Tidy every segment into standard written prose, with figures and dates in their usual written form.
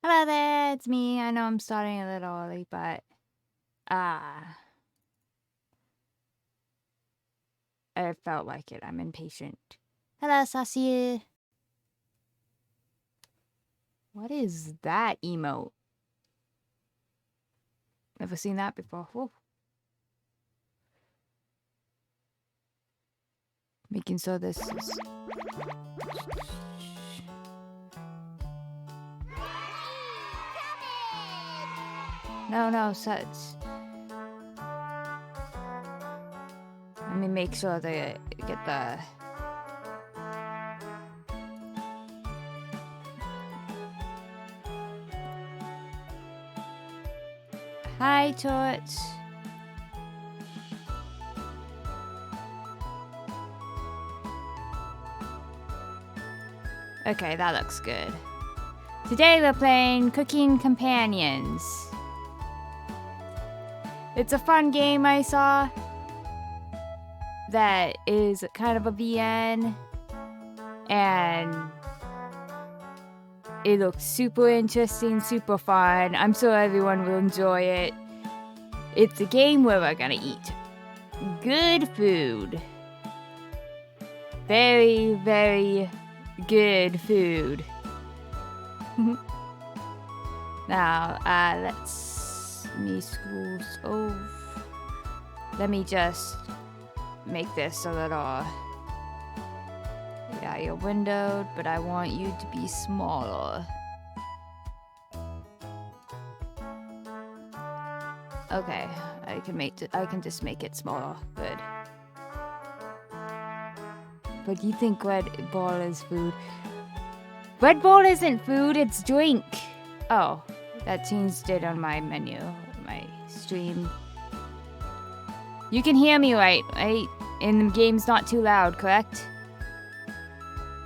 Hello there, it's me. I know I'm starting a little early, but I felt like it. I'm impatient. Hello, Sassy. What is that emote? Never seen that before. Whoa. Making sure this is... No, such. Let me make sure they get the... Hi, Torch. Okay, that looks good. Today we're playing Cooking Companions. It's a fun game I saw that is kind of a VN, and it looks super interesting, super fun. I'm sure everyone will enjoy it. It's a game where we're gonna eat good food. Very, very good food. Now, let me just make this a little... Yeah, you're windowed, but I want you to be smaller. Okay, I can just make it smaller. Good. But you think Red Bull is food? Red Bull isn't food, it's drink. Oh, that changed it on my menu, my stream. You can hear me right? And the game's not too loud, correct?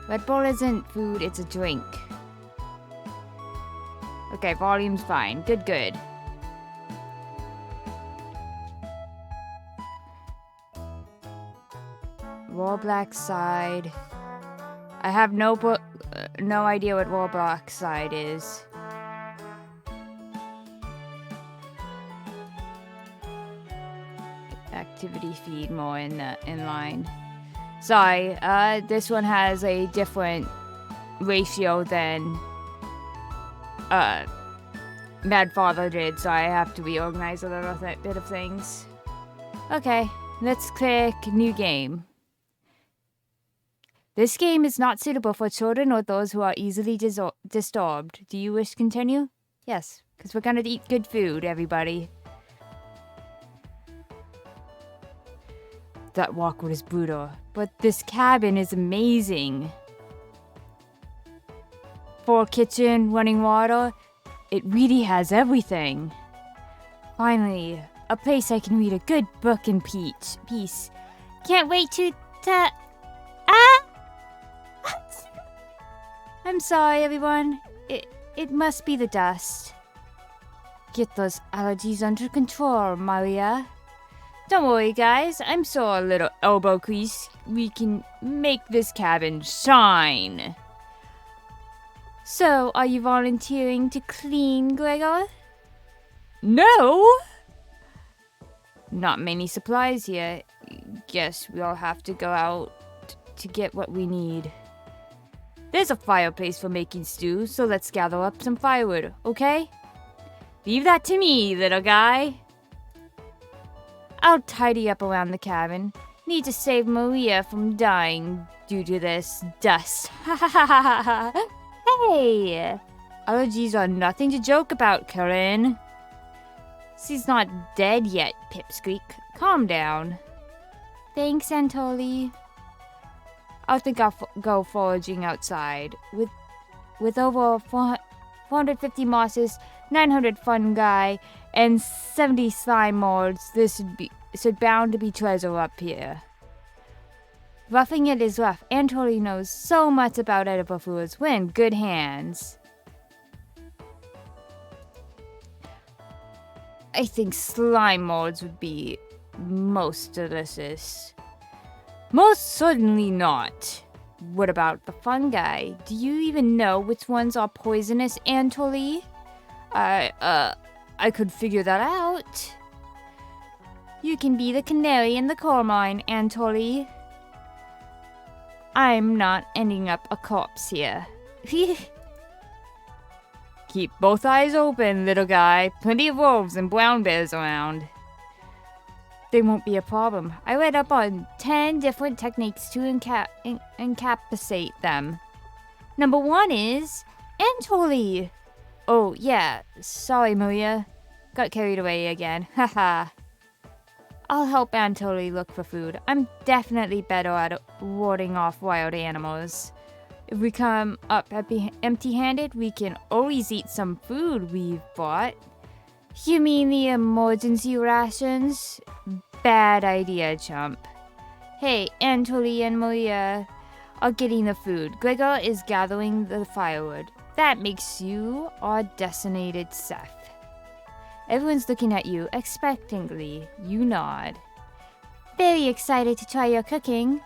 Red Bull isn't food, it's a drink. Okay, volume's fine. Good. Raw black side. I have no idea what raw black side is. Activity feed more in line. Sorry, this one has a different ratio than Mad Father did, so I have to reorganize a little bit of things. Okay, let's click new game. This game is not suitable for children or those who are easily disturbed. Do you wish to continue? Yes, because we're gonna eat good food, everybody. That walk was brutal, but this cabin is amazing. Full kitchen, running water, it really has everything. Finally, a place I can read a good book in peace. Can't wait to I'm sorry, everyone. It must be the dust. Get those allergies under control, Maria. Don't worry, guys. I'm sure a little elbow grease, we can make this cabin shine. So, are you volunteering to clean, Gregor? No! Not many supplies here. Guess we'll have to go out to get what we need. There's a fireplace for making stew, so let's gather up some firewood, okay? Leave that to me, little guy. I'll tidy up around the cabin. Need to save Maria from dying due to this dust. Hey! Allergies are nothing to joke about, Karen. She's not dead yet, Pipsqueak. Calm down. Thanks, Antoli. I think I'll go foraging outside. With over 450 mosses, 900 fungi, and 70 slime molds, this should bound to be treasure up here. Roughing it is rough. Antoli knows so much about edible foods. We're in good hands. I think slime molds would be most delicious. Most certainly not. What about the fungi? Do you even know which ones are poisonous, Anatoly? I could figure that out. You can be the canary in the coal mine, Anatoly. I'm not ending up a corpse here. Keep both eyes open, little guy. Plenty of wolves and brown bears around. They won't be a problem. I read up on 10 different techniques to incapacitate them. Number 1 is Anatoly. Oh, yeah. Sorry, Maria. Got carried away again. Haha. I'll help Anatoly look for food. I'm definitely better at warding off wild animals. If we come up empty-handed, we can always eat some food we've bought. You mean the emergency rations? Bad idea, chump. Hey, Anatoly and Maria are getting the food. Gregor is gathering the firewood. That makes you our designated chef. Everyone's looking at you expectantly. You nod. Very excited to try your cooking.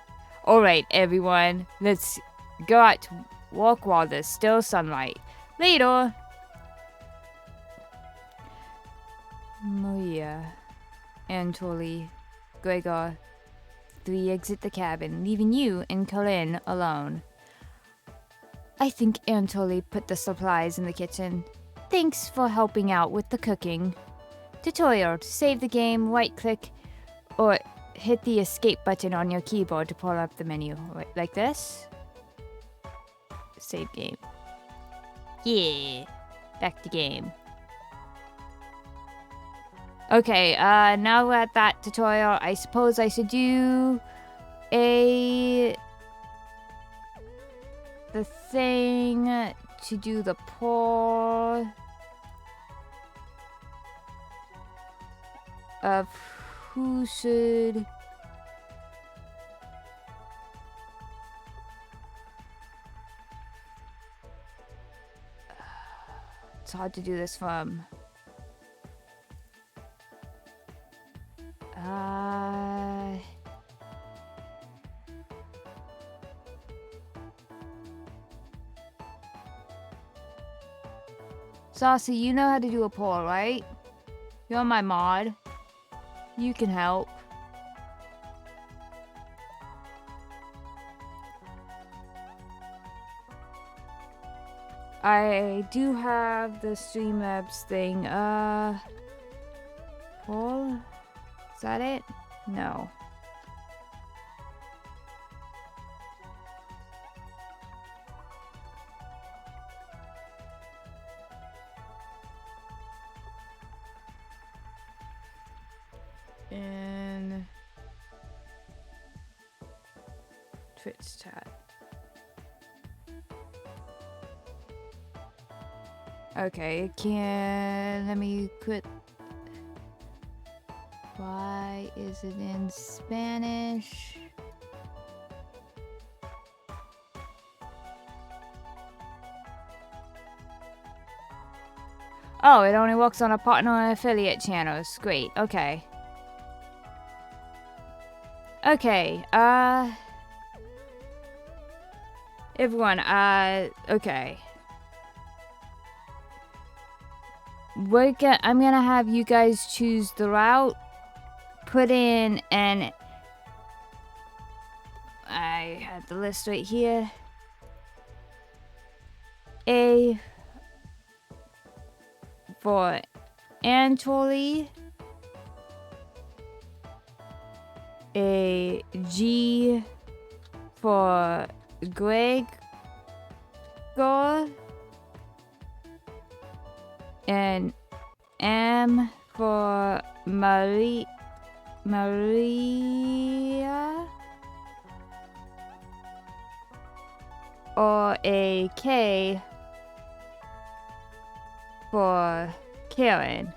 Alright, everyone. Let's go out to walk while there's still sunlight. Later! Maria, Anatoly, Gregor. 3 exit the cabin, leaving you and Colin alone. I think Anatoly put the supplies in the kitchen. Thanks for helping out with the cooking. Tutorial: to save the game, right-click or hit the escape button on your keyboard to pull up the menu. Like this. Save game. Yeah. Back to game. Okay, now we're at that tutorial. I suppose I should do the thing to do the poll of who should it's hard to do this from Saucy, you know how to do a poll, right? You're my mod. You can help. I do have the Streamlabs thing. Poll? Is that it? No. In Twitch chat. Okay, let me quit. Why is it in Spanish? Oh, it only works on a partner and affiliate channels. Great, okay. Okay, everyone, okay. I'm gonna have you guys choose the route, put in, and I had the list right here. A for Anatoly. A G for Gregor, and M for Maria, or a K for Karen.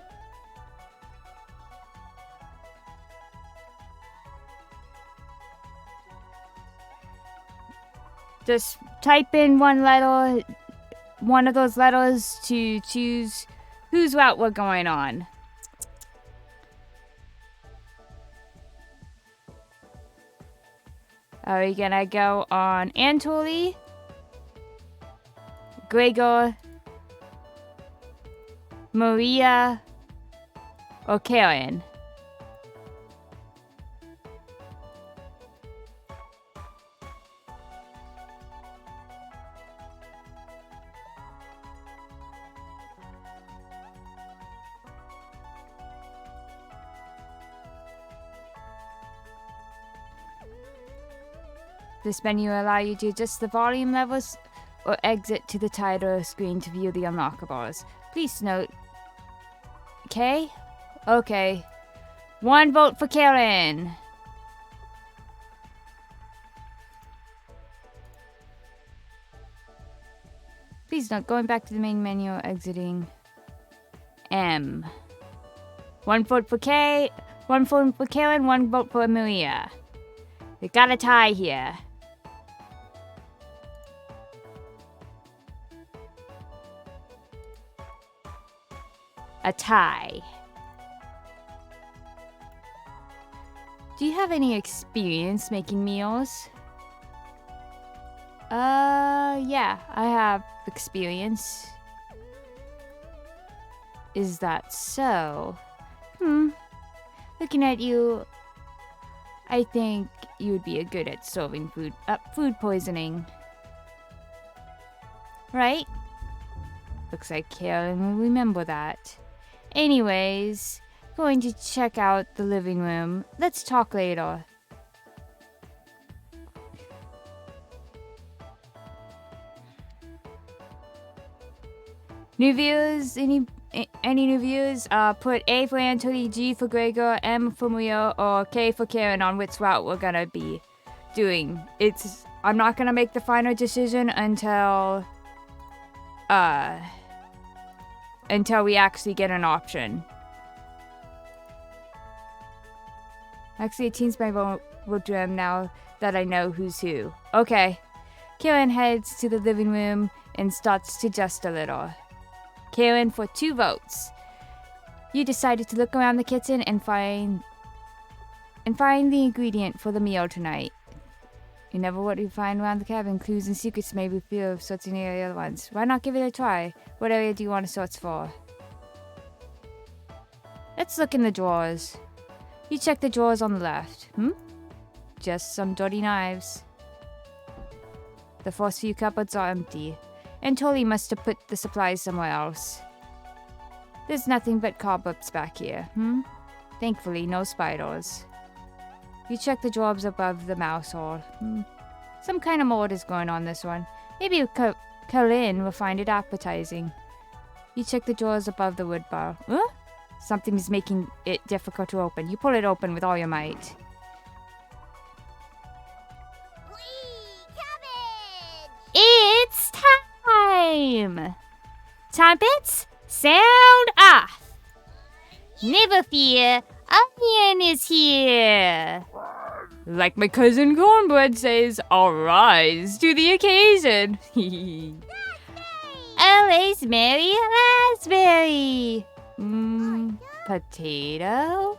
Just type in one of those letters to choose whose route we're going on. Are we gonna go on Anatoly, Gregor, Maria, or Karen? This menu will allow you to adjust the volume levels or exit to the title screen to view the unlockables. Please note. Okay? Okay. 1 vote for Karen. Please note, going back to the main menu or exiting M. 1 vote for K, 1 vote for Karen, 1 vote for Maria. We got a tie here. A tie. Do you have any experience making meals? Yeah, I have experience. Is that so? Looking at you, I think you would be good at solving food poisoning. Right? Looks like Karen will remember that. Anyways, going to check out the living room. Let's talk later. New viewers? Any new viewers? Put A for Anthony, G for Gregor, M for Maria, or K for Karen on which route we're gonna be doing. I'm not gonna make the final decision until we actually get an option. Actually, it seems my vote to him now that I know who's who. Okay. Karen heads to the living room and starts to adjust a little. Karen for 2 votes. You decided to look around the kitchen and find the ingredient for the meal tonight. You never what you find around the cabin. Clues and secrets may be few of sorts in the other ones. Why not give it a try? What area do you want to search for? Let's look in the drawers. You check the drawers on the left. Just some dirty knives. The first few cupboards are empty. And Tolly must have put the supplies somewhere else. There's nothing but cobwebs back here. Thankfully, no spiders. You check the drawers above the mouse hole. Some kind of mold is going on this one. Maybe Colin will find it appetizing. You check the drawers above the wood bar. Something is making it difficult to open. You pull it open with all your might. It's time! Trumpets, sound off! Never fear, Onion is here! Like my cousin Cornbread says, I'll rise to the occasion. Always merry raspberry. Potato?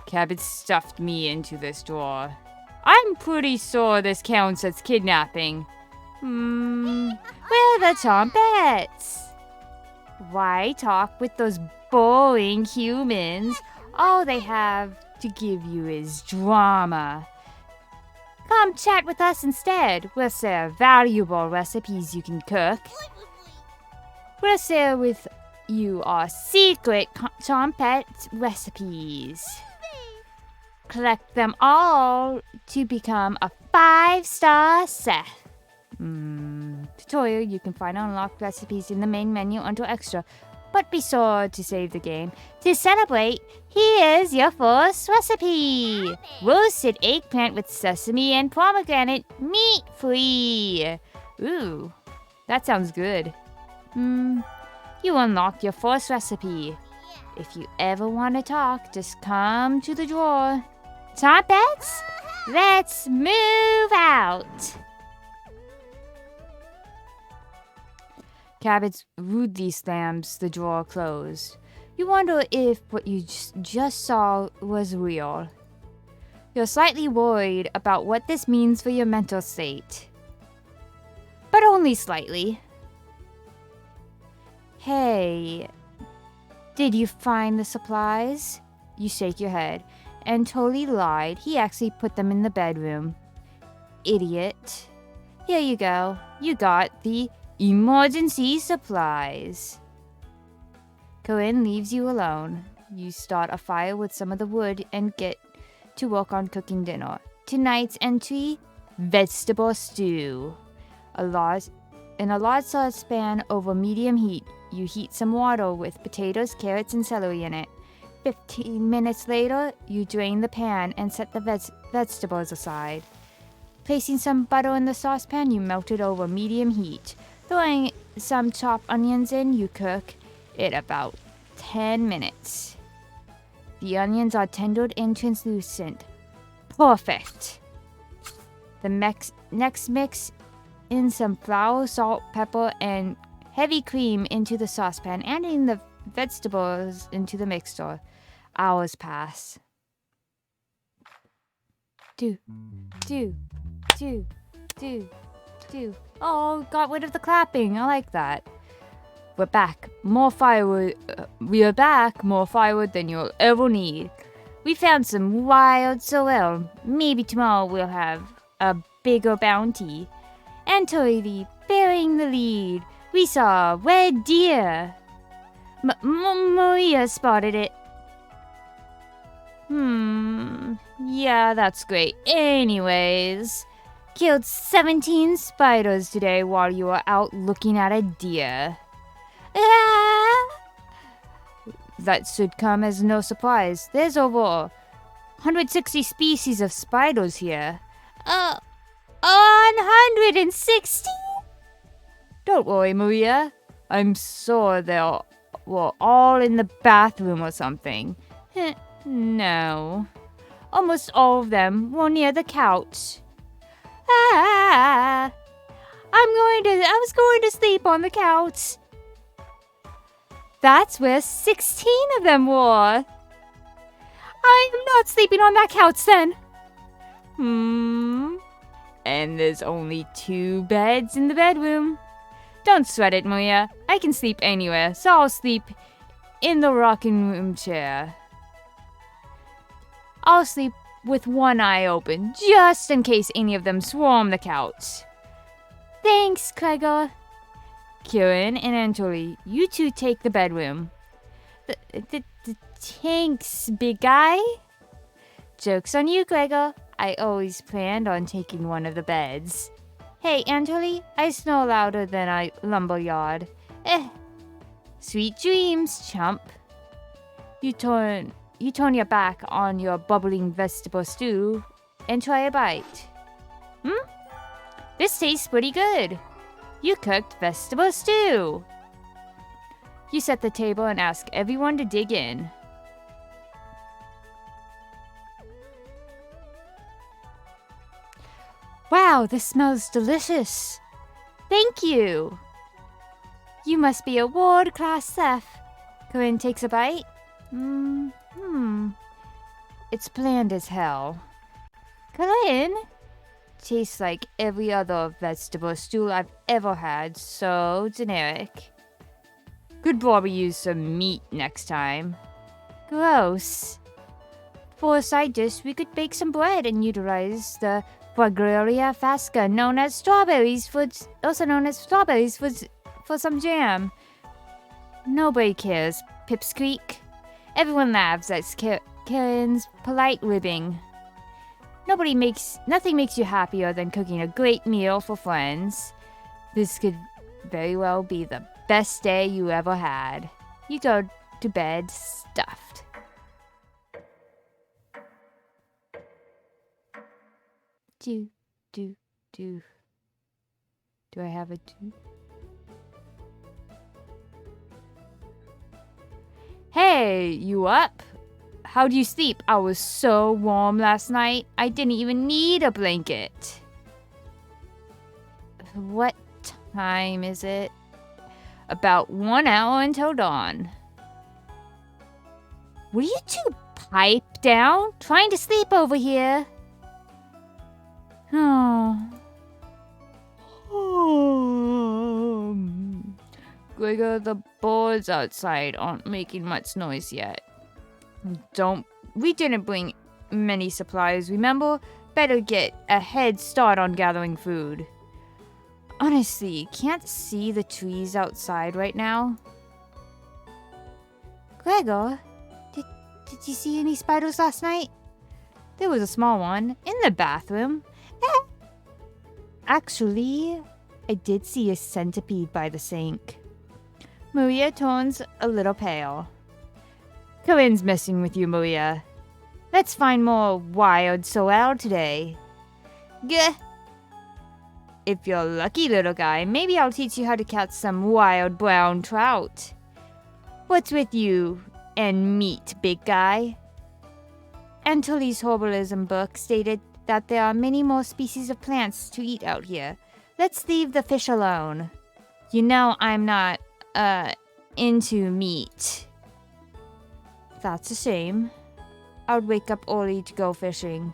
Cabot stuffed me into this drawer. I'm pretty sure this counts as kidnapping. Where are the trumpets? Why talk with those boring humans? All they have to give you is drama. Come chat with us instead. We'll share valuable recipes you can cook. We'll share with you our secret trumpet recipes. Collect them all to become a 5-star chef. Tutorial you can find unlocked recipes in the main menu under extra, but be sure to save the game. To celebrate, here's your first recipe. Roasted eggplant with sesame and pomegranate, meat-free. Ooh, that sounds good. You unlocked your first recipe. If you ever want to talk, just come to the drawer. Trumpets, let's move out. Cabot rudely slams the drawer closed. You wonder if what you just saw was real. You're slightly worried about what this means for your mental state. But only slightly. Hey, did you find the supplies? You shake your head. And totally lied. He actually put them in the bedroom. Idiot. Here you go. You got the emergency supplies. Corinne leaves you alone. You start a fire with some of the wood and get to work on cooking dinner. Tonight's entry, vegetable stew. In a large saucepan over medium heat, you heat some water with potatoes, carrots, and celery in it. 15 minutes later, you drain the pan and set the vegetables aside. Placing some butter in the saucepan, you melt it over medium heat. Throwing some chopped onions in, you cook it about 10 minutes. The onions are tendered and translucent. Perfect! The next mix in some flour, salt, pepper, and heavy cream into the saucepan, adding the vegetables into the mixture. Hours pass. Do. Oh, got rid of the clapping. I like that. We're back. More firewood. We are back. More firewood than you'll ever need. We found some wild sorrel. Maybe tomorrow we'll have a bigger bounty. And Toady bearing the lead. We saw a red deer. Maria spotted it. Yeah, that's great. Anyways, killed 17 spiders today while you were out looking at a deer. Ah! That should come as no surprise. There's over 160 species of spiders here. 160? Don't worry, Maria. I'm sure they were all in the bathroom or something. No. Almost all of them were near the couch. I was going to sleep on the couch. That's where 16 of them were. I am not sleeping on that couch then. And there's only 2 beds in the bedroom. Don't sweat it, Maria. I can sleep anywhere, so I'll sleep in the rocking room chair. I'll sleep with one eye open, just in case any of them swarm the couch. Thanks, Gregor. Kieran and Anatoly, you two take the bedroom. Thanks, big guy. Joke's on you, Gregor. I always planned on taking one of the beds. Hey, Anatoly, I snore louder than a lumberyard. Sweet dreams, chump. You turn your back on your bubbling vegetable stew and try a bite. This tastes pretty good. You cooked vegetable stew. You set the table and ask everyone to dig in. Wow, this smells delicious. Thank you. You must be a world-class chef. Corinne takes a bite. It's bland as hell. Corinne? Tastes like every other vegetable stew I've ever had, so generic. Could probably use some meat next time. Gross. For a side dish, we could bake some bread and utilize the Fragaria Fasca, also known as strawberries for some jam. Nobody cares, Pipsqueak. Everyone laughs at Karen's polite ribbing. Nothing makes you happier than cooking a great meal for friends. This could very well be the best day you ever had. You go to bed stuffed. Do I have a do? Hey, you up? How'd you sleep? I was so warm last night. I didn't even need a blanket. What time is it? About 1 hour until dawn. What are you two pipe down? Trying to sleep over here. Oh. Gregor, the birds outside aren't making much noise yet. We didn't bring many supplies, remember? Better get a head start on gathering food. Honestly, can't see the trees outside right now. Gregor, did you see any spiders last night? There was a small one in the bathroom. Actually, I did see a centipede by the sink. Maria turns a little pale. Corinne's messing with you, Maria. Let's find more wild sorrel today. Gah! If you're lucky, little guy, maybe I'll teach you how to catch some wild brown trout. What's with you and meat, big guy? Antoli's herbalism book stated that there are many more species of plants to eat out here. Let's leave the fish alone. You know I'm not, into meat. That's a shame. I'd wake up early to go fishing.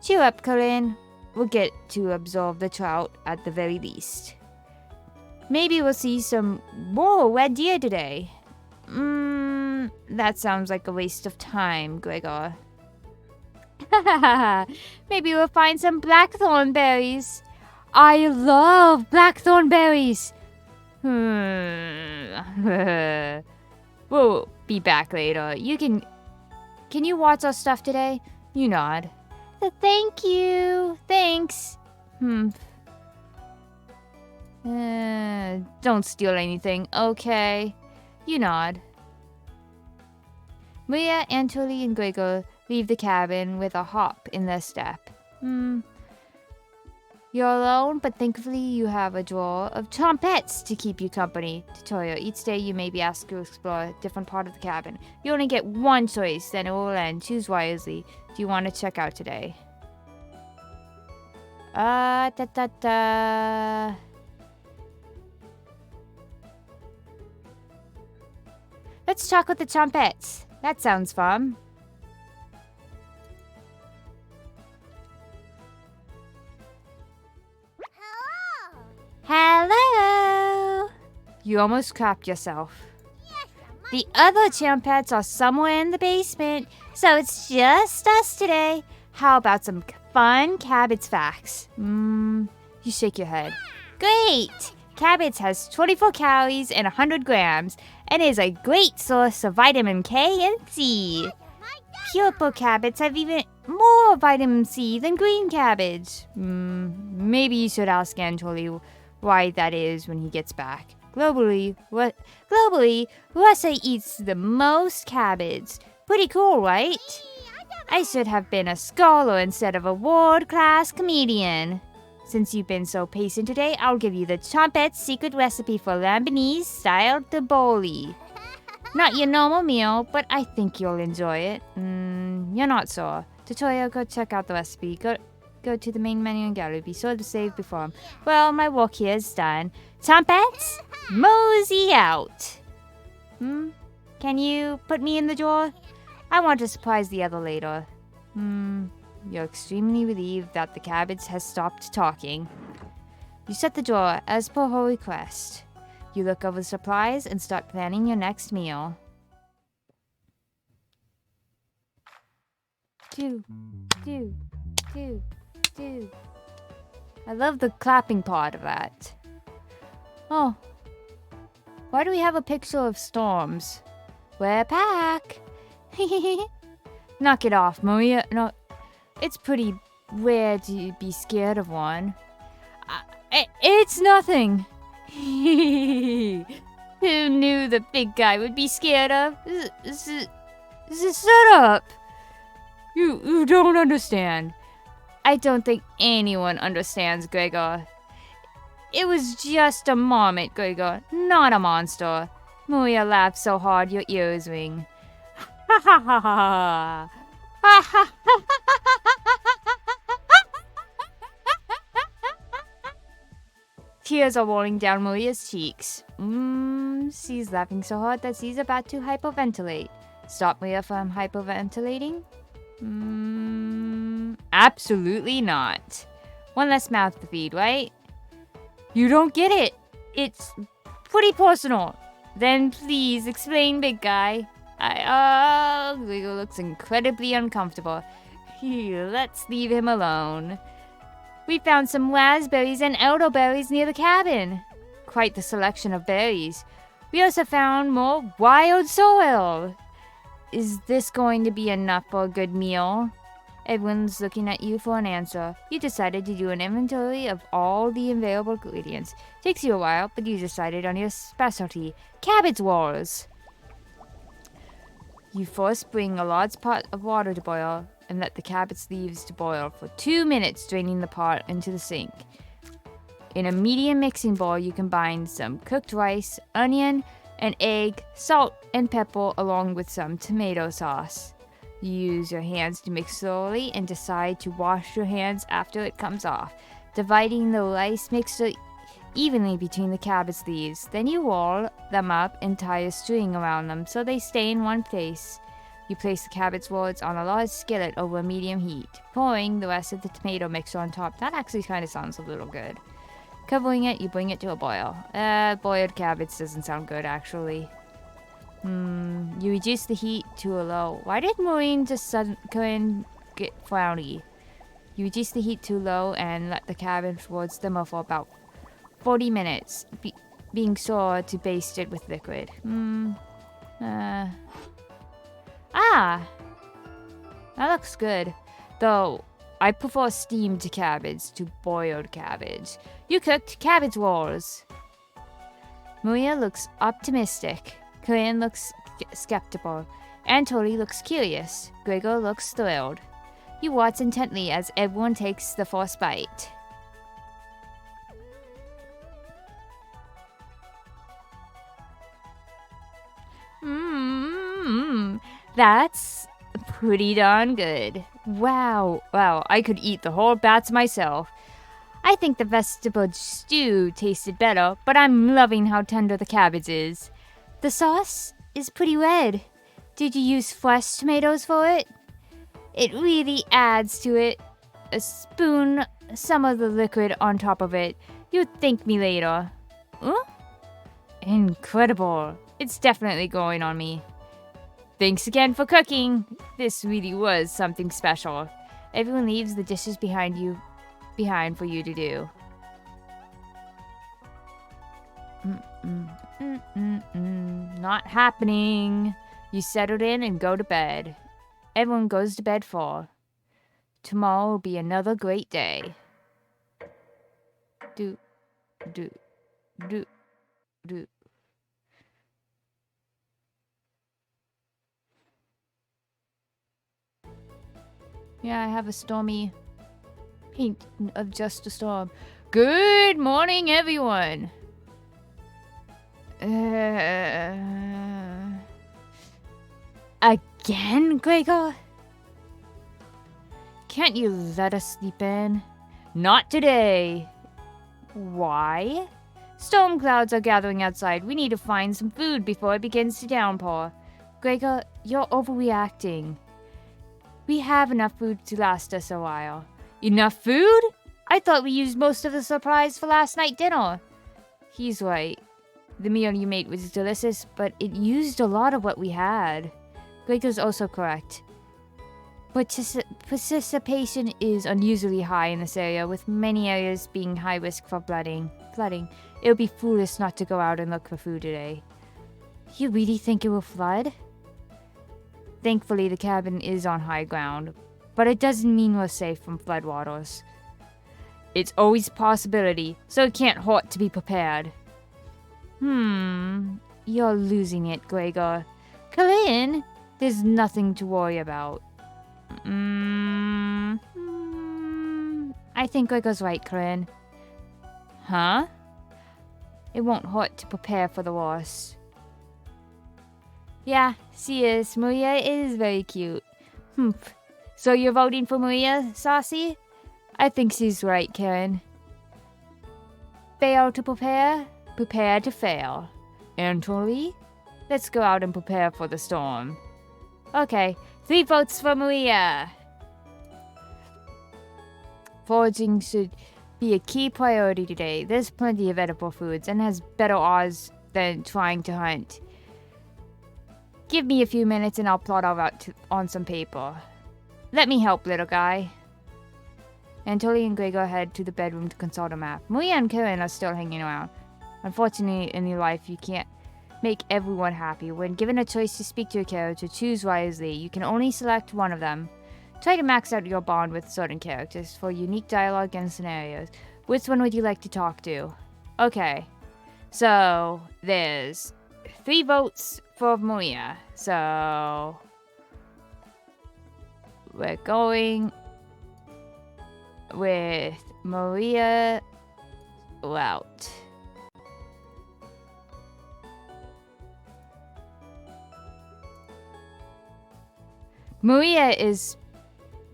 Cheer up, Corinne. We'll get to absorb the trout at the very least. Maybe we'll see some more red deer today. That sounds like a waste of time, Gregor. Maybe we'll find some blackthorn berries. I love blackthorn berries. We'll be back later. Can you watch our stuff today? You nod. Thank you. Thanks. Don't steal anything, okay? You nod. Maria, Antoli, and Gregor leave the cabin with a hop in their step. You're alone, but thankfully you have a drawer of trumpets to keep you company. Tutorial. Each day you may be asked to explore a different part of the cabin. You only get one choice, then it will end. Choose wisely. Do you want to check out today? Let's talk with the trumpets. That sounds fun. Hello! You almost crapped yourself. The other trumpets are somewhere in the basement, so it's just us today. How about some fun cabbage facts? You shake your head. Great! Cabbage has 24 calories and 100 grams, and is a great source of vitamin K and C. Purple cabbage have even more vitamin C than green cabbage. Maybe you should ask Antoli why that is when he gets back. Globally, Russia eats the most cabbage. Pretty cool, right? I should have been a scholar instead of a world-class comedian. Since you've been so patient today, I'll give you the trumpet's secret recipe for Lebanese-style tabbouleh. Not your normal meal, but I think you'll enjoy it. You're not sure. Tutorial, go check out the recipe. Go to the main menu and gallery. Be sure to save before. Well, my work here is done. Trumpets, mosey out. Can you put me in the drawer? I want to surprise the other later. You're extremely relieved that the cabbage has stopped talking. You shut the drawer as per her request. You look over the supplies and start planning your next meal. Do. I love the clapping part of that. Oh. Why do we have a picture of storms? We're back. Knock it off, Maria. No, it's pretty rare to be scared of one. It's nothing. Who knew the big guy would be scared of? Shut up. You don't understand. I don't think anyone understands, Gregor. It was just a moment, Gregor, not a monster. Maria laughed so hard your ears ring. Ha ha ha ha ha. Tears are rolling down Maria's cheeks. She's laughing so hard that she's about to hyperventilate. Stop Maria from hyperventilating? Absolutely not. One less mouth to feed, right? You don't get it. It's pretty personal. Then please explain, big guy. Rigo looks incredibly uncomfortable. Here, let's leave him alone. We found some raspberries and elderberries near the cabin. Quite the selection of berries. We also found more wild soil. Is this going to be enough for a good meal? Everyone's looking at you for an answer. You decided to do an inventory of all the available ingredients. Takes you a while, but you decided on your specialty, cabbage rolls. You first bring a large pot of water to boil and let the cabbage leaves to boil for 2 minutes, draining the pot into the sink. In a medium mixing bowl, you combine some cooked rice, onion, an egg, salt, and pepper along with some tomato sauce. You use your hands to mix slowly and decide to wash your hands after it comes off, dividing the rice mixture evenly between the cabbage leaves. Then you roll them up and tie a string around them so they stay in one place. You place the cabbage rolls on a large skillet over medium heat, pouring the rest of the tomato mixture on top. That actually kind of sounds a little good. Covering it, you bring it to a boil. Boiled cabbage doesn't sound good, actually. You reduce the heat to a low. Why did Maureen just suddenly get frowny? You reduce the heat to low and let the cabbage rolls simmer for about 40 minutes, being sure to baste it with liquid. That looks good. Though, I prefer steamed cabbage to boiled cabbage. You cooked cabbage rolls. Maria looks optimistic. Corinne looks skeptical. Anatoly looks curious. Gregor looks thrilled. You watch intently as everyone takes the first bite. That's pretty darn good. Wow, I could eat the whole batch myself. I think the vegetable stew tasted better, but I'm loving how tender the cabbage is. The sauce is pretty red. Did you use fresh tomatoes for it? It really adds to it. A spoon, some of the liquid on top of it. You'd thank me later. Huh? Incredible. It's definitely growing on me. Thanks again for cooking. This really was something special. Everyone leaves the dishes behind for you to do. Not happening. You settled in and go to bed. Everyone goes to bed for. Tomorrow will be another great day. Do. Yeah, I have a stormy hint of just a storm. Good morning, everyone. Again, Gregor? Can't you let us sleep in? Not today. Why? Storm clouds are gathering outside. We need to find some food before it begins to downpour. Gregor, you're overreacting. We have enough food to last us a while. Enough food? I thought we used most of the supplies for last night's dinner. He's right. The meal you made was delicious, but it used a lot of what we had. Gregor's also correct. Participation is unusually high in this area, with many areas being high risk for flooding. It would be foolish not to go out and look for food today. You really think it will flood? Thankfully, the cabin is on high ground, but it doesn't mean we're safe from floodwaters. It's always a possibility, so it can't hurt to be prepared. You're losing it, Gregor. Corinne, there's nothing to worry about. I think Gregor's right, Corinne. Huh? It won't hurt to prepare for the worst. Yeah, she is. Maria is very cute. So you're voting for Maria, Saucy? I think she's right, Karen. Fail to prepare? Prepare to fail. Anatoly, let's go out and prepare for the storm. Okay, 3 votes for Maria. Foraging should be a key priority today. There's plenty of edible foods and has better odds than trying to hunt. Give me a few minutes and I'll plot our route on some paper. Let me help, little guy. Anatoly and Gregor head to the bedroom to consult a map. Maria and Karen are still hanging around. Unfortunately, in your life, you can't make everyone happy. When given a choice to speak to a character, choose wisely. You can only select one of them. Try to max out your bond with certain characters for unique dialogue and scenarios. Which one would you like to talk to? Okay. So, there's 3 votes for Maria. So, we're going with Maria route. Maria is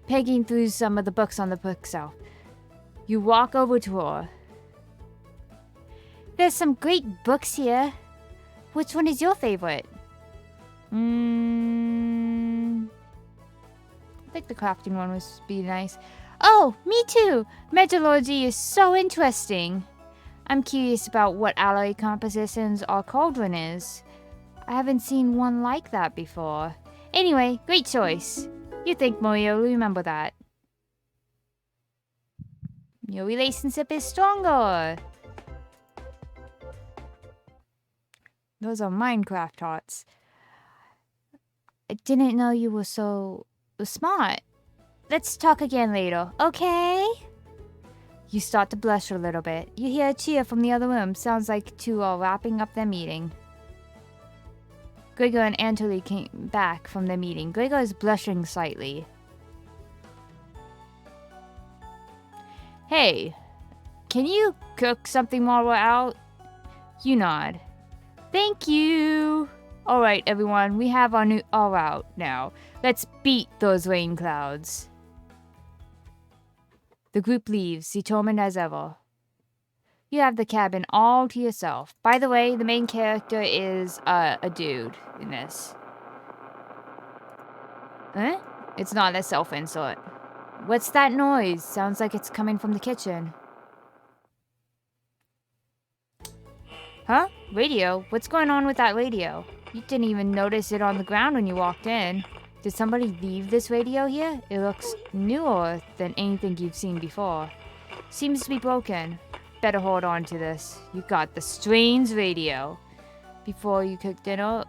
pegging through some of the books on the bookshelf. You walk over to her. There's some great books here. Which one is your favorite? I think the crafting one would be nice. Oh, me too! Metallurgy is so interesting. I'm curious about what alloy compositions our cauldron is. I haven't seen one like that before. Anyway, great choice. You think Maria will remember that. Your relationship is stronger. Those are Minecraft hearts. I didn't know you were so smart. Let's talk again later, okay? You start to blush a little bit. You hear a cheer from the other room. Sounds like 2 are wrapping up their meeting. Gregor and Anatoly came back from their meeting. Gregor is blushing slightly. Hey, can you cook something while we're out? You nod. Thank you. Alright, everyone, we have our route now. Let's beat those rain clouds. The group leaves, determined as ever. You have the cabin all to yourself. By the way, the main character is a dude in this. Huh? It's not a self-insert. What's that noise? Sounds like it's coming from the kitchen. Huh? Radio? What's going on with that radio? You didn't even notice it on the ground when you walked in. Did somebody leave this radio here? It looks newer than anything you've seen before. Seems to be broken. Better hold on to this. You got the strange radio. Before you cook dinner...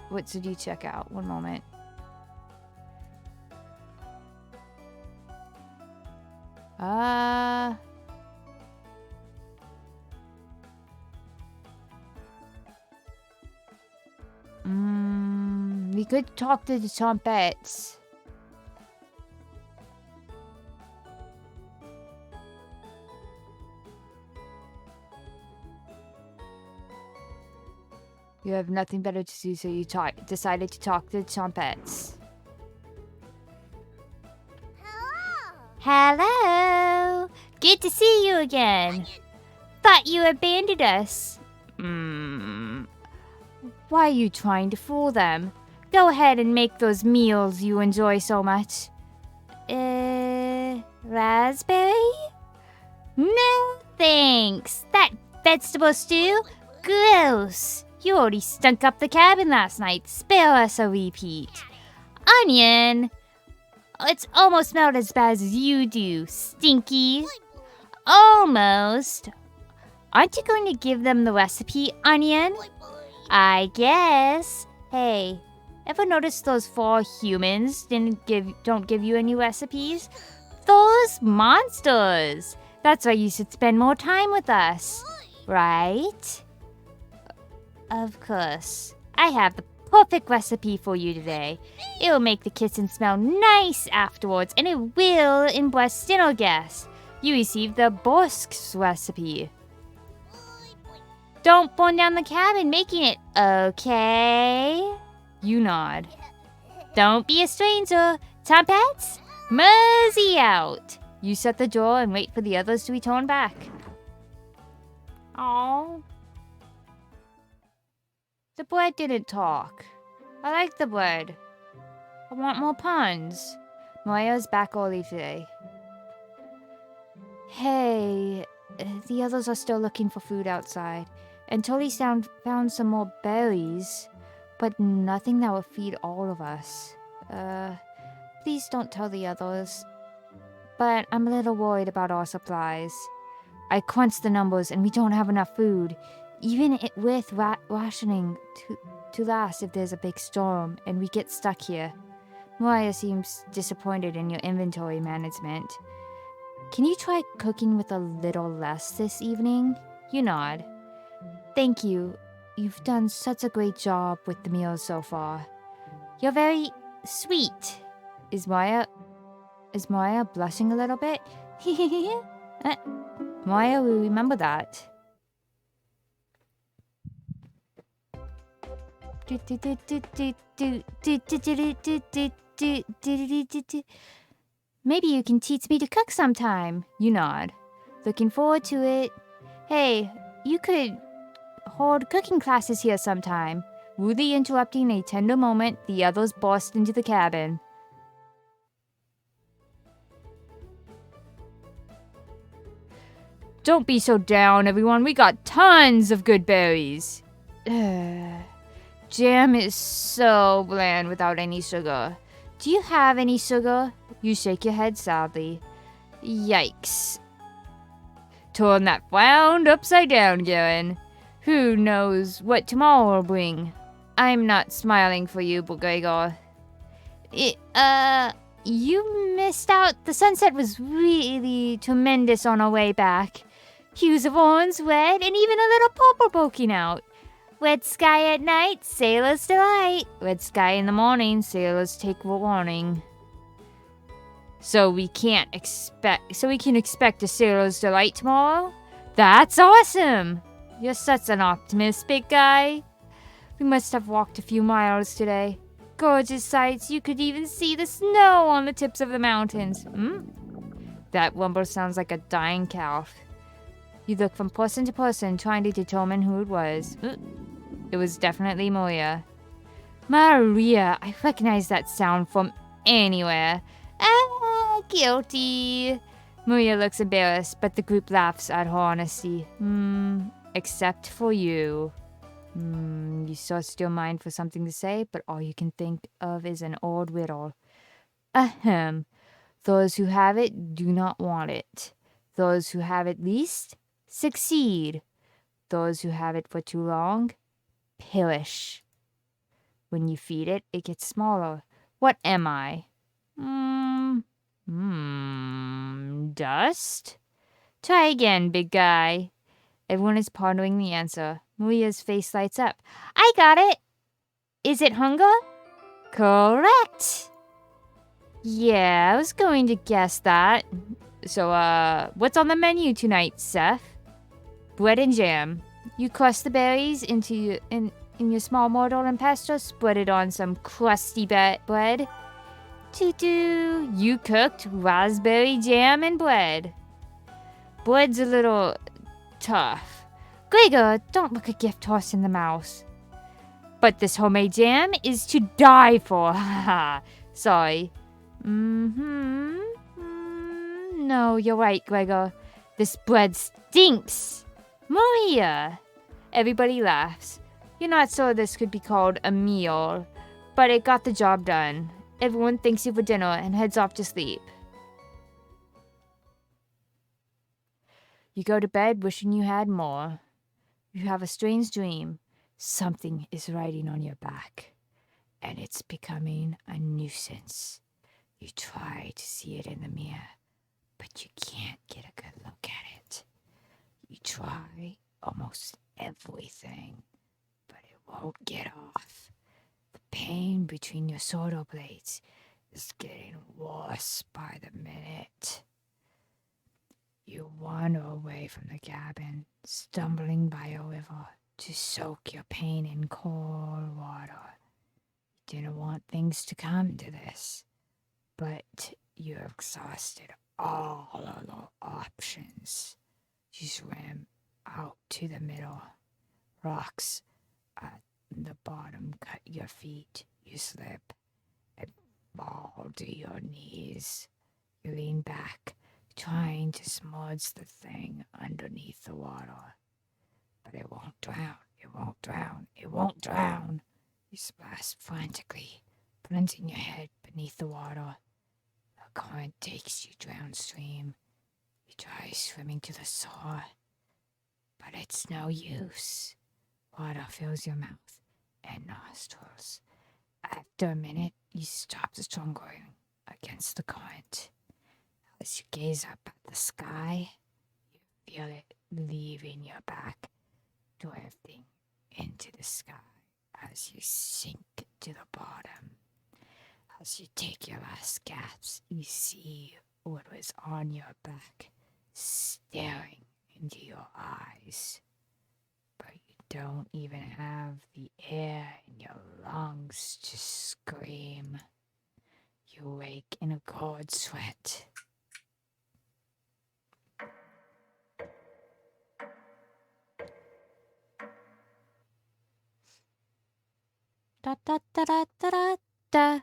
What should you check out? One moment. We could talk to the trumpets. You have nothing better to do, so you decided to talk to the trumpets. Hello! Good to see you again. Thought you abandoned us. Why are you trying to fool them? Go ahead and make those meals you enjoy so much. Raspberry? No, thanks. That vegetable stew? Gross. You already stunk up the cabin last night. Spare us a repeat. Onion? It's almost smelled as bad as you do, stinky. Almost. Aren't you going to give them the recipe, Onion? I guess. Hey, ever notice those 4 humans don't give you any recipes? Those monsters. That's why you should spend more time with us. Right? Of course. I have the perfect recipe for you today. It will make the kitchen smell nice afterwards, and it will impress dinner guests. You received the Borsk's recipe. Don't burn down the cabin making it, okay? You nod. Don't be a stranger. Trumpets, mosey out. You shut the door and wait for the others to return back. Aww. The bread didn't talk. I like the bread. I want more puns. Maria's back early today. Hey, the others are still looking for food outside, and Tony found some more berries, but nothing that will feed all of us. Please don't tell the others. But I'm a little worried about our supplies. I crunched the numbers and we don't have enough food, even with rationing to last if there's a big storm and we get stuck here. Mariah seems disappointed in your inventory management. Can you try cooking with a little less this evening? You nod. Thank you. You've done such a great job with the meals so far. You're very sweet. Is Mariah blushing a little bit? Mariah will remember that. Maybe you can teach me to cook sometime. You nod. Looking forward to it. Hey, you could hold cooking classes here sometime. Rudely interrupting a tender moment, the others burst into the cabin. Don't be so down, everyone. We got tons of good berries. Jam is so bland without any sugar. Do you have any sugar? You shake your head sadly. Yikes. Turn that frown upside down, Garen. Who knows what tomorrow will bring? I'm not smiling for you, Gregor. You missed out. The sunset was really tremendous on our way back. Hues of orange, red, and even a little purple poking out. Red sky at night, sailors delight. Red sky in the morning, sailors take warning. So we can expect a sailor's delight tomorrow? That's awesome! You're such an optimist, big guy. We must have walked a few miles today. Gorgeous sights. You could even see the snow on the tips of the mountains. That rumble sounds like a dying calf. You look from person to person, trying to determine who it was. It was definitely Maria. Maria, I recognize that sound from anywhere. Guilty. Maria looks embarrassed, but the group laughs at her honesty. Except for you. You searched your mind for something to say, but all you can think of is an old riddle. Ahem. Those who have it do not want it. Those who have it least succeed. Those who have it for too long perish. When you feed it, it gets smaller. What am I? Dust? Try again, big guy. Everyone is pondering the answer. Maria's face lights up. I got it! Is it hunger? Correct! Yeah, I was going to guess that. So, what's on the menu tonight, Seth? Bread and jam. You crush the berries in your small mortar and pestle, spread it on some crusty bread. Tutu, you cooked raspberry jam and bread. Bread's a little tough. Gregor, don't look a gift horse in the mouth. But this homemade jam is to die for. Haha. Sorry. No, you're right, Gregor. This bread stinks. Maria. Everybody laughs. You're not sure this could be called a meal, but it got the job done. Everyone thanks you for dinner and heads off to sleep. You go to bed wishing you had more. You have a strange dream. Something is riding on your back, and it's becoming a nuisance. You try to see it in the mirror, but you can't get a good look at it. You try almost everything, but it won't get off. The pain between your shoulder blades is getting worse by the minute. You wander away from the cabin, stumbling by a river to soak your pain in cold water. You didn't want things to come to this, but you exhausted all other options. You swam out to the middle. Rocks at the bottom cut your feet. You slip and fall to your knees. You lean back, trying to smudge the thing underneath the water. But it won't drown. It won't drown. It won't drown. You splash frantically, plunging your head beneath the water. The current takes you downstream. You try swimming to the shore, but it's no use. Water fills your mouth and nostrils. After a minute, you stop struggling against the current. As you gaze up at the sky, you feel it leaving your back, drifting into the sky as you sink to the bottom. As you take your last gasp, you see what was on your back, staring into your eyes. But you don't even have the air in your lungs to scream. You wake in a cold sweat. Da da da da da da da.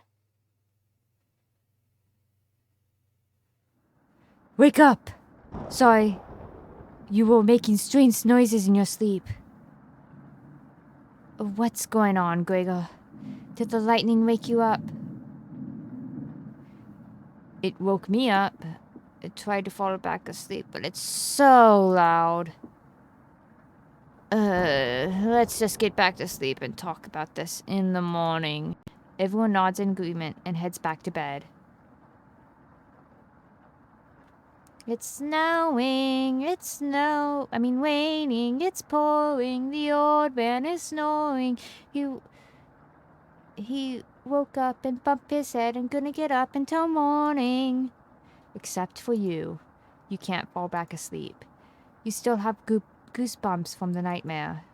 Wake up! Sorry. You were making strange noises in your sleep. What's going on, Gregor? Did the lightning wake you up? It woke me up. I tried to fall back asleep, but it's so loud. Let's just get back to sleep and talk about this in the morning. Everyone nods in agreement and heads back to bed. It's snowing, raining, it's pouring, the old man is snoring. He woke up and bumped his head and couldn't get up until morning. Except for you. You can't fall back asleep. You still have goosebumps from the nightmare.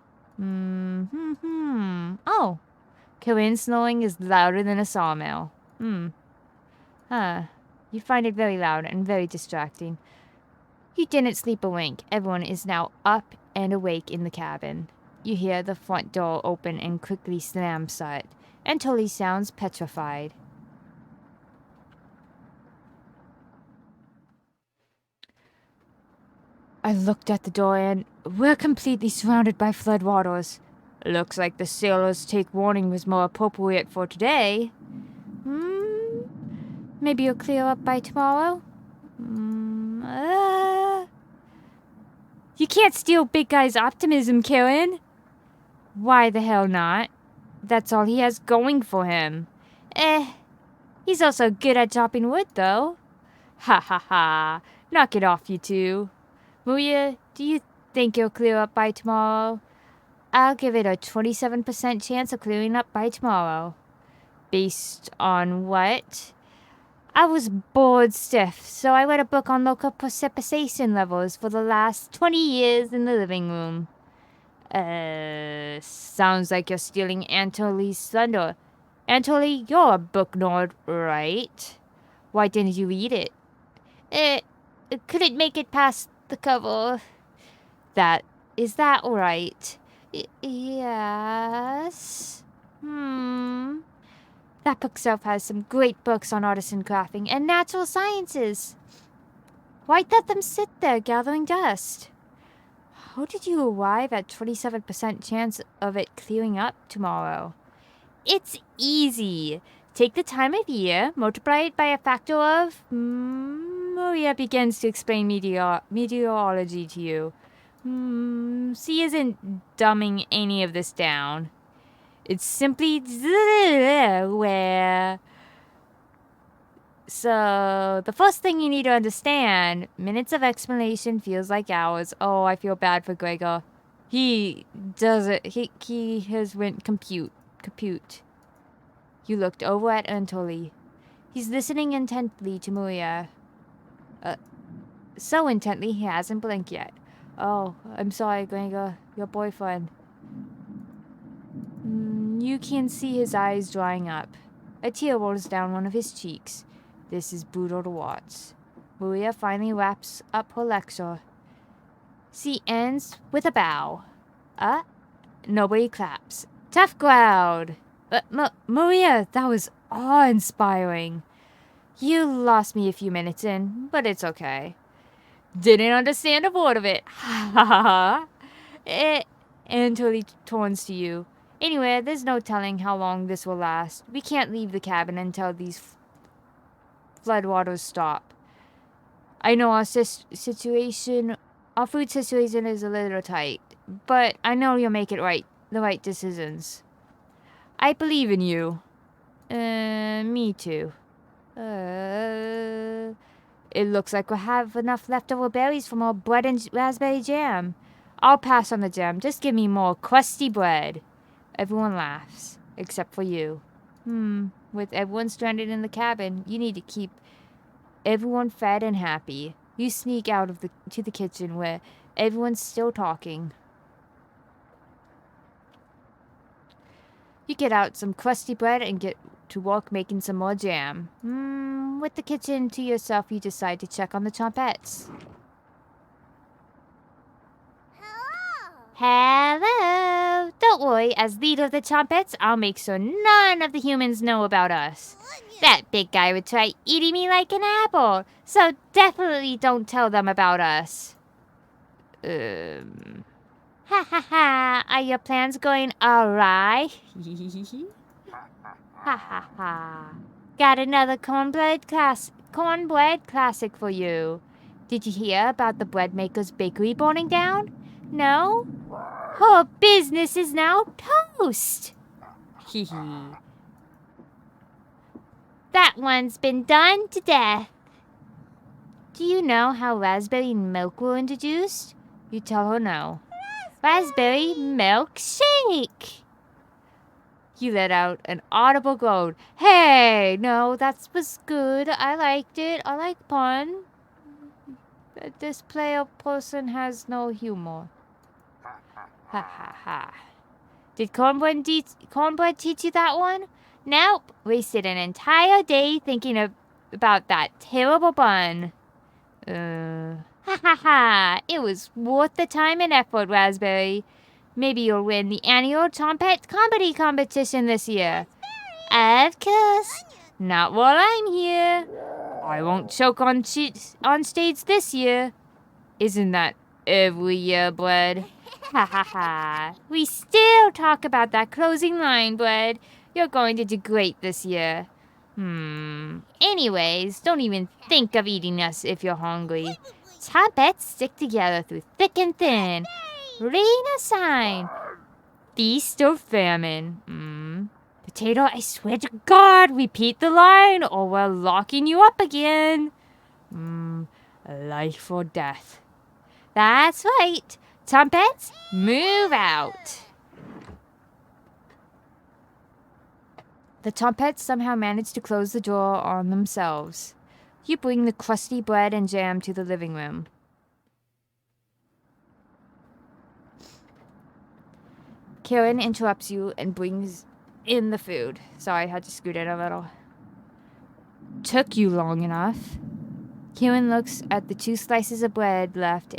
Oh, Corinne's snoring is louder than a sawmill. You find it very loud and very distracting. You didn't sleep a wink. Everyone is now up and awake in the cabin. You hear the front door open and quickly slam shut, and Tully sounds petrified. I looked at the door and we're completely surrounded by floodwaters. Looks like the sailors' take warning was more appropriate for today. Maybe you'll clear up by tomorrow? You can't steal Big Guy's optimism, Karen. Why the hell not? That's all he has going for him. He's also good at chopping wood, though. Ha ha ha. Knock it off, you two. Maria, do you think you'll clear up by tomorrow? I'll give it a 27% chance of clearing up by tomorrow. Based on what? I was bored stiff, so I read a book on local precipitation levels for the last 20 years in the living room. Sounds like you're stealing Antoli's thunder. Antoli, you're a book nerd, right? Why didn't you read it? Couldn't make it past the cover. Is that right? Yes. That bookshelf has some great books on artisan crafting and natural sciences. Why'd let them sit there gathering dust? How did you arrive at 27% chance of it clearing up tomorrow? It's easy. Take the time of year, multiply it by a factor of... Maria begins to explain meteorology to you. She isn't dumbing any of this down. It's simply where... So, the first thing you need to understand, minutes of explanation feels like hours. Oh, I feel bad for Gregor. He does it. He has went compute. You looked over at Antoli. He's listening intently to Maria. So intently he hasn't blinked yet. Oh, I'm sorry, Gregor. Your boyfriend. You can see his eyes drying up. A tear rolls down one of his cheeks. This is brutal to watch. Maria finally wraps up her lecture. She ends with a bow. Nobody claps. Tough crowd. Maria, that was awe-inspiring. You lost me a few minutes in, but it's okay. Didn't understand a word of it. Ha ha ha. Until he turns to you. Anyway, there's no telling how long this will last. We can't leave the cabin until these floodwaters stop. I know our food situation is a little tight, but I know you'll make the right decisions. I believe in you. Me too. It looks like we'll have enough leftover berries from our bread and raspberry jam. I'll pass on the jam. Just give me more crusty bread. Everyone laughs, except for you. With everyone stranded in the cabin, you need to keep everyone fed and happy. You sneak out to the kitchen where everyone's still talking. You get out some crusty bread and get to work making some more jam. With the kitchen to yourself, you decide to check on the chompettes. Hello! Don't worry, as leader of the chompettes, I'll make sure none of the humans know about us. That big guy would try eating me like an apple, so definitely don't tell them about us. Ha ha ha, are your plans going alright? Ha ha ha. Got another cornbread classic for you. Did you hear about the bread maker's bakery burning down? No? Her business is now toast. Hee hee. That one's been done to death. Do you know how raspberry milk were introduced? You tell her no. Raspberry milkshake. You let out an audible groan. Hey, no, that was good. I liked it. I like pun. This player person has no humor. Ha ha ha. Did Cornbread teach you that one? Nope. Wasted an entire day thinking about that terrible bun. Ha ha ha. It was worth the time and effort, Raspberry. Maybe you'll win the annual Chompette Comedy Competition this year. Of course. Not while I'm here. I won't choke on stage this year. Isn't that every year, Bread? Ha ha ha. We still talk about that closing line, Bread. You're going to do great this year. Anyways, don't even think of eating us if you're hungry. Chompettes stick together through thick and thin. Rain or shine. Feast or famine. Potato, I swear to God, repeat the line or we're locking you up again. Life or death. That's right. Chompettes, move out. The Chompettes somehow manage to close the door on themselves. You bring the crusty bread and jam to the living room. Karen interrupts you and brings in the food. Sorry, I had to scoot in a little. Took you long enough. Karen looks at the 2 slices of bread left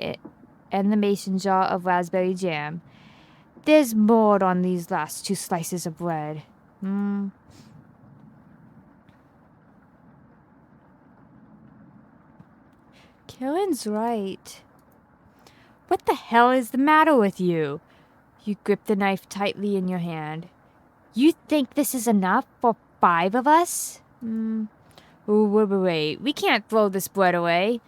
and the mason jar of raspberry jam. There's more on these last 2 slices of bread. Karen's right. What the hell is the matter with you? You grip the knife tightly in your hand. You think this is enough for 5 of us? Wait. We can't throw this bread away.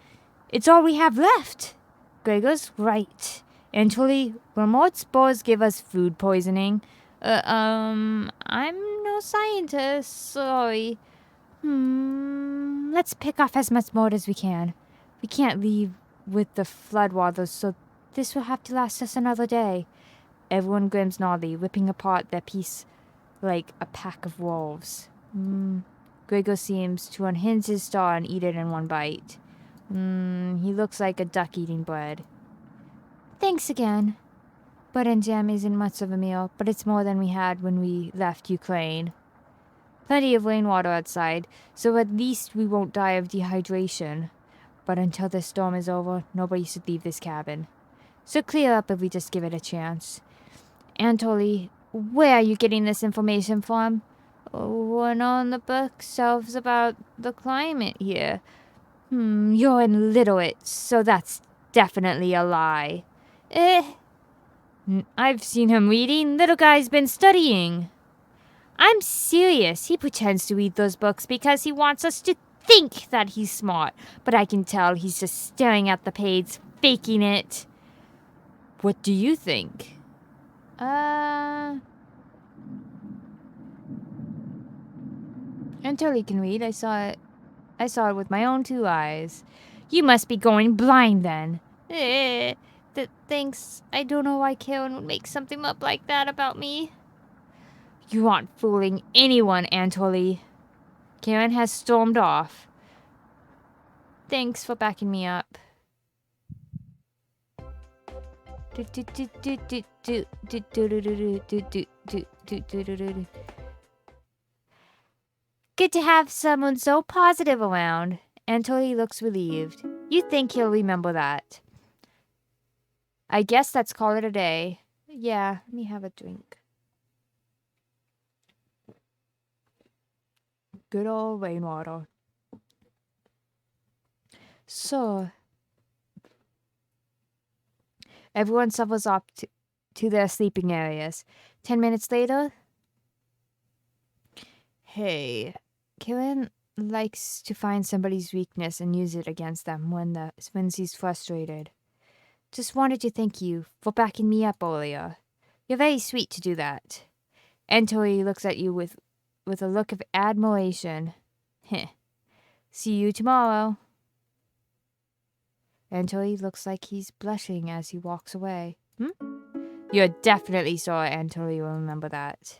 It's all we have left. Gregor's right. Actually, remote spores give us food poisoning. I'm no scientist. Sorry. Let's pick off as much more as we can. We can't leave with the floodwaters, so this will have to last us another day. Everyone grins naughty, ripping apart their piece like a pack of wolves. Gregor seems to unhinge his star and eat it in one bite. He looks like a duck eating bread. Thanks again. Bread and jam isn't much of a meal, but it's more than we had when we left Ukraine. Plenty of rainwater outside, so at least we won't die of dehydration. But until this storm is over, nobody should leave this cabin. So clear up if we just give it a chance. Anatoly, Where are you getting this information from? One on the bookshelves about the climate here. You're illiterate, so that's definitely a lie. I've seen him reading. Little guy's been studying. I'm serious. He pretends to read those books because he wants us to think that he's smart, but I can tell he's just staring at the page, faking it. What do you think? Until he can read, I saw it with my own 2 eyes. You must be going blind then. Thanks. I don't know why Karen would make something up like that about me. You aren't fooling anyone, Anatoly. Karen has stormed off. Thanks for backing me up. Good to have someone so positive around. Anatoly looks relieved. You think he'll remember that. I guess let's call it a day. Yeah, let me have a drink. Good old rainwater. So, everyone shuffles up to their sleeping areas. 10 minutes later. Hey, Karen likes to find somebody's weakness and use it against them when she's frustrated. Just wanted to thank you for backing me up earlier. You're very sweet to do that. Anatoly looks at you with a look of admiration. Heh. See you tomorrow. Anatoly looks like he's blushing as he walks away. You're definitely sure Anatoly will remember that.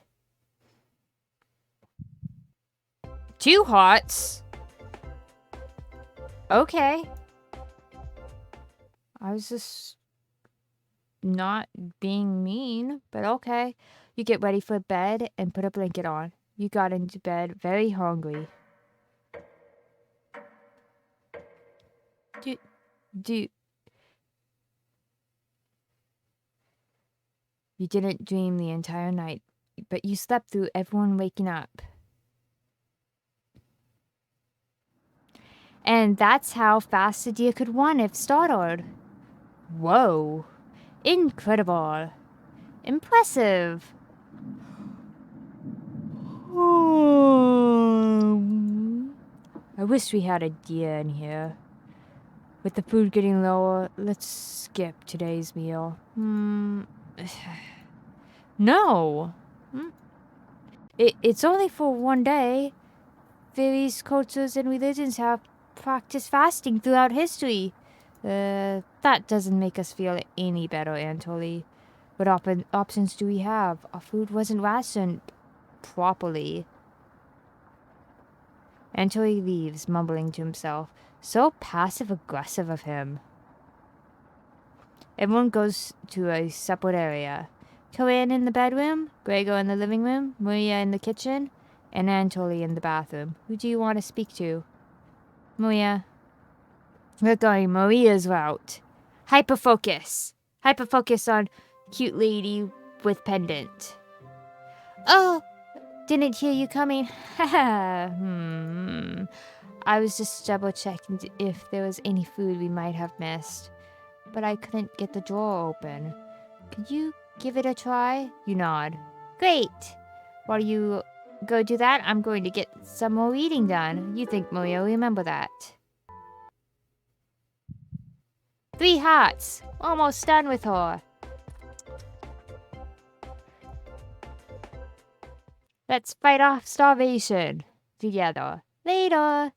2 hearts? Okay. I was just not being mean, but okay. You get ready for bed and put a blanket on. You got into bed very hungry. You didn't dream the entire night, but you slept through everyone waking up. And that's how fast a deer could run if startled. Whoa. Incredible. Impressive. I wish we had a deer in here. With the food getting lower, let's skip today's meal. No. It's only for one day. Various cultures and religions have practiced fasting throughout history. That doesn't make us feel any better, Anatoly. What options do we have? Our food wasn't rationed properly. Anatoly leaves, mumbling to himself. So passive-aggressive of him. Everyone goes to a separate area. Karen in the bedroom, Gregor in the living room, Maria in the kitchen, and Anatoly in the bathroom. Who do you want to speak to? Maria. We're going Maria's route. Hyperfocus. Hyperfocus on cute lady with pendant. Oh, didn't hear you coming. I was just double checking if there was any food we might have missed. But I couldn't get the drawer open. Could you give it a try? You nod. Great. While you go do that, I'm going to get some more reading done. You think Maria will remember that. 3 hearts. Almost done with her. Let's fight off starvation together. Later.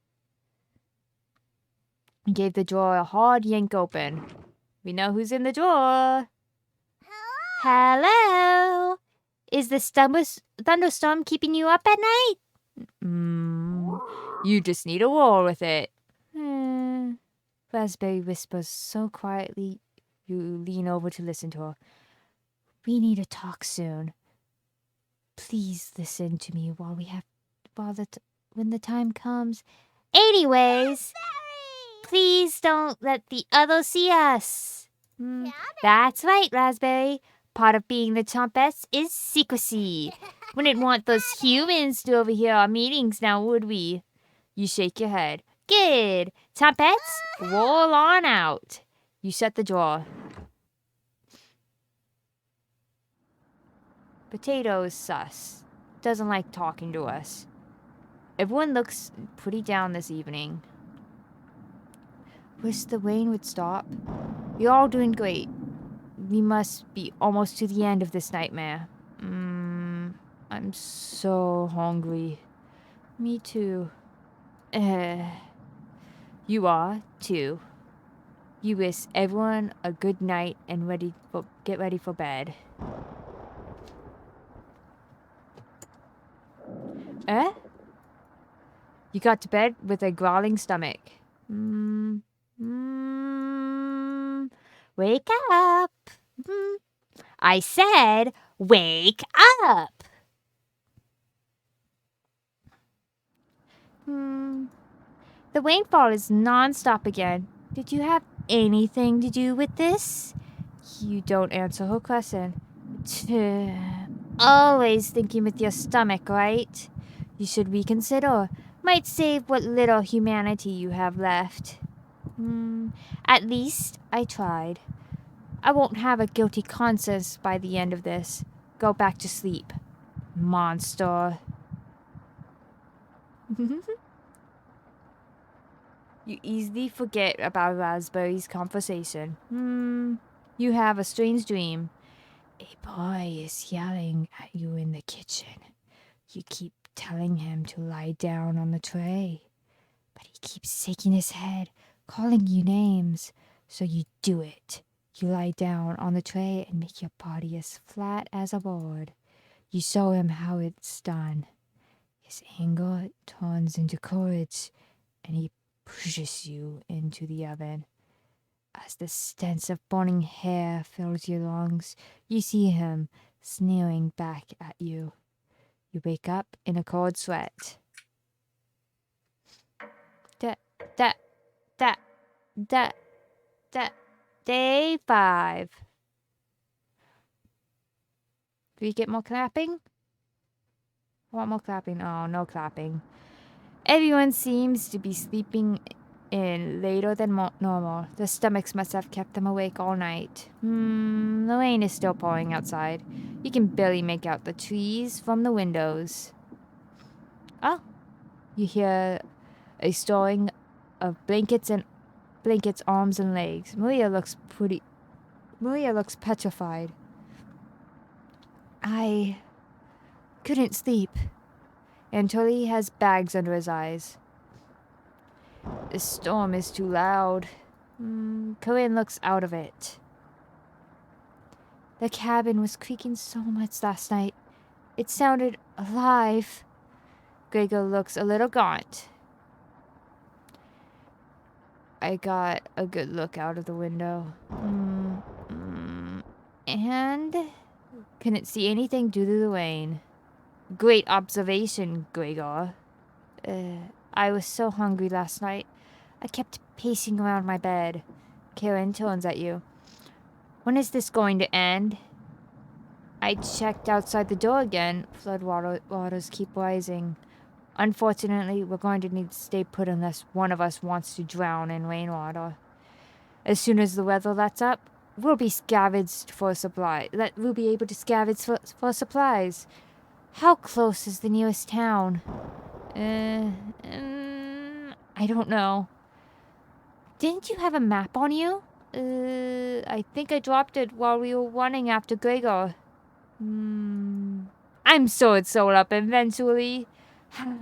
He gave the drawer a hard yank open. We know who's in the drawer. Hello. Is the thunderstorm keeping you up at night? You just need a war with it. Raspberry whispers so quietly you lean over to listen to her. We need to talk soon. Please listen to me when the time comes. Anyways, please don't let the others see us. That's right, Raspberry. Part of being the Chompets is secrecy. Wouldn't want those humans to overhear our meetings now, would we? You shake your head. Good. Chompets, roll on out. You shut the door. Potato's sus. Doesn't like talking to us. Everyone looks pretty down this evening. Wish the rain would stop. You're all doing great. We must be almost to the end of this nightmare. I'm so hungry. Me too. You are too. You wish everyone a good night and get ready for bed. You got to bed with a growling stomach. Wake up. I said, wake up. The rainfall is non-stop again. Did you have anything to do with this? You don't answer her question. Always thinking with your stomach, right? You should reconsider. Might save what little humanity you have left. At least I tried. I won't have a guilty conscience by the end of this. Go back to sleep. Monster. You easily forget about Raspberry's conversation. You have a strange dream. A boy is yelling at you in the kitchen. You keep telling him to lie down on the tray. But he keeps shaking his head, calling you names. So you do it. You lie down on the tray and make your body as flat as a board. You show him how it's done. His anger turns into courage, and he pushes you into the oven. As the stench of burning hair fills your lungs, you see him sneering back at you. You wake up in a cold sweat. Day 5. Do we get more clapping? I want more clapping. Oh, no clapping. Everyone seems to be sleeping in later than normal. Their stomachs must have kept them awake all night. The rain is still pouring outside. You can barely make out the trees from the windows. Oh, you hear a stirring of blankets, arms, and legs. Maria looks petrified. I couldn't sleep. Antoli has bags under his eyes. The storm is too loud. Corinne looks out of it. The cabin was creaking so much last night. It sounded alive. Gregor looks a little gaunt. I got a good look out of the window. And couldn't see anything due to the rain. Great observation, Gregor. I was so hungry last night. I kept pacing around my bed. Karen turns at you. When is this going to end? I checked outside the door again. Waters keep rising. Unfortunately, we're going to need to stay put unless one of us wants to drown in rainwater. As soon as the weather lets up, we'll be scavenged for supply. We'll be able to scavenge for supplies. How close is the nearest town? I don't know. Didn't you have a map on you? I think I dropped it while we were running after Gregor. I'm sure it's sold up eventually.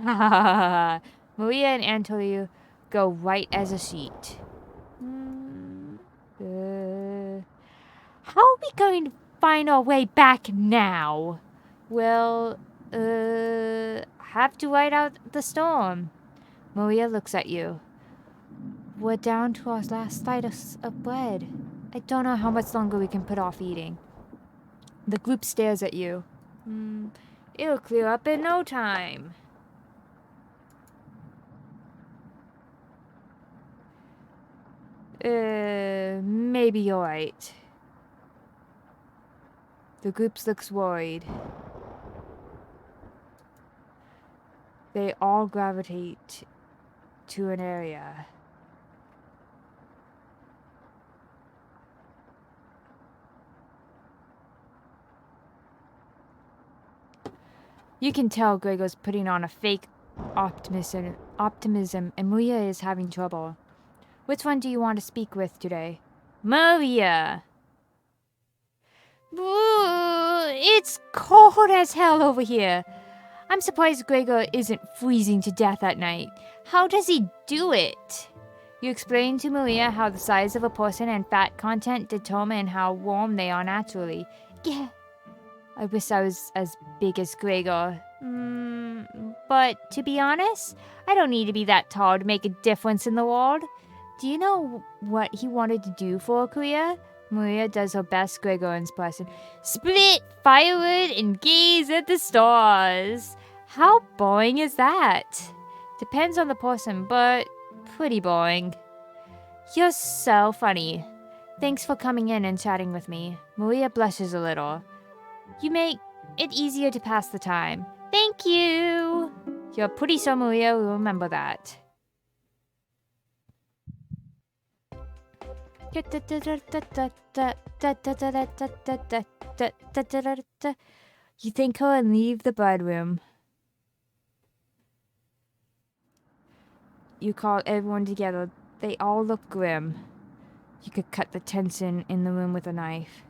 Maria and Antonio go right as a sheet. How are we going to find our way back now? Well, have to ride out the storm. Maria looks at you. We're down to our last slice of bread. I don't know how much longer we can put off eating. The group stares at you. It'll clear up in no time. Maybe you're right. The group looks worried. They all gravitate to an area. You can tell Gregor's putting on a fake optimism, and Maria is having trouble. Which one do you want to speak with today? Maria! Ooh, it's cold as hell over here. I'm surprised Gregor isn't freezing to death at night. How does he do it? You explain to Maria how the size of a person and fat content determine how warm they are naturally. Yeah. I wish I was as big as Gregor. But to be honest, I don't need to be that tall to make a difference in the world. Do you know what he wanted to do for a career? Maria does her best Gregor impression. Split firewood and gaze at the stars. How boring is that? Depends on the person, but pretty boring. You're so funny. Thanks for coming in and chatting with me. Maria blushes a little. You make it easier to pass the time. Thank you. You're pretty sure Maria will remember that. You think he'll leave the bedroom. You call everyone together. They all look grim. You could cut the tension in the room with a knife.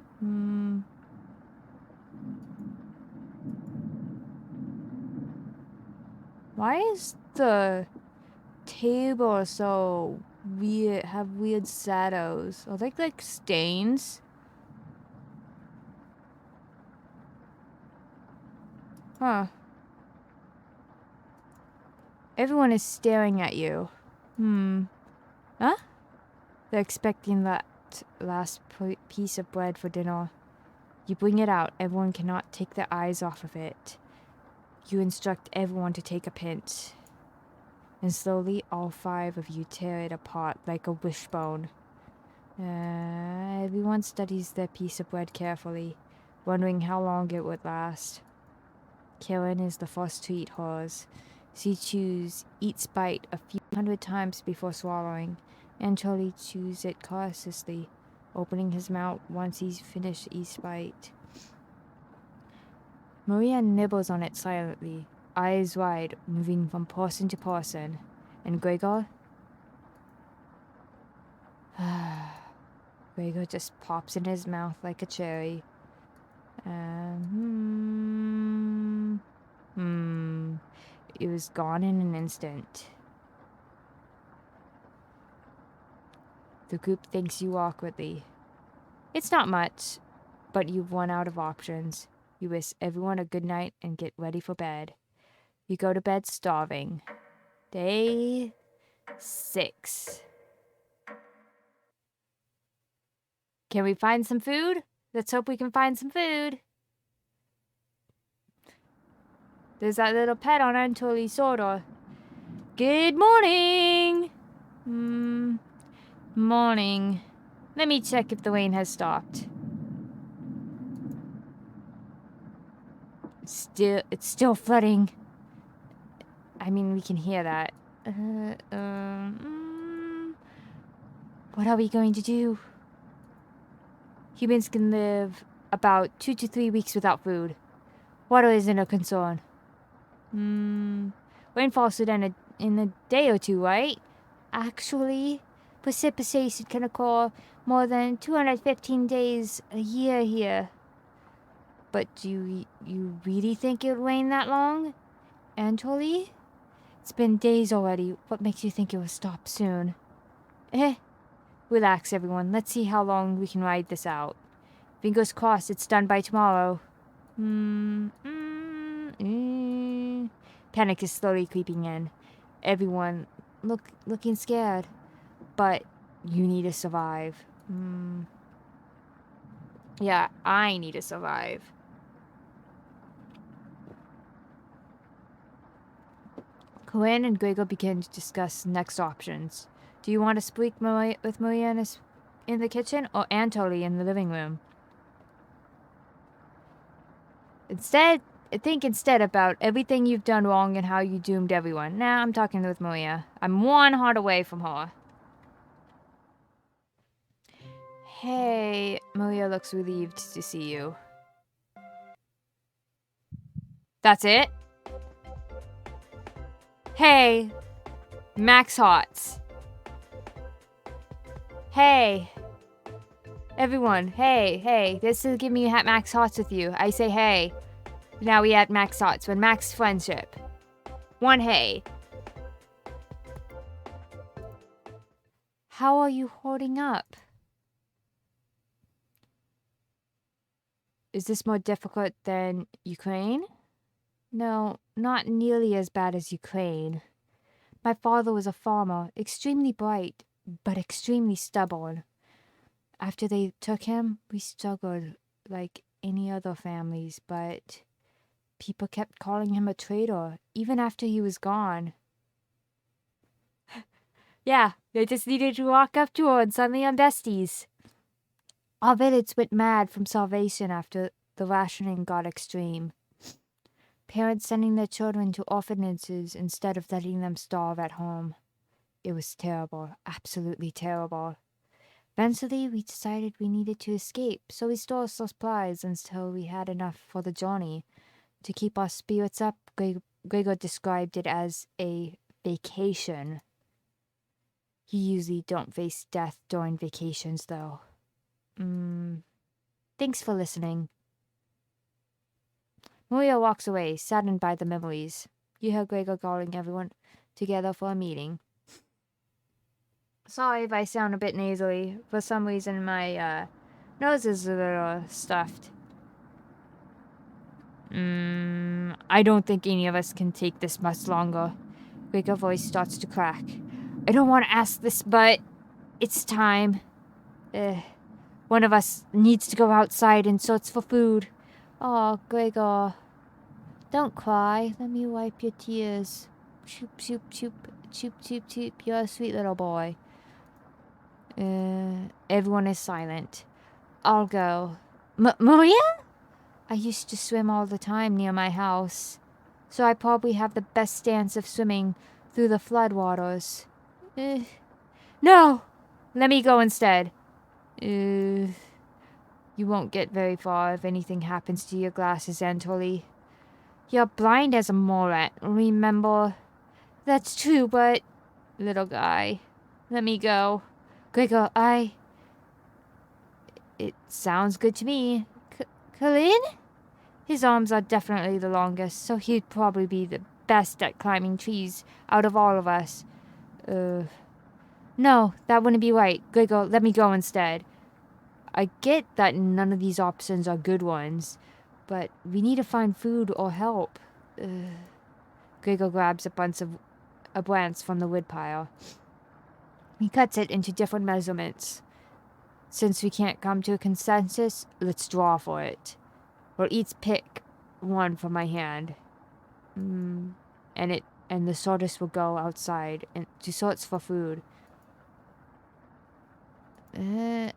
Why is the table so weird? Have weird shadows? Are they like stains? Huh. Everyone is staring at you. Huh? They're expecting that last piece of bread for dinner. You bring it out. Everyone cannot take their eyes off of it. You instruct everyone to take a pinch. And slowly, all 5 of you tear it apart like a wishbone. Everyone studies their piece of bread carefully, wondering how long it would last. Karen is the first to eat hers. She chews each bite a few hundred times before swallowing, and Charlie chews it cautiously, opening his mouth once he's finished each bite. Maria nibbles on it silently, eyes wide, moving from person to person. And Gregor? Gregor just pops in his mouth like a cherry. It was gone in an instant. The group thanks you awkwardly. It's not much, but you've run out of options. You wish everyone a good night and get ready for bed. You go to bed starving. Day 6. Can we find some food? Let's hope we can find some food. There's that little pet on Anatoly's shoulder. Good morning. Morning. Let me check if the rain has stopped. It's still flooding. I mean, we can hear that. What are we going to do? Humans can live about 2 to 3 weeks without food. Water isn't a concern. Rainfall should end in a day or 2, right? Actually, precipitation can occur more than 215 days a year here. But do you really think it'll rain that long? Anatoly? It's been days already. What makes you think it will stop soon? Relax, everyone. Let's see how long we can ride this out. Fingers crossed it's done by tomorrow. Panic is slowly creeping in. Everyone looking scared. But you need to survive. Yeah, I need to survive. Corinne and Gregor begin to discuss next options. Do you want to speak with Maria in the kitchen or Anatoly in the living room? Think instead about everything you've done wrong and how you doomed everyone. Nah, I'm talking with Maria. I'm one heart away from her. Hey, Maria looks relieved to see you. That's it? Hey, Max Hots. Hey. Everyone, hey, this is Give Me Max Hots with you. I say hey. Now we at Max Hots when Max Friendship. One hey. How are you holding up? Is this more difficult than Ukraine? No, not nearly as bad as Ukraine. My father was a farmer, extremely bright, but extremely stubborn. After they took him, we struggled like any other families, but people kept calling him a traitor, even after he was gone. Yeah, they just needed to walk up to her and suddenly I'm besties. Our village went mad from starvation after the rationing got extreme. Parents sending their children to orphanages instead of letting them starve at home. It was terrible, absolutely terrible. Eventually, we decided we needed to escape, so we stored supplies until we had enough for the journey. To keep our spirits up, Gregor described it as a vacation. You usually don't face death during vacations, though. Thanks for listening. Maria walks away, saddened by the memories. You hear Gregor calling everyone together for a meeting. Sorry if I sound a bit nasally. For some reason, my nose is a little stuffed. I don't think any of us can take this much longer. Gregor's voice starts to crack. I don't want to ask this, but it's time. One of us needs to go outside and search for food. Oh, Gregor. Don't cry. Let me wipe your tears. Choop, choop, choop. Choop, choop, choop. You're a sweet little boy. Everyone is silent. I'll go. Maria? I used to swim all the time near my house, so I probably have the best stance of swimming through the floodwaters. No! Let me go instead. You won't get very far if anything happens to your glasses, Anatoly. You're blind as a morat, remember? That's true, but... Little guy, let me go. Gregor, It sounds good to me. Colin? His arms are definitely the longest, so he'd probably be the best at climbing trees out of all of us. No, that wouldn't be right. Gregor, let me go instead. I get that none of these options are good ones, but we need to find food or help. Gregor grabs a branch from the woodpile. He cuts it into different measurements. Since we can't come to a consensus, let's draw for it. We'll each pick one from my hand. And the sorters will go outside and to search for food. You're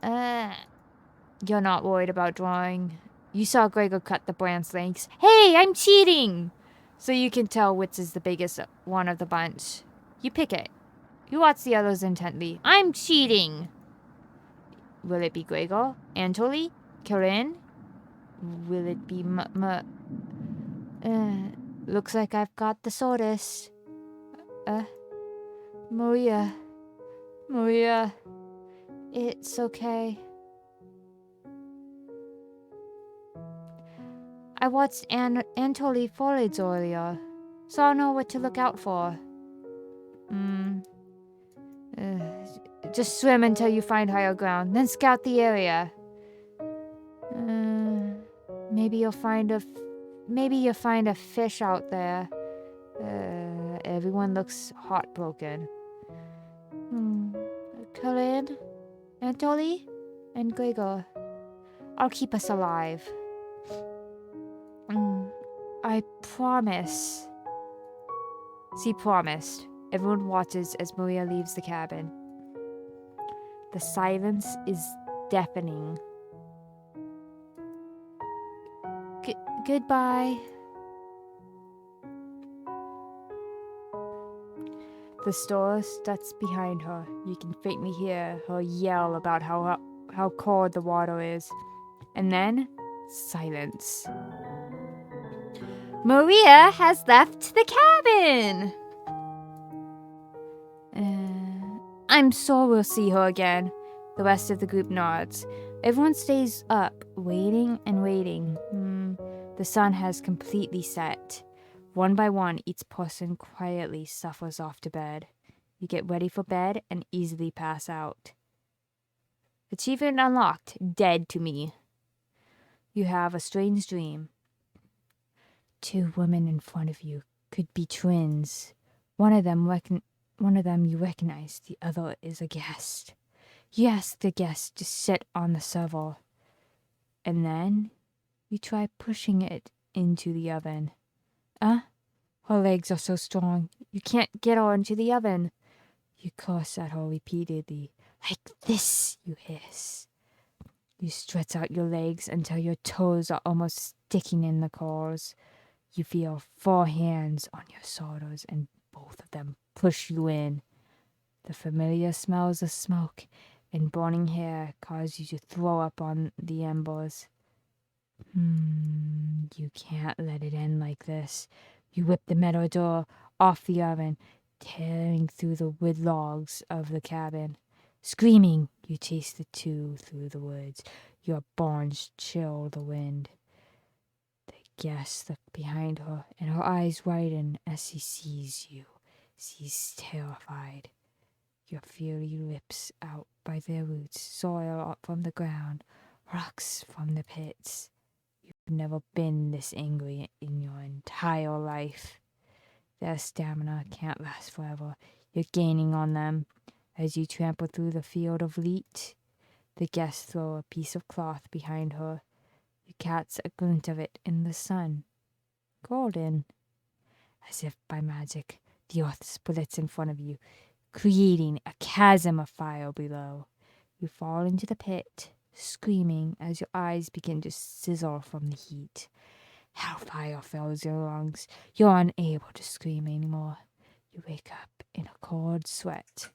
not worried about drawing. You saw Gregor cut the branch lengths. Hey, I'm cheating! So you can tell which is the biggest one of the bunch. You pick it. You watch the others intently. I'm cheating! Will it be Gregor? Anatoly? Corinne? Will it be looks like I've got the sorters. Maria. It's okay. I watched Anatoly foliage earlier, so I'll know what to look out for. Just swim until you find higher ground, then scout the area. Maybe you'll find a fish out there. Everyone looks heartbroken. Colin, Anatoly, and Gregor. I'll keep us alive. I promise. She promised. Everyone watches as Maria leaves the cabin. The silence is deafening. Goodbye. The store shuts behind her. You can faintly hear her yell about how cold the water is. And then, silence. Maria has left the cabin! I'm sure we'll see her again. The rest of the group nods. Everyone stays up, waiting and waiting. The sun has completely set. One by one, each person quietly suffers off to bed. You get ready for bed and easily pass out. Achievement unlocked. Dead to me. You have a strange dream. 2 women in front of you could be twins. One of them you recognize. The other is a guest. You ask the guest to sit on the shovel. And then you try pushing it into the oven. Her legs are so strong, you can't get her into the oven. You curse at her repeatedly. Like this, you hiss. You stretch out your legs until your toes are almost sticking in the coals. You feel 4 hands on your shoulders, and both of them push you in. The familiar smells of smoke and burning hair cause you to throw up on the embers. You can't let it end like this. You whip the metal door off the oven, tearing through the wood logs of the cabin. Screaming, you chase the 2 through the woods. Your bones chill the wind. The guest look behind her, and her eyes widen as she sees you. She's terrified. Your fury rips out by their roots, soil up from the ground, rocks from the pits. You've never been this angry in your entire life. Their stamina can't last forever. You're gaining on them. As you trample through the field of wheat, the guests throw a piece of cloth behind her. You catch a glint of it in the sun. Golden. As if by magic, the earth splits in front of you, creating a chasm of fire below. You fall into the pit, screaming as your eyes begin to sizzle from the heat. Hellfire fills your lungs. You're unable to scream anymore. You wake up in a cold sweat.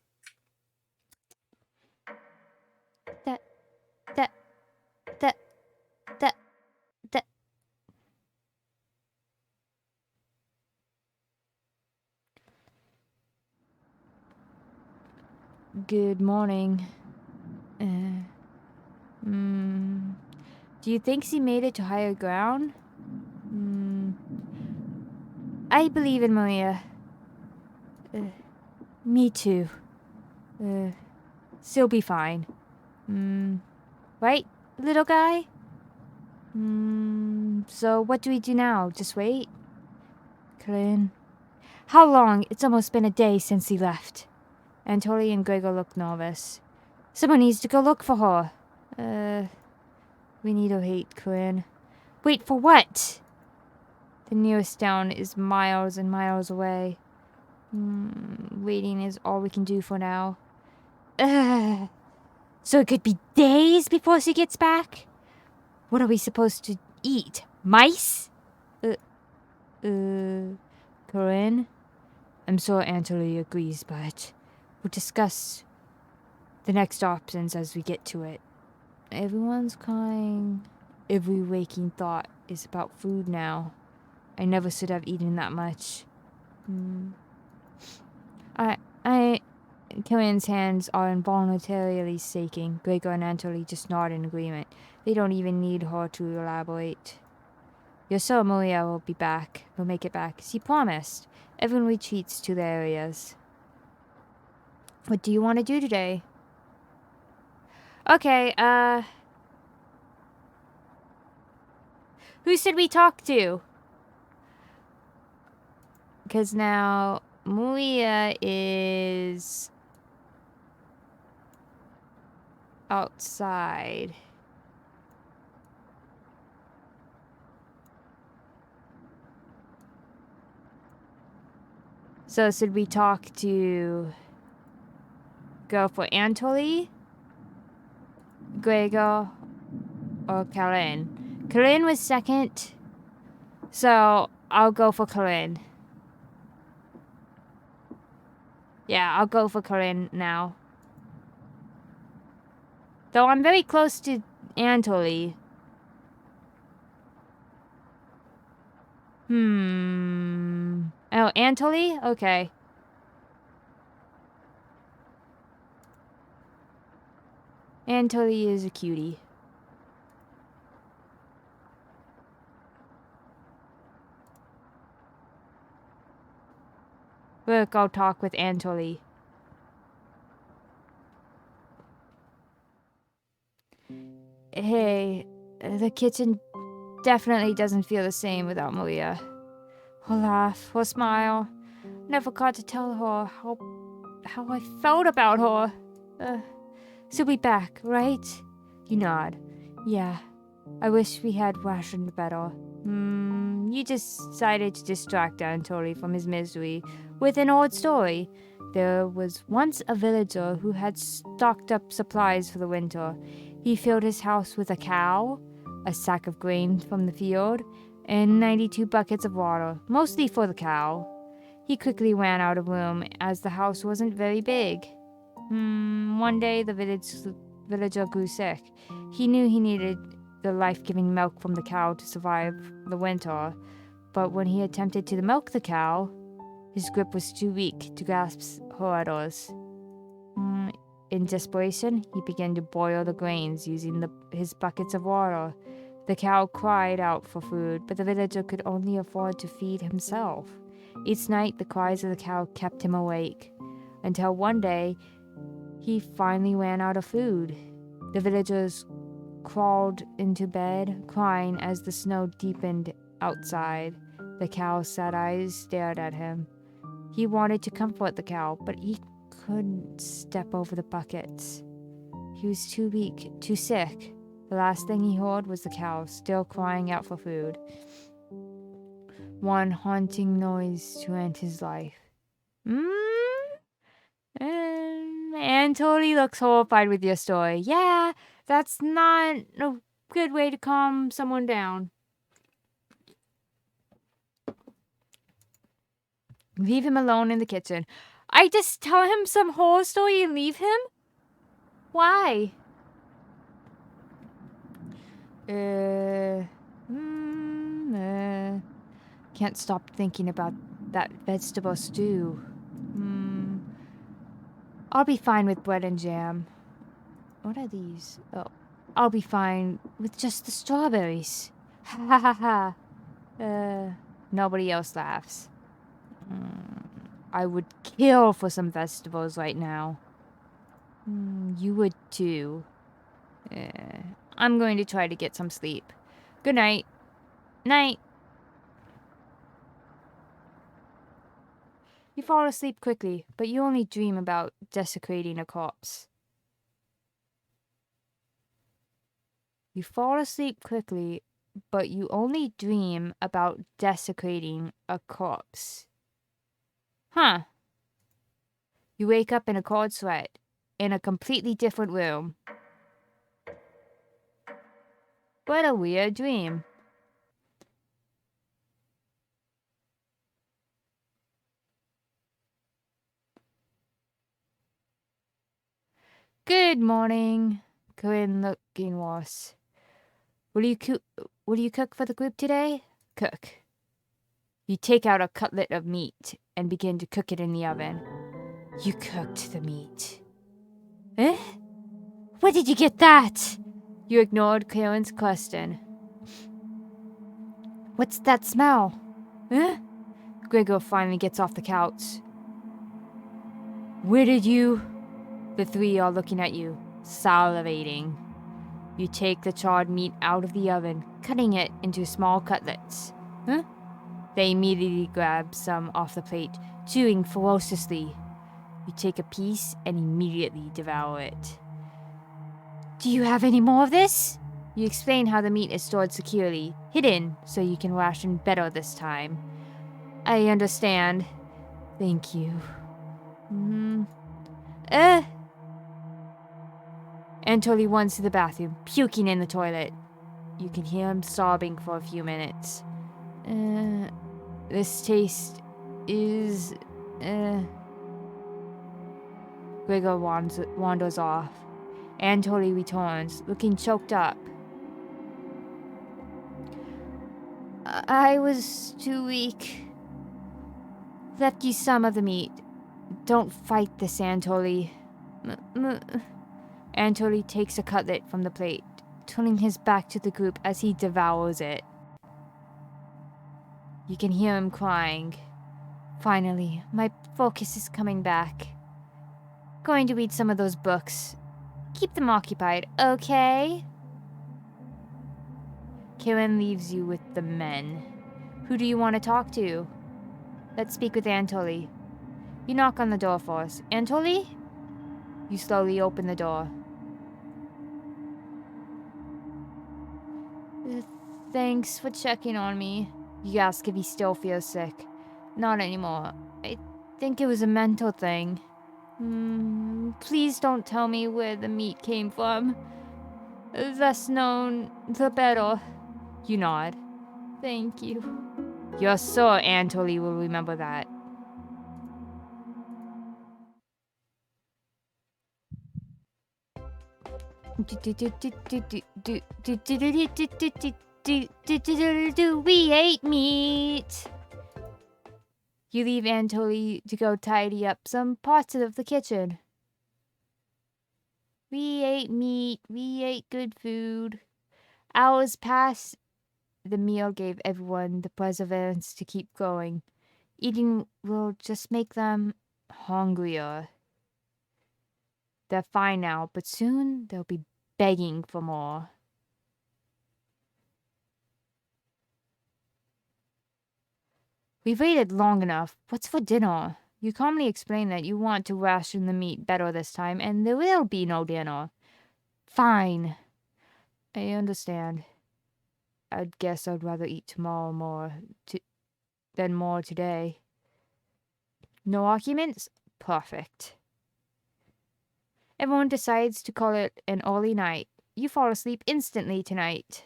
That. Good morning. Do you think she made it to higher ground? I believe in Maria. Me too. She'll be fine. Right, little guy? So what do we do now? Just wait? Colin? How long? It's almost been a day since he left. Anatoly and Gregor look nervous. Someone needs to go look for her. We need to wait, Colin. Wait for what? The nearest town is miles and miles away. Waiting is all we can do for now. So it could be days before she gets back? What are we supposed to eat? Mice? Corinne? I'm sure Anatoly agrees, but we'll discuss the next options as we get to it. Everyone's crying. Every waking thought is about food now. I never should have eaten that much. Corinne's hands are involuntarily shaking. Gregor and Anatoly just nod in agreement. They don't even need her to elaborate. Your sure Maria will be back. We'll make it back. She promised. Everyone retreats to their areas. What do you want to do today? Okay, who should we talk to? Because now Maria is outside. So should we talk to go for Anatoly, Gregor, or Karen? Karen was second. So, I'll go for Corinne. Yeah, I'll go for Corinne now. Though I'm very close to Anatoly. Oh, Anatoly? Okay. Anatoly is a cutie. We'll go talk with Anatoly. Hey, the kitchen definitely doesn't feel the same without Maria. Her laugh, her smile. Never got to tell her how I felt about her. She'll be back, right? You nod. Yeah. I wish we had rationed better. You decided to distract Anatoly from his misery with an old story. There was once a villager who had stocked up supplies for the winter. He filled his house with a cow, a sack of grain from the field, and 92 buckets of water, mostly for the cow. He quickly ran out of room as the house wasn't very big. One day the villager grew sick. He knew he needed the life-giving milk from the cow to survive the winter, but when he attempted to milk the cow, his grip was too weak to grasp her udders. In desperation, he began to boil the grains using his buckets of water. The cow cried out for food, but the villager could only afford to feed himself. Each night, the cries of the cow kept him awake, until one day, he finally ran out of food. The villagers crawled into bed, crying as the snow deepened outside. The cow's sad eyes stared at him. He wanted to comfort the cow, but he couldn't step over the buckets. He was too weak, too sick. The last thing he heard was the cow still crying out for food. One haunting noise to end his life. Anatoly looks horrified with your story. Yeah, that's not a good way to calm someone down. Leave him alone in the kitchen. I just tell him some horror story and leave him? Why? Can't stop thinking about that vegetable stew. I'll be fine with bread and jam. What are these? Oh, I'll be fine with just the strawberries. Ha ha ha ha. Nobody else laughs. I would kill for some vegetables right now. You would too. I'm going to try to get some sleep. Good night. Night. You fall asleep quickly, but you only dream about desecrating a corpse. You fall asleep quickly, but you only dream about desecrating a corpse. Huh. You wake up in a cold sweat, in a completely different room. What a weird dream. Good morning, Corinne looking worse. Will you cook for the group today? Cook. You take out a cutlet of meat and begin to cook it in the oven. You cooked the meat. Eh? Where did you get that? You ignored Corinne's question. What's that smell? Eh? Gregor finally gets off the couch. Where did you? The three are looking at you, salivating. You take the charred meat out of the oven, cutting it into small cutlets. Huh? They immediately grab some off the plate, chewing ferociously. You take a piece and immediately devour it. Do you have any more of this? You explain how the meat is stored securely, hidden, so you can ration better this time. I understand. Thank you. Anatoly runs to the bathroom, puking in the toilet. You can hear him sobbing for a few minutes. This taste is, Gregor wanders off. Anatoly returns, looking choked up. I was too weak. Left you some of the meat. Don't fight this, Anatoly. Anatoly takes a cutlet from the plate, turning his back to the group as he devours it. You can hear him crying. Finally, my focus is coming back. Going to read some of those books. Keep them occupied, okay? Karen leaves you with the men. Who do you want to talk to? Let's speak with Anatoly. You knock on the door for us. Anatoly? You slowly open the door. Thanks for checking on me. You ask if he still feels sick. Not anymore. I think it was a mental thing. Please don't tell me where the meat came from. Less known, the better. You nod. Thank you. Your sir, Anatoly, will remember that. We ate meat. You leave Anatoly to go tidy up some parts of the kitchen. We ate meat. We ate good food. Hours passed. The meal gave everyone the perseverance to keep going. Eating will just make them hungrier. They're fine now, but soon they'll be begging for more. We've waited long enough. What's for dinner? You calmly explain that you want to ration the meat better this time, and there will be no dinner. Fine. I understand. I'd guess I'd rather eat tomorrow than more today. No arguments? Perfect. Everyone decides to call it an early night. You fall asleep instantly tonight.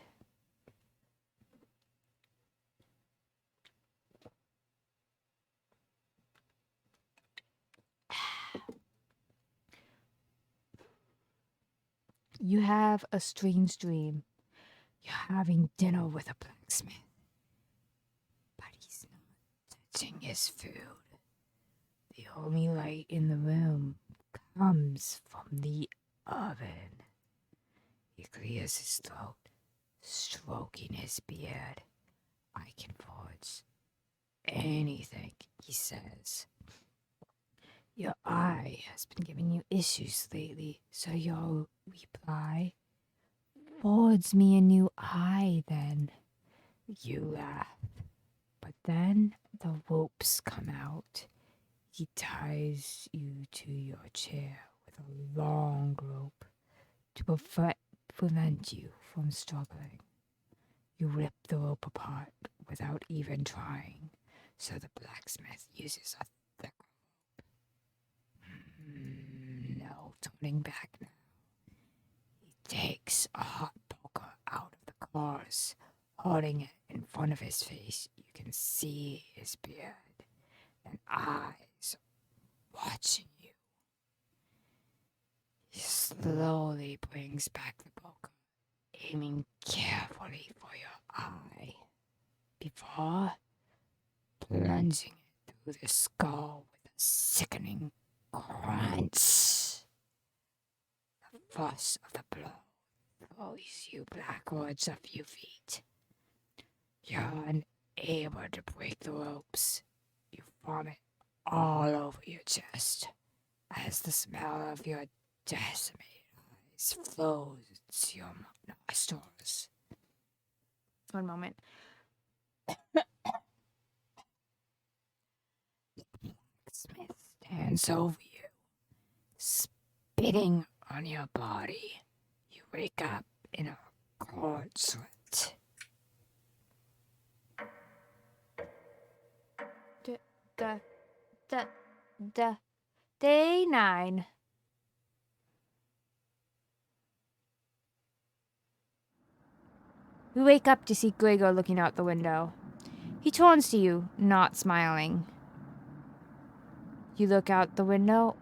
You have a strange dream. You're having dinner with a blacksmith, but he's not touching his food. The only light in the room comes from the oven. He clears his throat, stroking his beard. I can forge anything he says. Your eye has been giving you issues lately, so your reply, forge me a new eye then. You laugh, but then the ropes come out. He ties you to your chair with a long rope to prevent you from struggling. You rip the rope apart without even trying, so the blacksmith uses a thick rope. No turning back now. He takes a hot poker out of the coals, holding it in front of his face. You can see his beard and eyes watching you. He slowly brings back the poker, aiming carefully for your eye, before plunging it through the skull with a sickening crunch. The force of the blow throws you backwards a few feet. You're unable to break the ropes. You vomit all over your chest as the smell of your decimated eyes flows to your nostrils. One moment. The blacksmith stands over you, spitting on your body. You wake up in a cold sweat. Day 9. We wake up to see Gregor looking out the window. He turns to you, not smiling. You look out the window.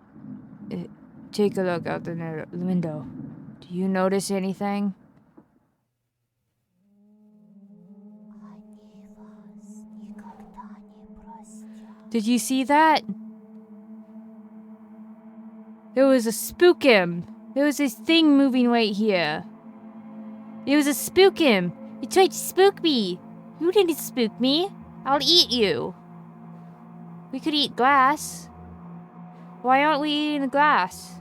Take a look out the window. Do you notice anything? Did you see that? There was a spookim. There was this thing moving right here. It was a spookim. You tried to spook me. You didn't spook me. I'll eat you. We could eat glass. Why aren't we eating the glass?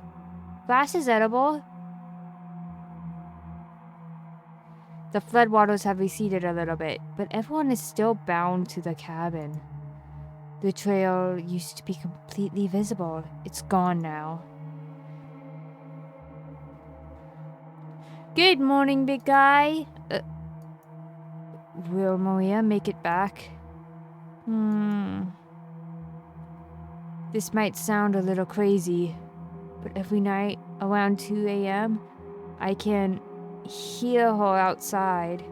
Glass is edible. The floodwaters have receded a little bit, but everyone is still bound to the cabin. The trail used to be completely visible. It's gone now. Good morning, big guy. Will Maria make it back? This might sound a little crazy, but every night around 2 a.m., I can hear her outside.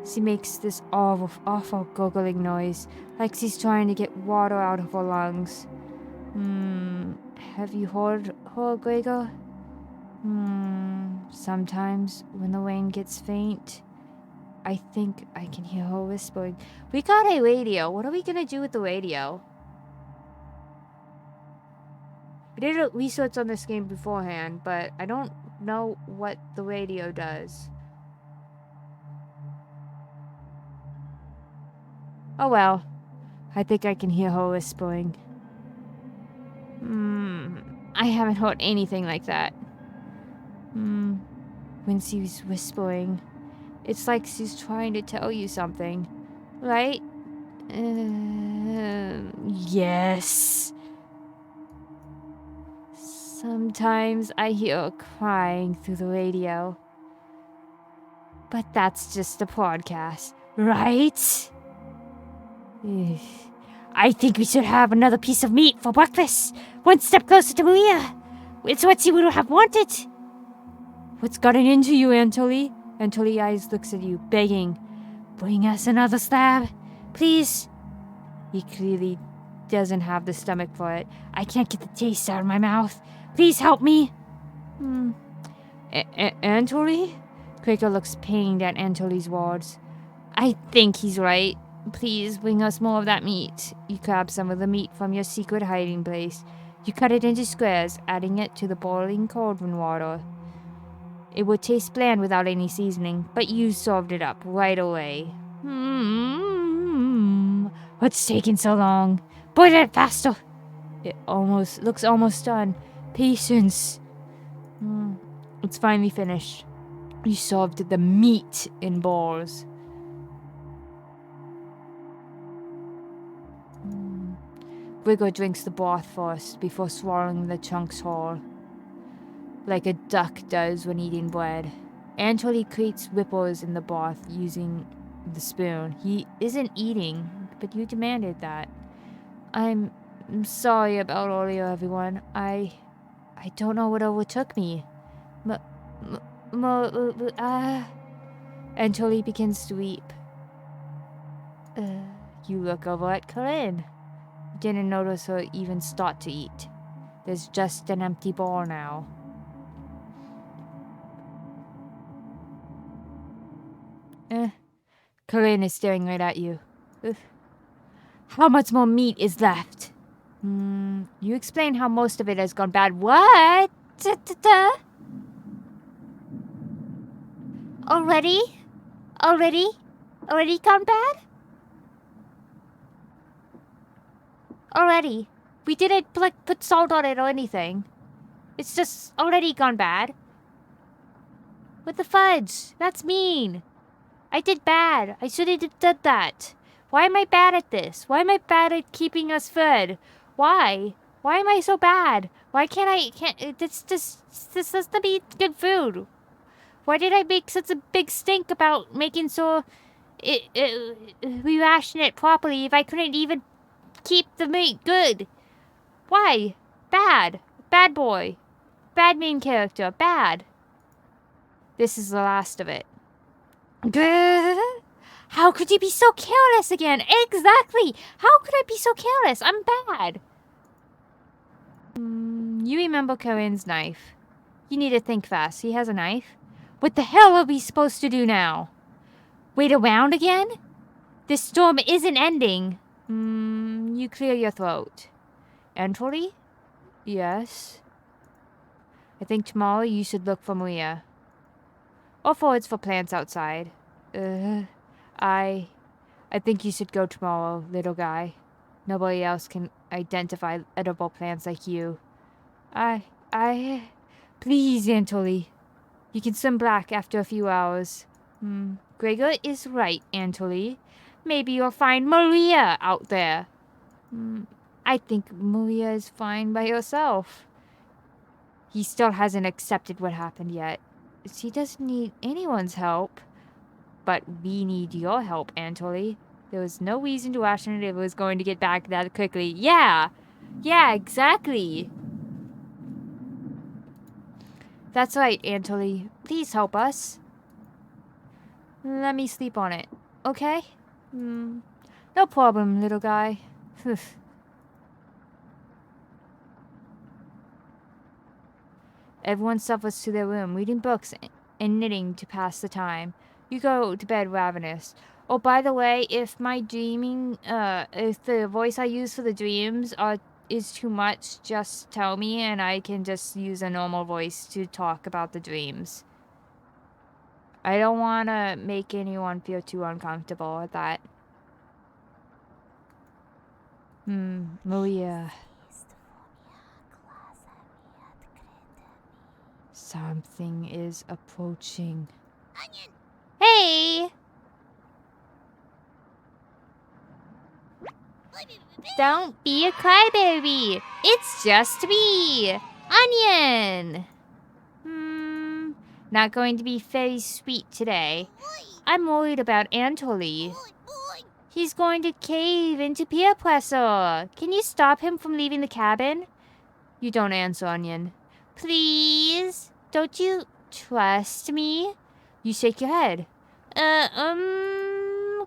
She makes this awful gurgling noise, like she's trying to get water out of her lungs. Have you heard her, Gregor? Sometimes when the rain gets faint, I think I can hear her whispering. We got a radio. What are we gonna do with the radio? I did a research on this game beforehand, but I don't know what the radio does. Oh well. I think I can hear her whispering. I haven't heard anything like that. When she's whispering, it's like she's trying to tell you something, right? Yes. Sometimes I hear her crying through the radio. But that's just a podcast, right? I think we should have another piece of meat for breakfast. One step closer to Maria. It's what she would have wanted. What's gotten into you, Antoli? Antoli eyes looks at you, begging. Bring us another slab, please. He clearly doesn't have the stomach for it. I can't get the taste out of my mouth. Please help me. Antoli? Quaker looks pained at Antoli's words. I think he's right. Please bring us more of that meat. You grab some of the meat from your secret hiding place. You cut it into squares, adding it to the boiling cauldron water. It would taste bland without any seasoning, but you served it up right away. What's taking so long? Boil it faster! It looks almost done. Patience. It's finally finished. You served the meat in balls. Grigor drinks the broth first before swallowing the chunks whole, like a duck does when eating bread. Antoli creates ripples in the broth using the spoon. He isn't eating, but you demanded that. I'm sorry about earlier, everyone. I don't know what overtook me. Antoli begins to weep. You look over at Corinne. Didn't notice her even start to eat. There's just an empty bowl now. Corinne is staring right at you. How much more meat is left? You explain how most of it has gone bad. What? Already? Already gone bad? Already. We didn't put salt on it or anything. It's just already gone bad. What the fudge? That's mean. I did bad. I shouldn't have done that. Why am I bad at this? Why am I bad at keeping us fed? Why? Why am I so bad? Why can't this has to be good food. Why did I make such a big stink about making we ration it properly if I couldn't even keep the meat good? Why? Bad. Bad boy. Bad main character. Bad. This is the last of it. How could you be so careless again? Exactly! How could I be so careless? I'm bad. You remember Corinne's knife. You need to think fast. He has a knife. What the hell are we supposed to do now? Wait around again? This storm isn't ending. You clear your throat. Anatoly? Yes? I think tomorrow you should look for Maria. Or forwards for plants outside. I think you should go tomorrow, little guy. Nobody else can identify edible plants like you. Please, Anatoly. You can swim black after a few hours. Gregor is right, Anatoly. Maybe you'll find Maria out there. I think Maria is fine by herself. He still hasn't accepted what happened yet. She doesn't need anyone's help. But we need your help, Anatoly. There was no reason to assume it was going to get back that quickly. Yeah, exactly. That's right, Anatoly. Please help us. Let me sleep on it, okay? No problem, little guy. Everyone suffers to their room, reading books and knitting to pass the time. You go to bed ravenous. Oh, by the way, if my dreaming, if the voice I use for the dreams is too much, just tell me and I can just use a normal voice to talk about the dreams. I don't want to make anyone feel too uncomfortable with that. Maria. Something is approaching. Onion! Hey! Don't be a crybaby. It's just me, Onion. Not going to be very sweet today. I'm worried about Anatoly. He's going to cave into peer pressure. Can you stop him from leaving the cabin? You don't answer, Onion. Please? Don't you trust me? You shake your head.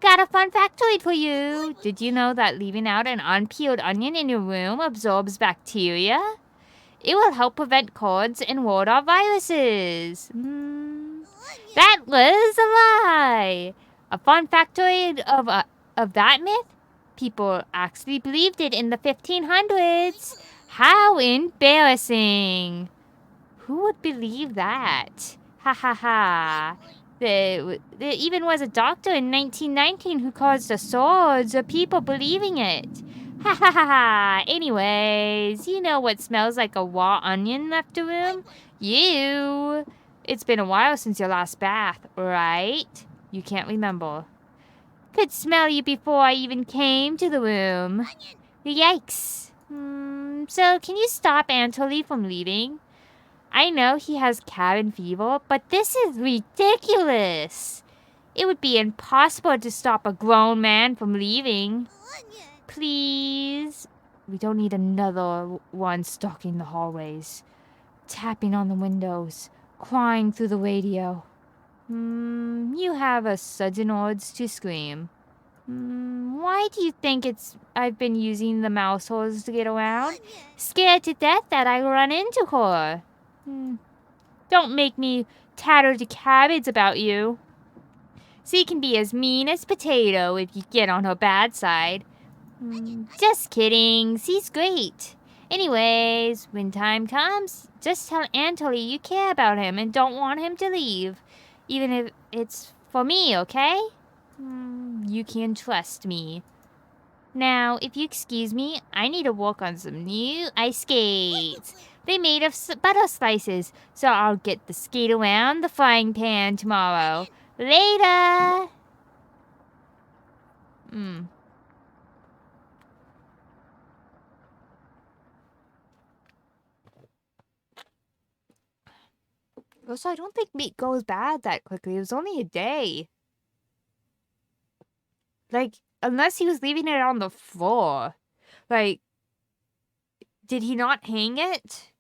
Got a fun factoid for you. Did you know that leaving out an unpeeled onion in your room absorbs bacteria? It will help prevent colds and ward off viruses. That was a lie. A fun factoid of that myth? People actually believed it in the 1500s. How embarrassing. Who would believe that? Ha ha ha. There even was a doctor in 1919 who caused a surge of people believing it. Ha ha ha ha. Anyways, you know what smells like a raw onion left the room? You. It's been a while since your last bath, right? You can't remember. Could smell you before I even came to the room. Yikes. So can you stop Anatoly from leaving? I know he has cabin fever, but this is ridiculous. It would be impossible to stop a grown man from leaving. Please. We don't need another one stalking the hallways, tapping on the windows, crying through the radio. You have a sudden urge to scream. Why do you think I've been using the mouse holes to get around? Scared to death that I run into her. Don't make me tatter to cabbage about you. She can be as mean as potato if you get on her bad side. Just kidding. She's great. Anyways, when time comes, just tell Anatoly you care about him and don't want him to leave. Even if it's for me, okay? You can trust me. Now, if you excuse me, I need to work on some new ice skates. They made of butter slices, so I'll get the skate around the frying pan tomorrow. Later! Also, I don't think meat goes bad that quickly. It was only a day. Like, unless he was leaving it on the floor. Like, did he not hang it?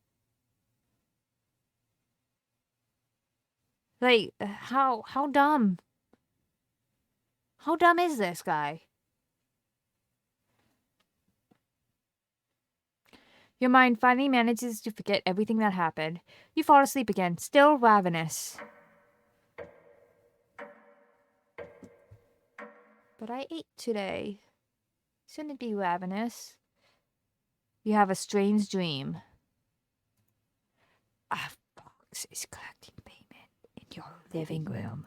Like, how dumb. How dumb is this guy? Your mind finally manages to forget everything that happened. You fall asleep again, still ravenous. But I ate today. Shouldn't it be ravenous? You have a strange dream. A fox is collecting payment in your living room.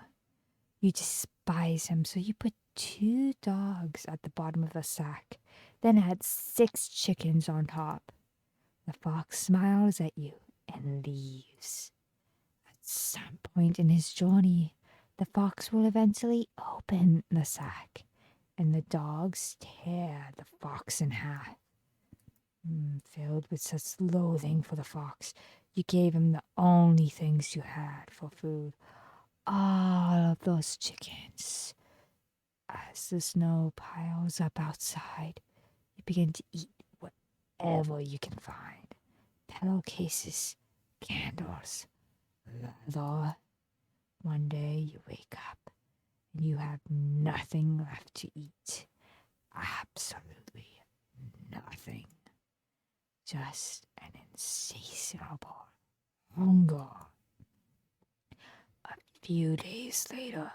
You despise him, so you put 2 dogs at the bottom of the sack, then add 6 chickens on top. The fox smiles at you and leaves. At some point in his journey, the fox will eventually open the sack, and the dogs tear the fox in half. Filled with such loathing for the fox, you gave him the only things you had for food. All of those chickens. As the snow piles up outside, you begin to eat whatever you can find. Pillowcases, candles, leather. One day you wake up and you have nothing left to eat. Absolutely nothing. Just an insatiable hunger. A few days later,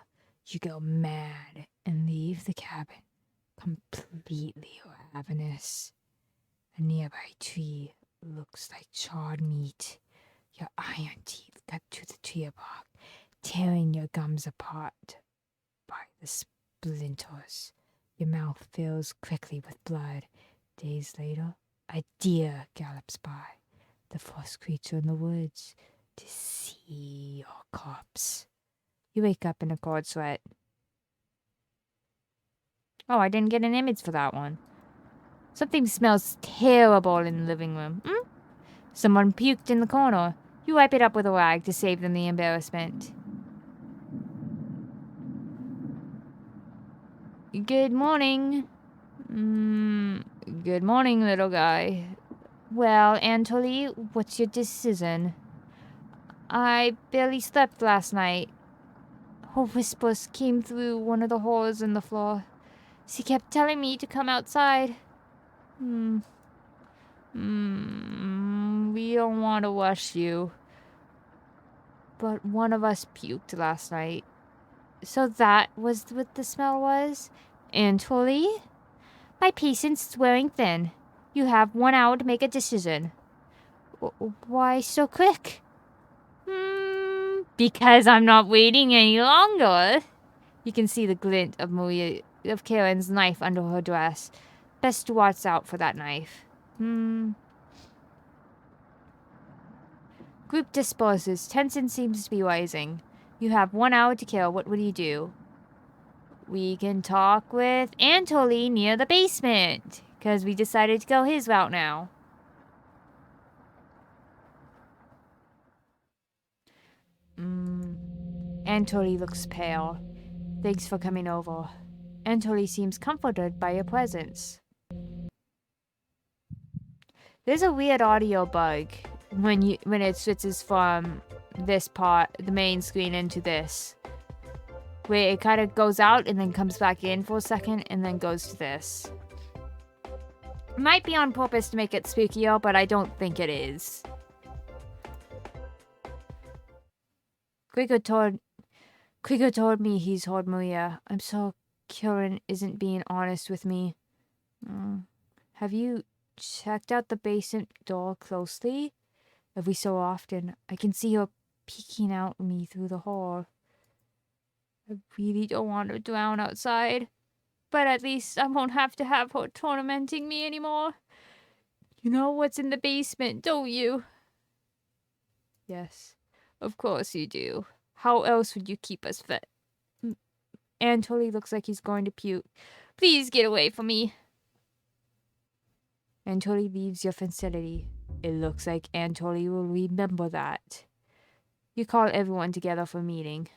you go mad and leave the cabin, completely ravenous. A nearby tree looks like charred meat. Your iron teeth cut through the tree bark, tearing your gums apart by the splinters. Your mouth fills quickly with blood. Days later, a deer gallops by, the first creature in the woods to see your corpse. You wake up in a cold sweat. Oh, I didn't get an image for that one. Something smells terrible in the living room. Someone puked in the corner. You wipe it up with a rag to save them the embarrassment. Good morning. Good morning, little guy. Well, Anatoly, what's your decision? I barely slept last night. Her whispers came through one of the holes in the floor. She kept telling me to come outside. We don't want to rush you. But one of us puked last night. So that was what the smell was? Anatoly? My patience is wearing thin. You have 1 hour to make a decision. Why so quick? Because I'm not waiting any longer. You can see the glint of Karen's knife under her dress. Best to watch out for that knife. Group disperses. Tension seems to be rising. You have 1 hour to kill. What will you do? We can talk with Anatoly near the basement, because we decided to go his route now. Anatoly looks pale. Thanks for coming over. Anatoly seems comforted by your presence. There's a weird audio bug when it switches from this part, the main screen, into this, where it kind of goes out and then comes back in for a second and then goes to this. Might be on purpose to make it spookier, but I don't think it is. Rika told me he's heard Maria. I'm so Kieran isn't being honest with me. Have you checked out the basement door closely? Every so often, I can see her peeking out at me through the hole. I really don't want to drown outside, but at least I won't have to have her tormenting me anymore. You know what's in the basement, don't you? Yes, of course you do. How else would you keep us fed? Anatoly looks like he's going to puke. Please get away from me. Anatoly leaves your facility. It looks like Anatoly will remember that. You call everyone together for a meeting.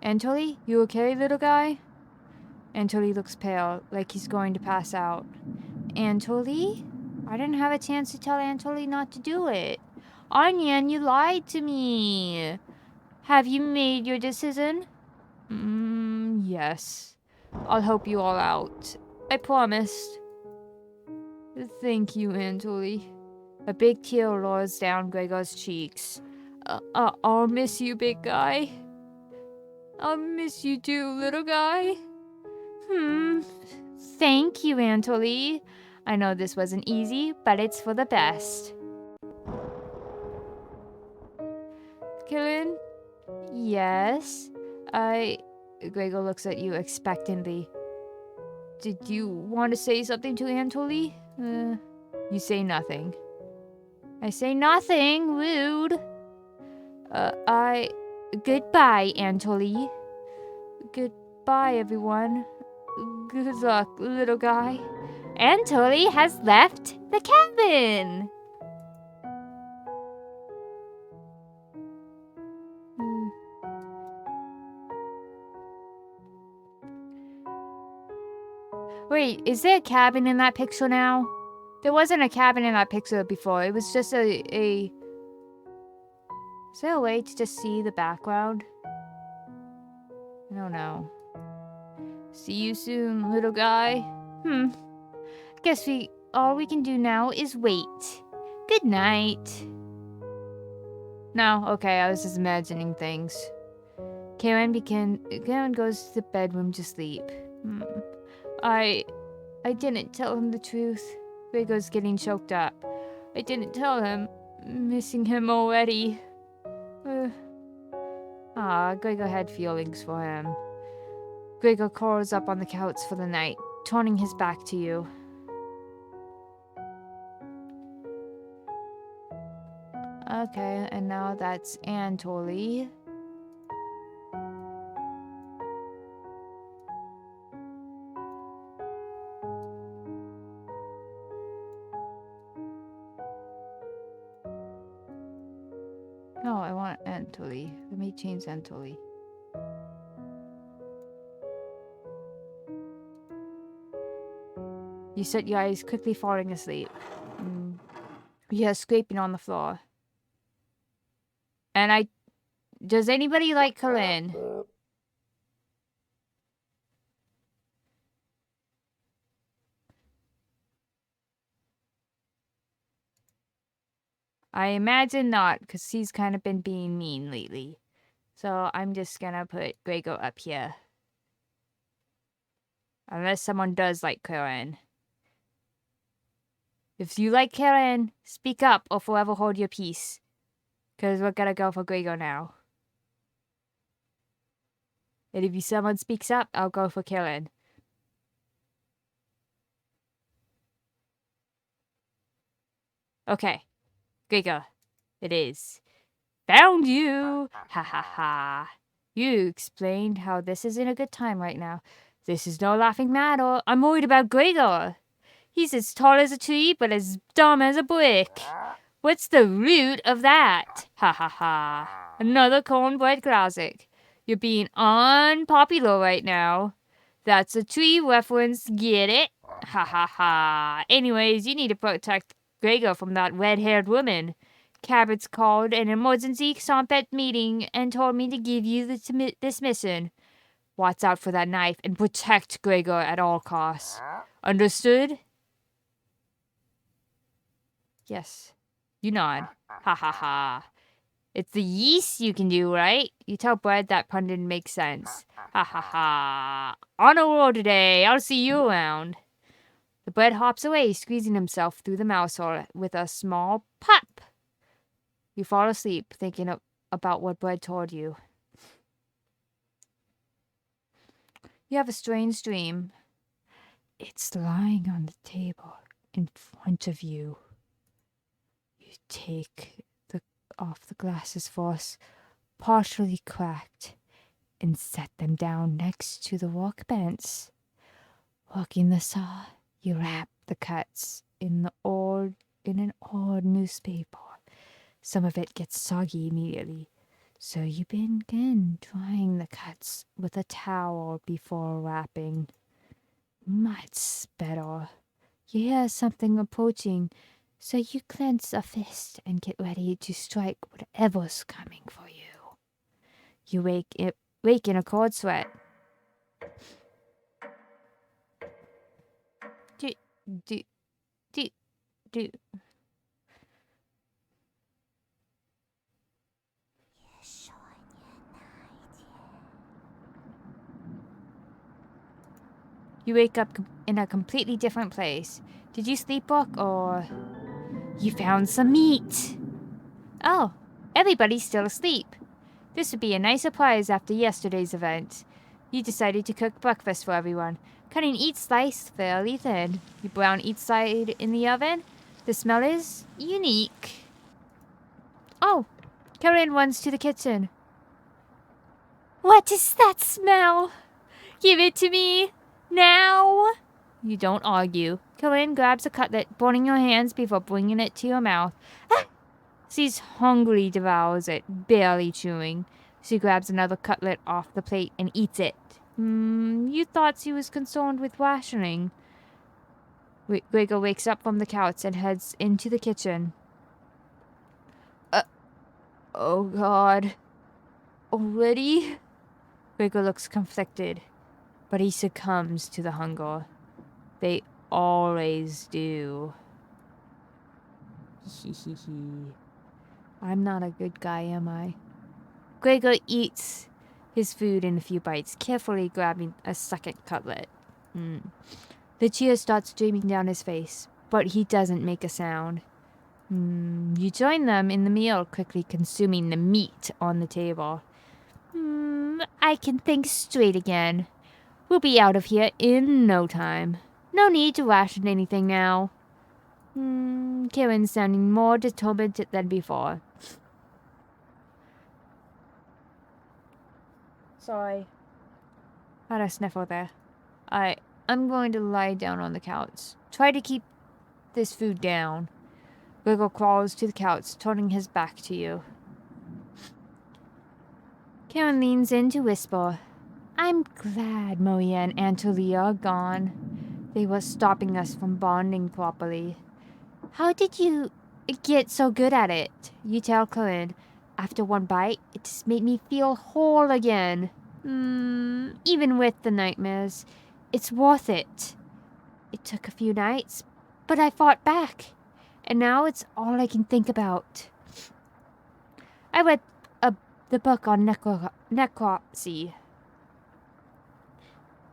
Anatoly, you okay, little guy? Anatoly looks pale, like he's going to pass out. Anatoly? I didn't have a chance to tell Anatoly not to do it. Onion, you lied to me. Have you made your decision? Yes. I'll help you all out. I promised. Thank you, Anjali. A big tear rolls down Gregor's cheeks. I'll miss you, big guy. I'll miss you too, little guy. Thank you, Anjali. I know this wasn't easy, but it's for the best. Karen? Yes? Gregor looks at you expectantly. Did you want to say something to Anjali? You say nothing. I say nothing. Rude. Goodbye, Anjali. Goodbye, everyone. Good luck, little guy. Anjali has left the cabin. Wait, is there a cabin in that picture now? There wasn't a cabin in that picture before. It was just a... Is there a way to just see the background? I don't know. See you soon, little guy. Guess all we can do now is wait. Good night. No, okay, I was just imagining things. Karen goes to the bedroom to sleep. I didn't tell him the truth. Gregor's getting choked up. I didn't tell him. Missing him already. Gregor had feelings for him. Gregor curls up on the couch for the night, turning his back to you. Okay, and now that's Anjali. No, I want Anjali. Let me change Anjali. You set your eyes, quickly falling asleep. You hear scraping on the floor. And does anybody like Corinne? I imagine not, because he's kind of been being mean lately. So I'm just gonna put Gregor up here. Unless someone does like Karen. If you like Karen, speak up or forever hold your peace. Because we're gonna go for Gregor now. And if someone speaks up, I'll go for Karen. Okay. Gregor. It is. Found you! Ha ha ha. You explained how this isn't a good time right now. This is no laughing matter. I'm worried about Gregor. He's as tall as a tree, but as dumb as a brick. What's the root of that? Ha ha ha. Another cornbread classic. You're being unpopular right now. That's a tree reference, get it? Ha ha ha. Anyways, you need to protect Gregor from that red-haired woman. Cabot's called an emergency trumpet meeting and told me to give you this mission. Watch out for that knife and protect Gregor at all costs. Understood? Yes. You nod. Ha ha ha. It's the yeast you can do, right? You tell Brad that pun didn't make sense. Ha ha ha. On a roll today. I'll see you around. The Brad hops away, squeezing himself through the mouse hole with a small pop. You fall asleep, thinking about what Brad told you. You have a strange dream. It's lying on the table in front of you. You take off the glasses first, partially cracked, and set them down next to the workbench. Working the saw, you wrap the cuts in an old newspaper. Some of it gets soggy immediately, so you begin drying the cuts with a towel before wrapping. Much better. You hear something approaching, So you clench a fist and get ready to strike whatever's coming for you. You wake in a cold sweat. Do, do, do, do. You wake up in a completely different place. Did you sleepwalk or you found some meat? Oh, everybody's still asleep. This would be a nice surprise after yesterday's event. You decided to cook breakfast for everyone, cutting each slice fairly thin. You brown each side in the oven. The smell is unique. Oh, Karen runs to the kitchen. What is that smell? Give it to me now. You don't argue. Karen grabs a cutlet, burning her hands before bringing it to your mouth. She's hungrily devours it, barely chewing. She grabs another cutlet off the plate and eats it. You thought she was concerned with rationing. Gregor wakes up from the couch and heads into the kitchen. Oh God. Already? Gregor looks conflicted, but he succumbs to the hunger. They always do. I'm not a good guy, am I? Gregor eats his food in a few bites, carefully grabbing a second cutlet. The tear starts streaming down his face, but he doesn't make a sound. You join them in the meal, quickly consuming the meat on the table. I can think straight again. We'll be out of here in no time. No need to ration anything now. Karen's sounding more determined than before. Sorry. Had a sniffle there. I'm going to lie down on the couch. Try to keep this food down. Gregor crawls to the couch, turning his back to you. Karen leans in to whisper, I'm glad Maria and Antolia are gone. They were stopping us from bonding properly. How did you get so good at it? You tell Karen. After one bite, it just made me feel whole again. Even with the nightmares, it's worth it. It took a few nights, but I fought back. And now it's all I can think about. I read the book on necropsy.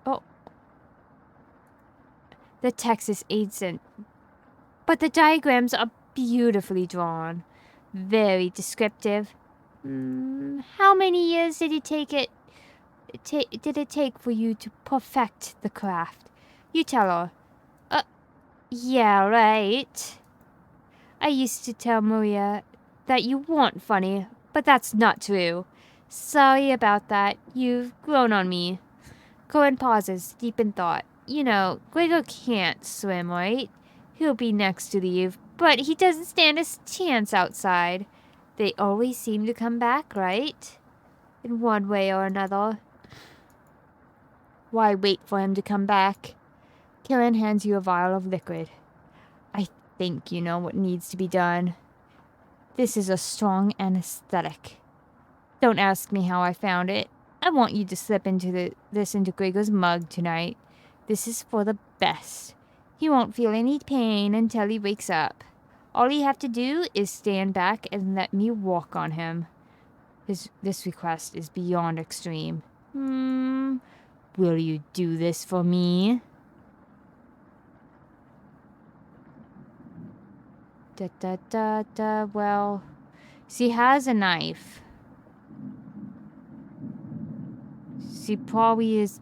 Oh. The text is ancient, but the diagrams are beautifully drawn. Very descriptive. How many years did it take for you to perfect the craft? You tell her. Yeah, right. I used to tell Maria that you weren't funny, but that's not true. Sorry about that. You've grown on me. Cohen pauses, deep in thought. You know, Gregor can't swim, right? He'll be next to leave, but he doesn't stand a chance outside. They always seem to come back, right? In one way or another. Why wait for him to come back? Killen hands you a vial of liquid. I think you know what needs to be done. This is a strong anesthetic. Don't ask me how I found it. I want you to slip this into Gregor's mug tonight. This is for the best. He won't feel any pain until he wakes up. All you have to do is stand back and let me walk on him. This request is beyond extreme. Will you do this for me? Well, she has a knife. She probably is.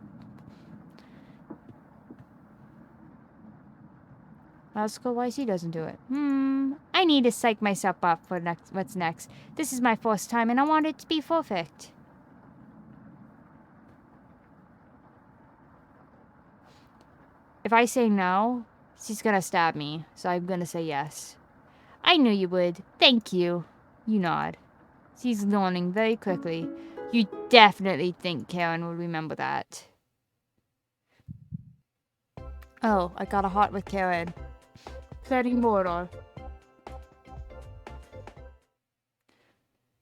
Ask her why she doesn't do it. I need to psych myself up for what's next. This is my first time and I want it to be perfect. If I say no, she's gonna stab me, so I'm gonna say yes. I knew you would. Thank you. You nod. She's learning very quickly. You definitely think Karen will remember that. Oh, I got a heart with Karen. Flirting mortal.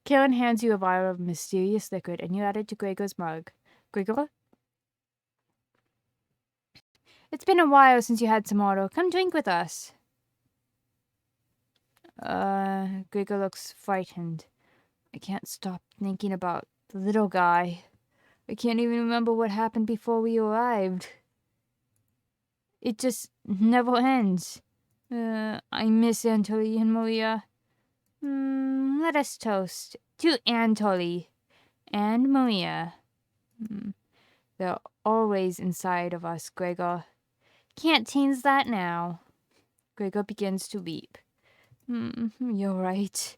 Karen hands you a vial of mysterious liquid, and you add it to Gregor's mug. Gregor? It's been a while since you had some water. Come drink with us. Gregor looks frightened. I can't stop thinking about the little guy. I can't even remember what happened before we arrived. It just never ends. I miss Anatoly and Maria. Let us toast to Anatoly and Maria. They're always inside of us, Gregor. Can't change that now. Gregor begins to weep. You're right.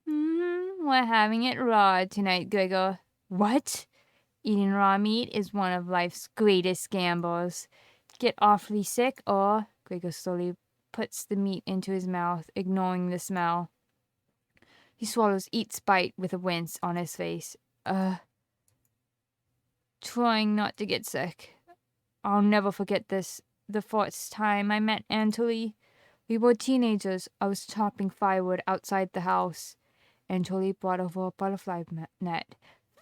We're having it raw tonight, Gregor. What? Eating raw meat is one of life's greatest gambles. Get awfully sick, or Gregor slowly puts the meat into his mouth, ignoring the smell. He swallows each bite with a wince on his face. Trying not to get sick. I'll never forget this. The first time I met Anatoly. We were teenagers. I was chopping firewood outside the house. Anatoly brought over a butterfly net,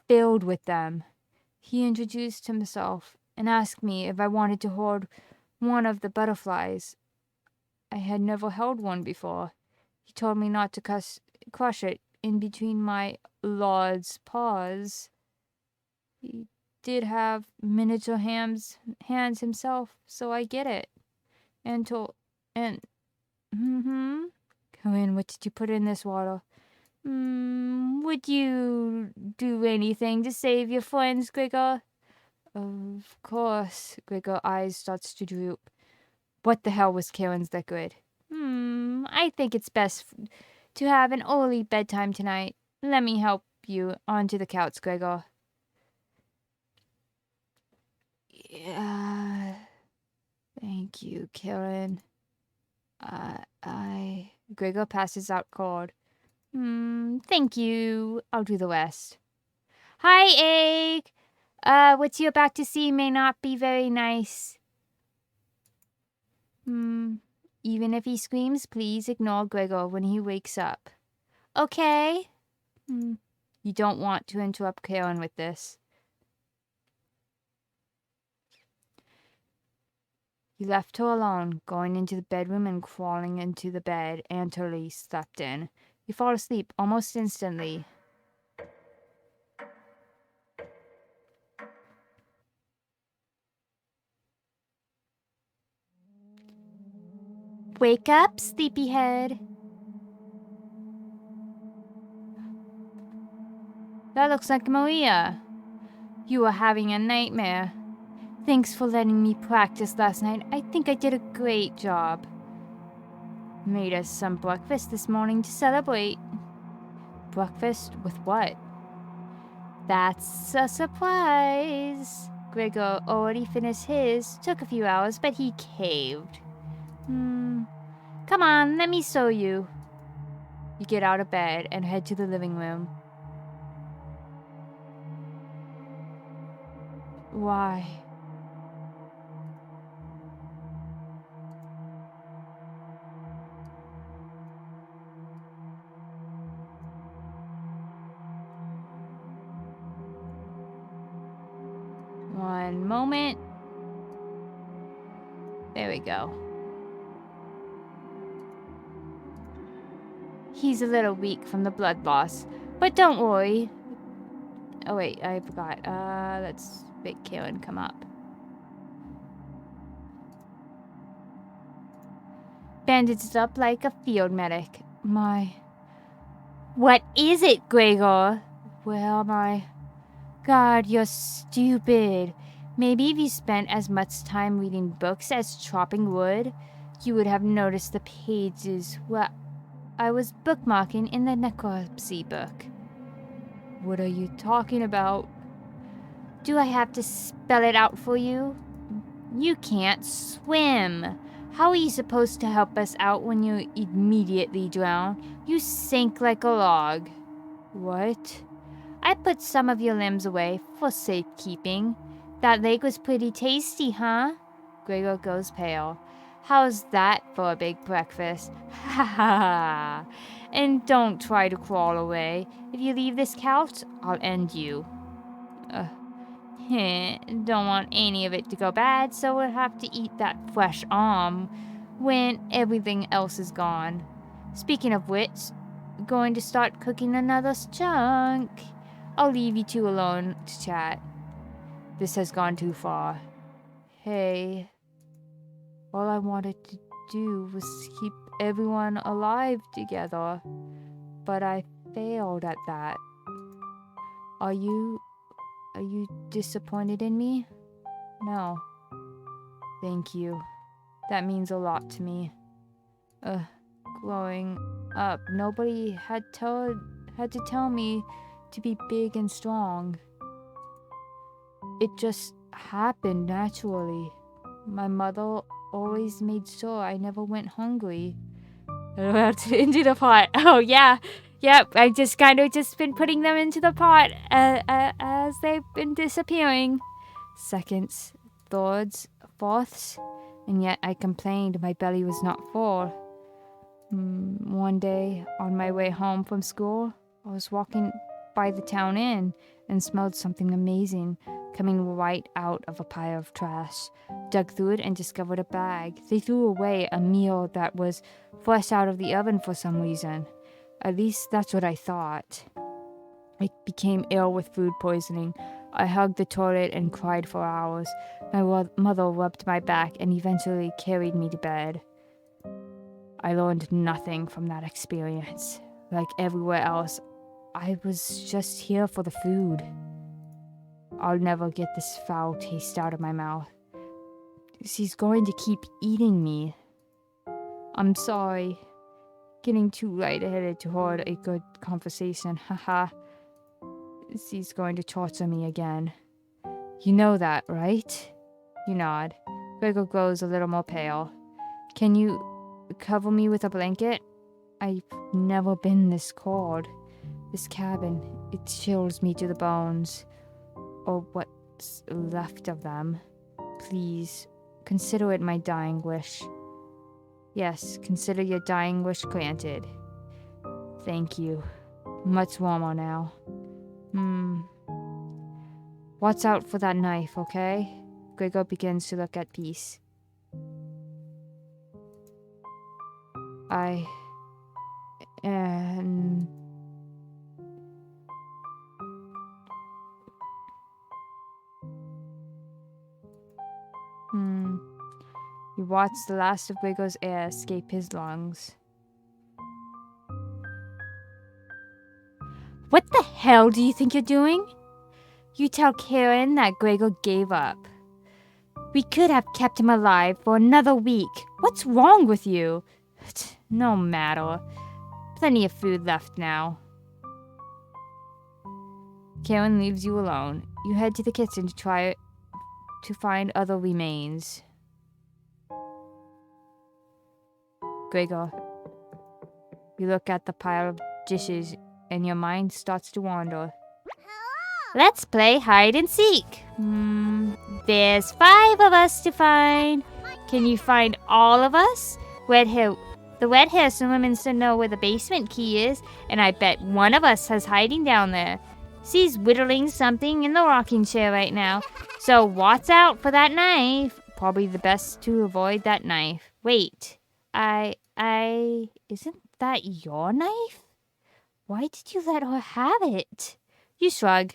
filled with them. He introduced himself and asked me if I wanted to hold one of the butterflies. I had never held one before. He told me not to crush it in between my lord's paws. He did have miniature hands himself, so I get it. Corinne, what did you put in this water? Would you do anything to save your friends, Gregor? Of course. Gregor's eyes starts to droop. What the hell was Karen's liquid? I think it's best to have an early bedtime tonight. Let me help you onto the couch, Gregor. Yeah. Thank you, Karen. Gregor passes out cold. Thank you. I'll do the rest. Hi, Egg. What you're about to see may not be very nice. Even if he screams, please ignore Gregor when he wakes up. Okay? You don't want to interrupt Karen with this. You left her alone, going into the bedroom and crawling into the bed Anatoly slept in. You fall asleep almost instantly. Wake up, sleepyhead. That looks like Maria. You were having a nightmare. Thanks for letting me practice last night. I think I did a great job. Made us some breakfast this morning to celebrate. Breakfast with what? That's a surprise. Gregor already finished his. Took a few hours, but he caved. Come on, let me show you. You get out of bed and head to the living room. Why? One moment. There we go. He's a little weak from the blood loss, but don't worry. Oh wait, I forgot. Let's make Karen come up. Bandaged up like a field medic. What is it, Gregor? Where am I? God, you're stupid. Maybe if you spent as much time reading books as chopping wood, you would have noticed the pages where I was bookmarking in the necropsy book. What are you talking about? Do I have to spell it out for you? You can't swim. How are you supposed to help us out when you immediately drown? You sink like a log. What? I put some of your limbs away for safekeeping. That leg was pretty tasty, huh? Gregor goes pale. How's that for a big breakfast? Ha ha ha! And don't try to crawl away. If you leave this couch, I'll end you. Don't want any of it to go bad, so we'll have to eat that fresh arm when everything else is gone. Speaking of which, going to start cooking another chunk. I'll leave you two alone to chat. This has gone too far. Hey, all I wanted to do was keep everyone alive together, but I failed at that. Are you disappointed in me? No. Thank you. That means a lot to me. Growing up, nobody had to tell me to be big and strong. It just happened naturally. My mother always made sure I never went hungry. Into the pot. Oh yeah. Yep, I've just been putting them into the pot as they've been disappearing. Seconds, thirds, fourths, and yet I complained my belly was not full. One day, on my way home from school, I was walking by the town inn and smelled something amazing coming right out of a pile of trash. Dug through it and discovered a bag. They threw away a meal that was fresh out of the oven for some reason. At least that's what I thought. I became ill with food poisoning. I hugged the toilet and cried for hours. My mother rubbed my back and eventually carried me to bed. I learned nothing from that experience. Like everywhere else, I was just here for the food. I'll never get this foul taste out of my mouth. She's going to keep eating me. I'm sorry. Getting too lightheaded to hold a good conversation. Haha. She's going to torture me again. You know that, right? You nod. Gregor grows a little more pale. Can you cover me with a blanket? I've never been this cold. This cabin, it chills me to the bones. Or what's left of them. Please, consider it my dying wish. Yes, consider your dying wish granted. Thank you. Much warmer now. Watch out for that knife, okay? Gregor begins to look at Peace. You watch the last of Gregor's air escape his lungs. What the hell do you think you're doing? You tell Karen that Gregor gave up. We could have kept him alive for another week. What's wrong with you? No matter. Plenty of food left now. Karen leaves you alone. You head to the kitchen to try to find other remains. Gregor, you look at the pile of dishes and your mind starts to wander. Let's play hide and seek. There's 5 of us to find. Can you find all of us? The red hair seems to know where the basement key is, and I bet one of us is hiding down there. She's whittling something in the rocking chair right now. So watch out for that knife. Probably the best to avoid that knife. Wait, isn't that your knife? Why did you let her have it? You shrug.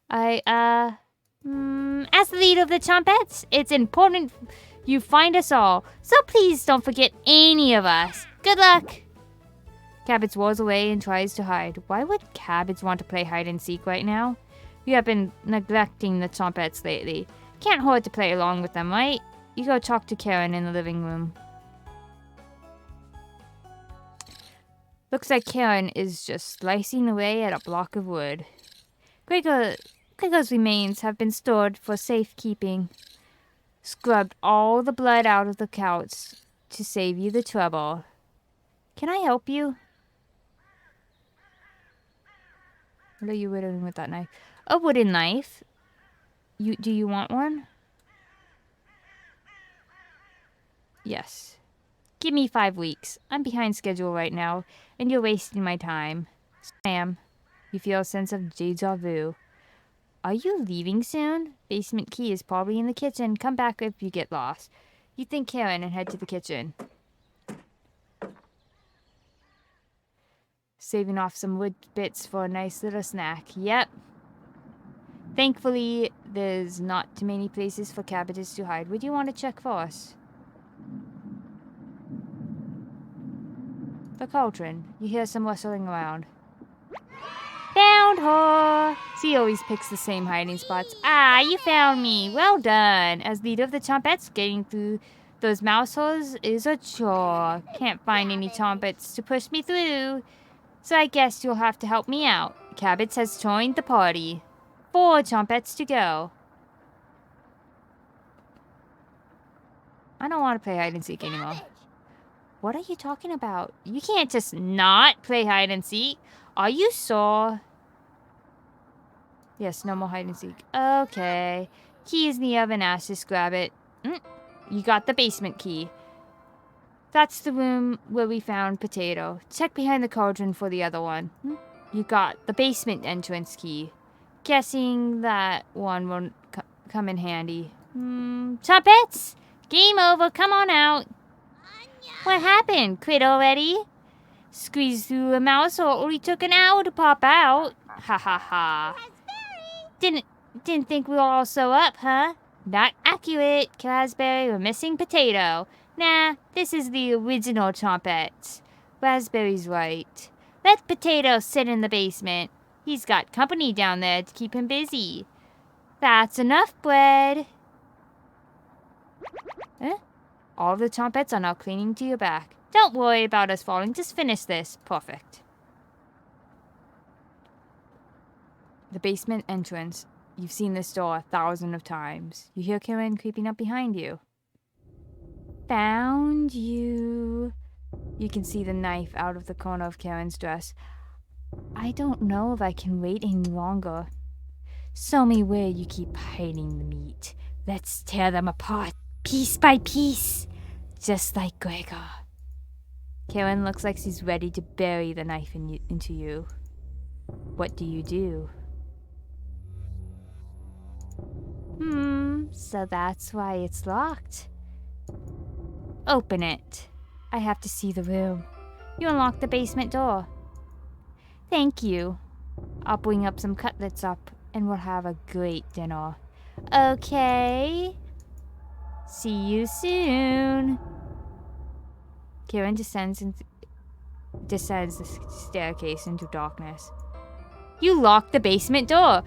As the leader of the Chompettes, it's important you find us all. So please don't forget any of us. Good luck. Cabbage whirls away and tries to hide. Why would Cabbage want to play hide and seek right now? You have been neglecting the Chompettes lately. Can't hurt to play along with them, right? You go talk to Karen in the living room. Looks like Karen is just slicing away at a block of wood. Gregor's remains have been stored for safekeeping. Scrubbed all the blood out of the couch to save you the trouble. Can I help you? What are you whittling with that knife? A wooden knife. Do you want one? Yes. Give me 5 weeks. I'm behind schedule right now, and you're wasting my time. Sam, you feel a sense of deja vu. Are you leaving soon? Basement key is probably in the kitchen. Come back if you get lost. You think Karen and head to the kitchen. Saving off some wood bits for a nice little snack. Yep. Thankfully, there's not too many places for cabbages to hide. Would you want to check first? The cauldron. You hear some rustling around. Found her! She always picks the same hiding spots. Ah, you found me. Well done. As leader of the Chompettes, getting through those mouse holes is a chore. Can't find any Chompettes to push me through. So I guess you'll have to help me out. Cabbage has joined the party. 4 Chompettes to go. I don't want to play hide and seek anymore. What are you talking about? You can't just not play hide and seek. Are you sure? Yes, no more hide and seek. Okay. Key is in the oven, Ash. Just grab it. You got the basement key. That's the room where we found Potato. Check behind the cauldron for the other one. You got the basement entrance key. Guessing that one won't come in handy. Chompettes! Game over. Come on out. What happened? Quit already? Squeezed through a mouse hole. Only took an hour to pop out. Ha ha ha. Didn't think we were all so up, huh? Not accurate, Raspberry. We're missing Potato. Nah, this is the original Chompette. Raspberry's right. Let Potato sit in the basement. He's got company down there to keep him busy. That's enough bread. All the Chompettes are now clinging to your back. Don't worry about us falling. Just finish this. Perfect. The basement entrance. You've seen this door 1,000 of times. You hear Karen creeping up behind you. Found you. You can see the knife out of the corner of Karen's dress. I don't know if I can wait any longer. Show me where you keep hiding the meat. Let's tear them apart, piece by piece, just like Gregor. Karen looks like she's ready to bury the knife into you. What do you do? So that's why it's locked. Open it. I have to see the room. You unlock the basement door. Thank you. I'll bring up some cutlets up and we'll have a great dinner. Okay. See you soon. Karen descends the staircase into darkness. You locked the basement door.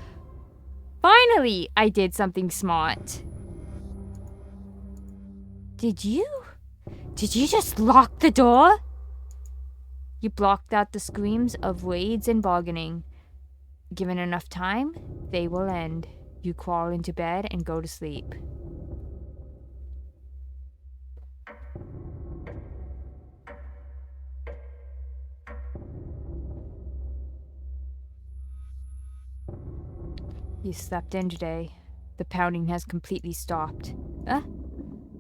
Finally, I did something smart. Did you? Did you just lock the door? You blocked out the screams of raids and bargaining. Given enough time, they will end. You crawl into bed and go to sleep. You slept in today. The pounding has completely stopped.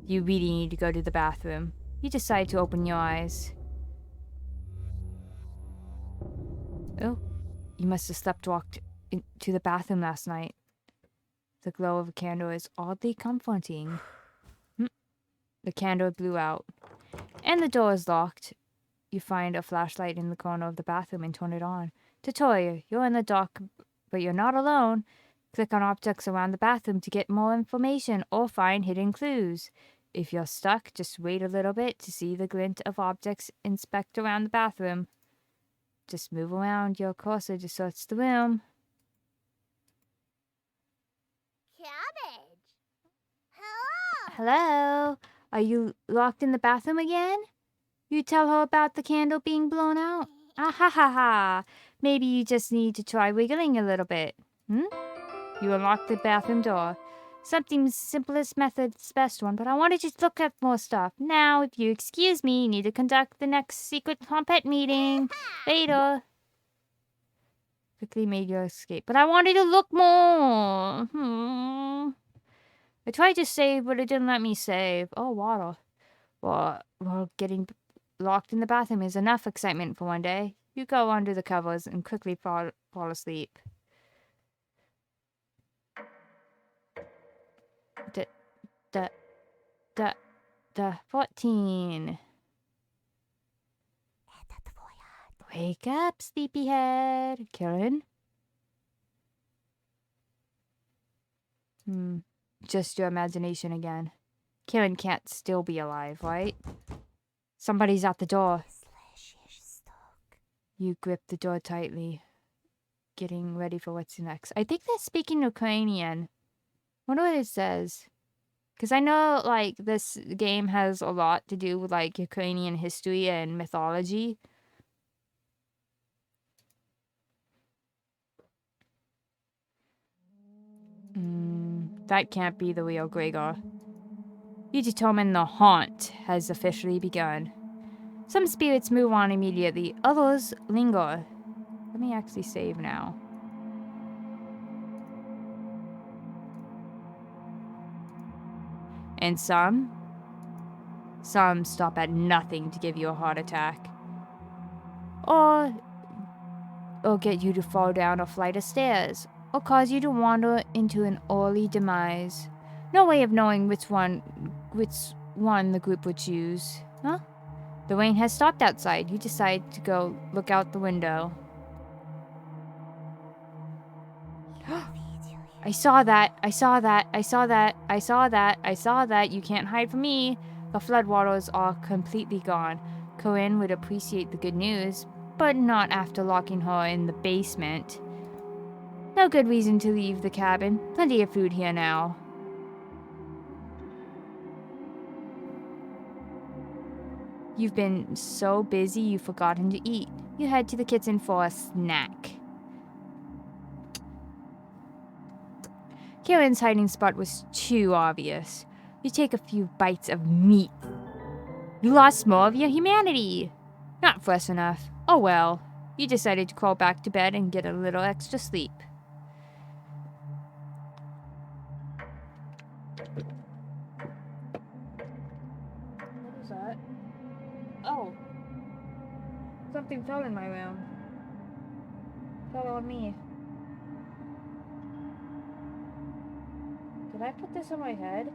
You really need to go to the bathroom. You decide to open your eyes. Oh, you must have walked into the bathroom last night. The glow of a candle is oddly comforting. The candle blew out. And the door is locked. You find a flashlight in the corner of the bathroom and turn it on. Tutorial, you're in the dark, but you're not alone. Click on objects around the bathroom to get more information or find hidden clues. If you're stuck, just wait a little bit to see the glint of objects inspect around the bathroom. Just move around your cursor to search the room. Cabbage! Hello! Hello? Are you locked in the bathroom again? You tell her about the candle being blown out? Ah ha ha ha. Maybe you just need to try wiggling a little bit. You unlock the bathroom door. Something's simplest method's best one, but I wanted you to look at more stuff. Now, if you excuse me, you need to conduct the next secret Chompette meeting. Later. Quickly made your escape, but I wanted to look more. I tried to save, but it didn't let me save. Oh, water. Well, getting locked in the bathroom is enough excitement for one day. You go under the covers and quickly fall asleep. Da, da, da, 14. Wake up, sleepyhead. Karen? Just your imagination again. Karen can't still be alive, right? Somebody's at the door. You grip the door tightly, getting ready for what's next. I think they're speaking Ukrainian. Wonder what it says. Because I know, like, this game has a lot to do with, like, Ukrainian history and mythology. That can't be the real Gregor. You determine the haunt has officially begun. Some spirits move on immediately, others linger. Let me actually save now. And some stop at nothing to give you a heart attack. Or get you to fall down a flight of stairs, or cause you to wander into an early demise. No way of knowing which one the group would choose. Huh? The rain has stopped outside. You decide to go look out the window. I saw that. You can't hide from me. The floodwaters are completely gone. Corinne would appreciate the good news, but not after locking her in the basement. No good reason to leave the cabin. Plenty of food here now. You've been so busy you've forgotten to eat. You head to the kitchen for a snack. Karen's hiding spot was too obvious. You take a few bites of meat. You lost more of your humanity. Not fresh enough. Oh well. You decided to crawl back to bed and get a little extra sleep. What is that? Oh. Something fell in my room. Fell on me. Did I put this on my head?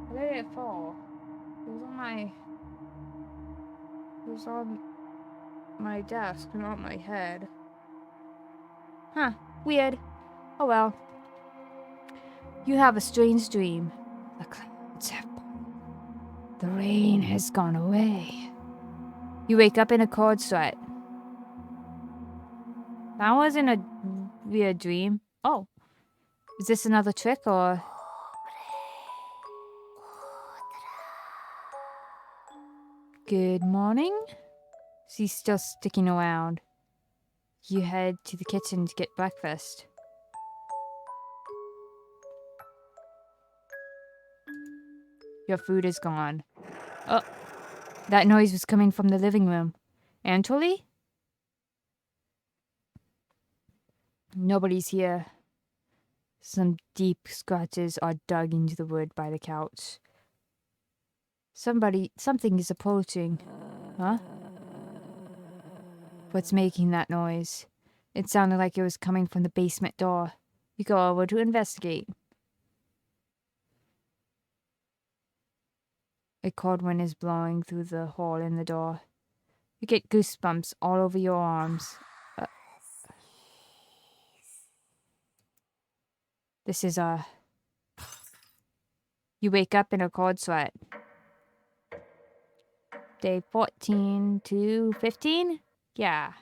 Where did it fall? It was on my desk, not my head. Huh. Weird. Oh well. You have a strange dream. The clouds have parted. The rain has gone away. You wake up in a cold sweat. That wasn't a weird dream. Oh. Is this another trick or... Good morning? She's still sticking around. You head to the kitchen to get breakfast. Your food is gone. Oh, that noise was coming from the living room. Anatoly? Nobody's here. Some deep scratches are dug into the wood by the couch. Something is approaching. Huh? What's making that noise? It sounded like it was coming from the basement door. You go over to investigate. A cold wind is blowing through the hole in the door. You get goosebumps all over your arms. You wake up in a cold sweat. Day 14 to 15? Yeah.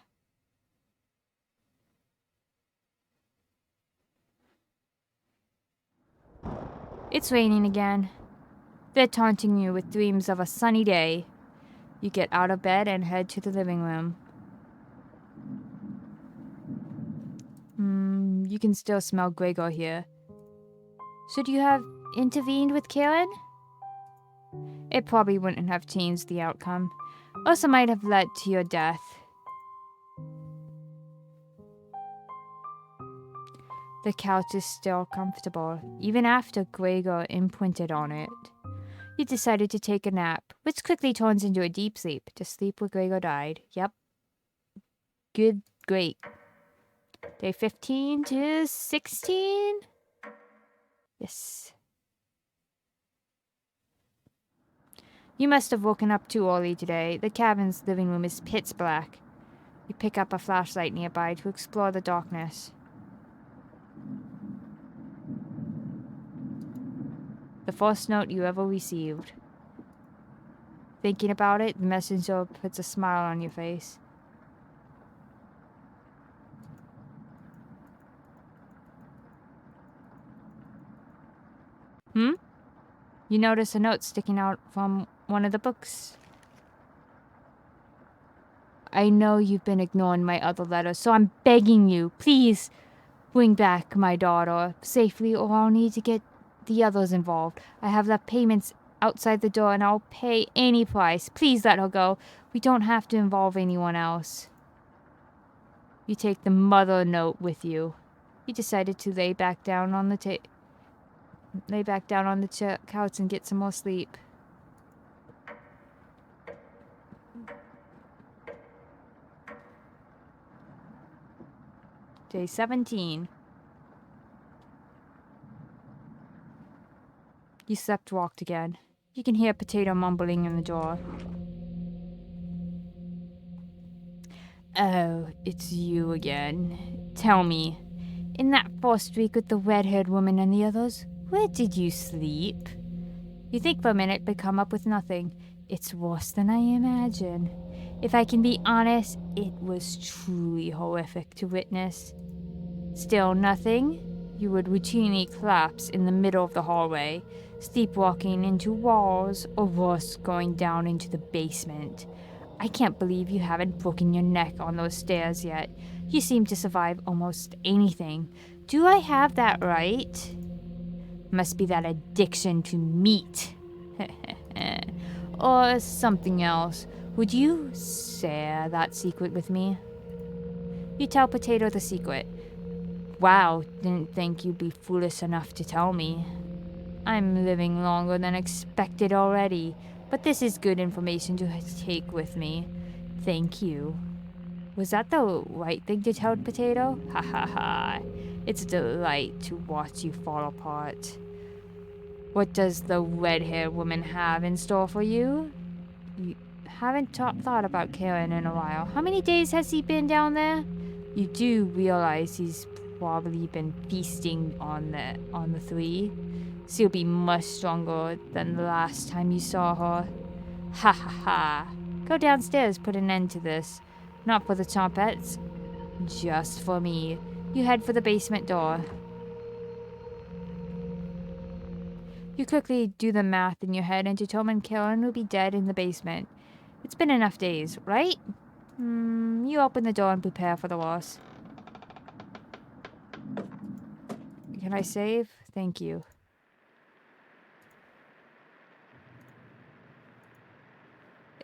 It's raining again. They're taunting you with dreams of a sunny day. You get out of bed and head to the living room. You can still smell Gregor here. Should you have intervened with Karen? It probably wouldn't have changed the outcome. Also might have led to your death. The couch is still comfortable, even after Gregor imprinted on it. You decided to take a nap, which quickly turns into a deep sleep. To sleep where Gregor died. Yep. Good, great. Day 15 to 16? Yes. You must have woken up too early today. The cabin's living room is pitch black. You pick up a flashlight nearby to explore the darkness. The first note you ever received. Thinking about it, the messenger puts a smile on your face. You notice a note sticking out from one of the books. I know you've been ignoring my other letters, so I'm begging you, please bring back my daughter safely, or I'll need to get the others involved. I have left payments outside the door, and I'll pay any price. Please let her go. We don't have to involve anyone else. You take the mother note with you. You decided to lay back down on the couch and get some more sleep. Day 17. You slept-walked again. You can hear Potato mumbling in the door. Oh, it's you again. Tell me, in that first week with the red-haired woman and the others, where did you sleep? You think for a minute, but come up with nothing. It's worse than I imagine. If I can be honest, it was truly horrific to witness. Still nothing? You would routinely collapse in the middle of the hallway, sleepwalking into walls, or worse, going down into the basement. I can't believe you haven't broken your neck on those stairs yet. You seem to survive almost anything. Do I have that right? Must be that addiction to meat. Or something else. Would you share that secret with me? You tell Potato the secret. Wow, didn't think you'd be foolish enough to tell me. I'm living longer than expected already, but this is good information to take with me. Thank you. Was that the right thing to tell Potato? Ha ha ha. It's a delight to watch you fall apart. What does the red-haired woman have in store for you? You haven't thought about Karen in a while. How many days has he been down there? You do realize he's probably been feasting on the three. She'll be much stronger than the last time you saw her. Ha ha ha. Go downstairs, put an end to this. Not for the trumpets, just for me. You head for the basement door. You quickly do the math in your head and determine Karen will be dead in the basement. It's been enough days, right? You open the door and prepare for the worst. Can I save? Thank you.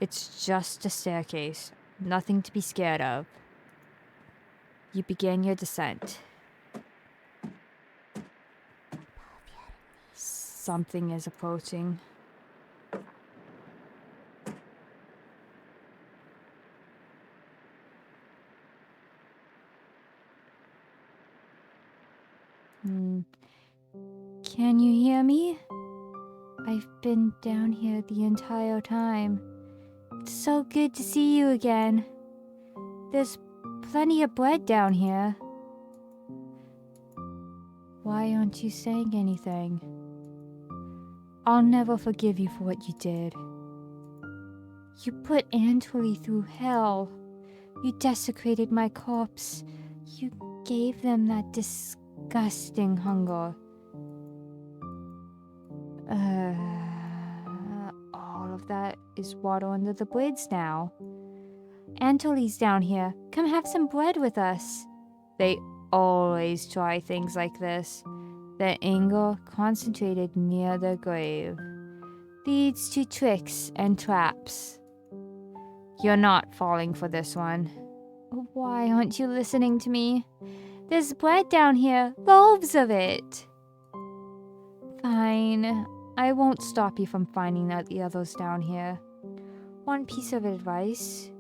It's just a staircase. Nothing to be scared of. You begin your descent. Something is approaching. Can you hear me? I've been down here the entire time. It's so good to see you again. There's plenty of bread down here. Why aren't you saying anything? I'll never forgive you for what you did. You put Anatoly through hell. You desecrated my corpse. You gave them that disgusting hunger. All of that is water under the bridge now. Anatoly's down here. Come have some bread with us. They always try things like this. Their anger, concentrated near their grave, leads to tricks and traps. You're not falling for this one. Why aren't you listening to me? There's bread down here, loaves of it. Fine, I won't stop you from finding out the others down here. One piece of advice: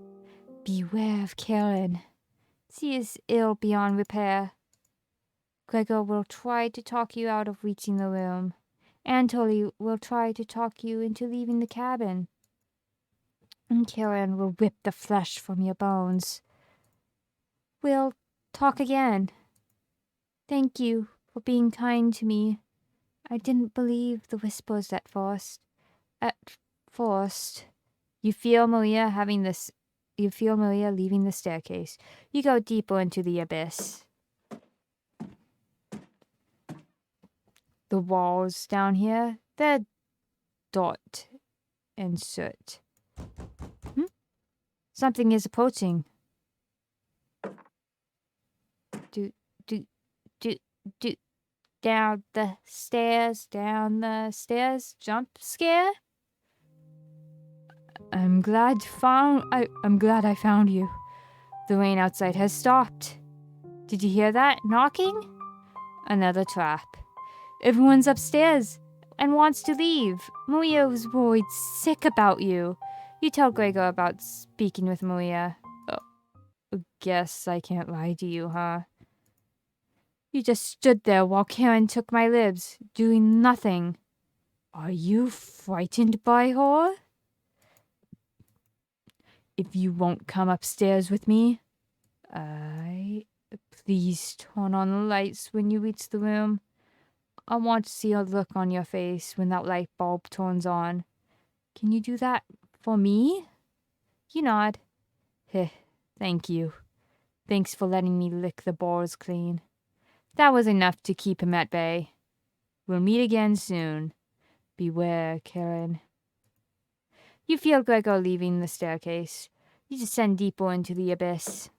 beware of Karen. She is ill beyond repair. Gregor will try to talk you out of reaching the room. Anatoly will try to talk you into leaving the cabin. And Karen will rip the flesh from your bones. We'll talk again. Thank you for being kind to me. I didn't believe the whispers at first. You feel Maria leaving the staircase. You go deeper into the abyss. The walls down here, they're dirt and soot. Something is approaching. Do. Down the stairs, jump scare. I'm glad I found you. The rain outside has stopped. Did you hear that knocking? Another trap. Everyone's upstairs and wants to leave. Maria was worried sick about you. You tell Gregor about speaking with Maria. Oh, guess I can't lie to you, huh? You just stood there while Karen took my libs, doing nothing. Are you frightened by her? If you won't come upstairs with me, please turn on the lights when you reach the room. I want to see a look on your face when that light bulb turns on. Can you do that for me? You nod. Heh, thank you. Thanks for letting me lick the balls clean. That was enough to keep him at bay. We'll meet again soon. Beware, Karen. You feel Gregor leaving the staircase. You descend deeper into the abyss.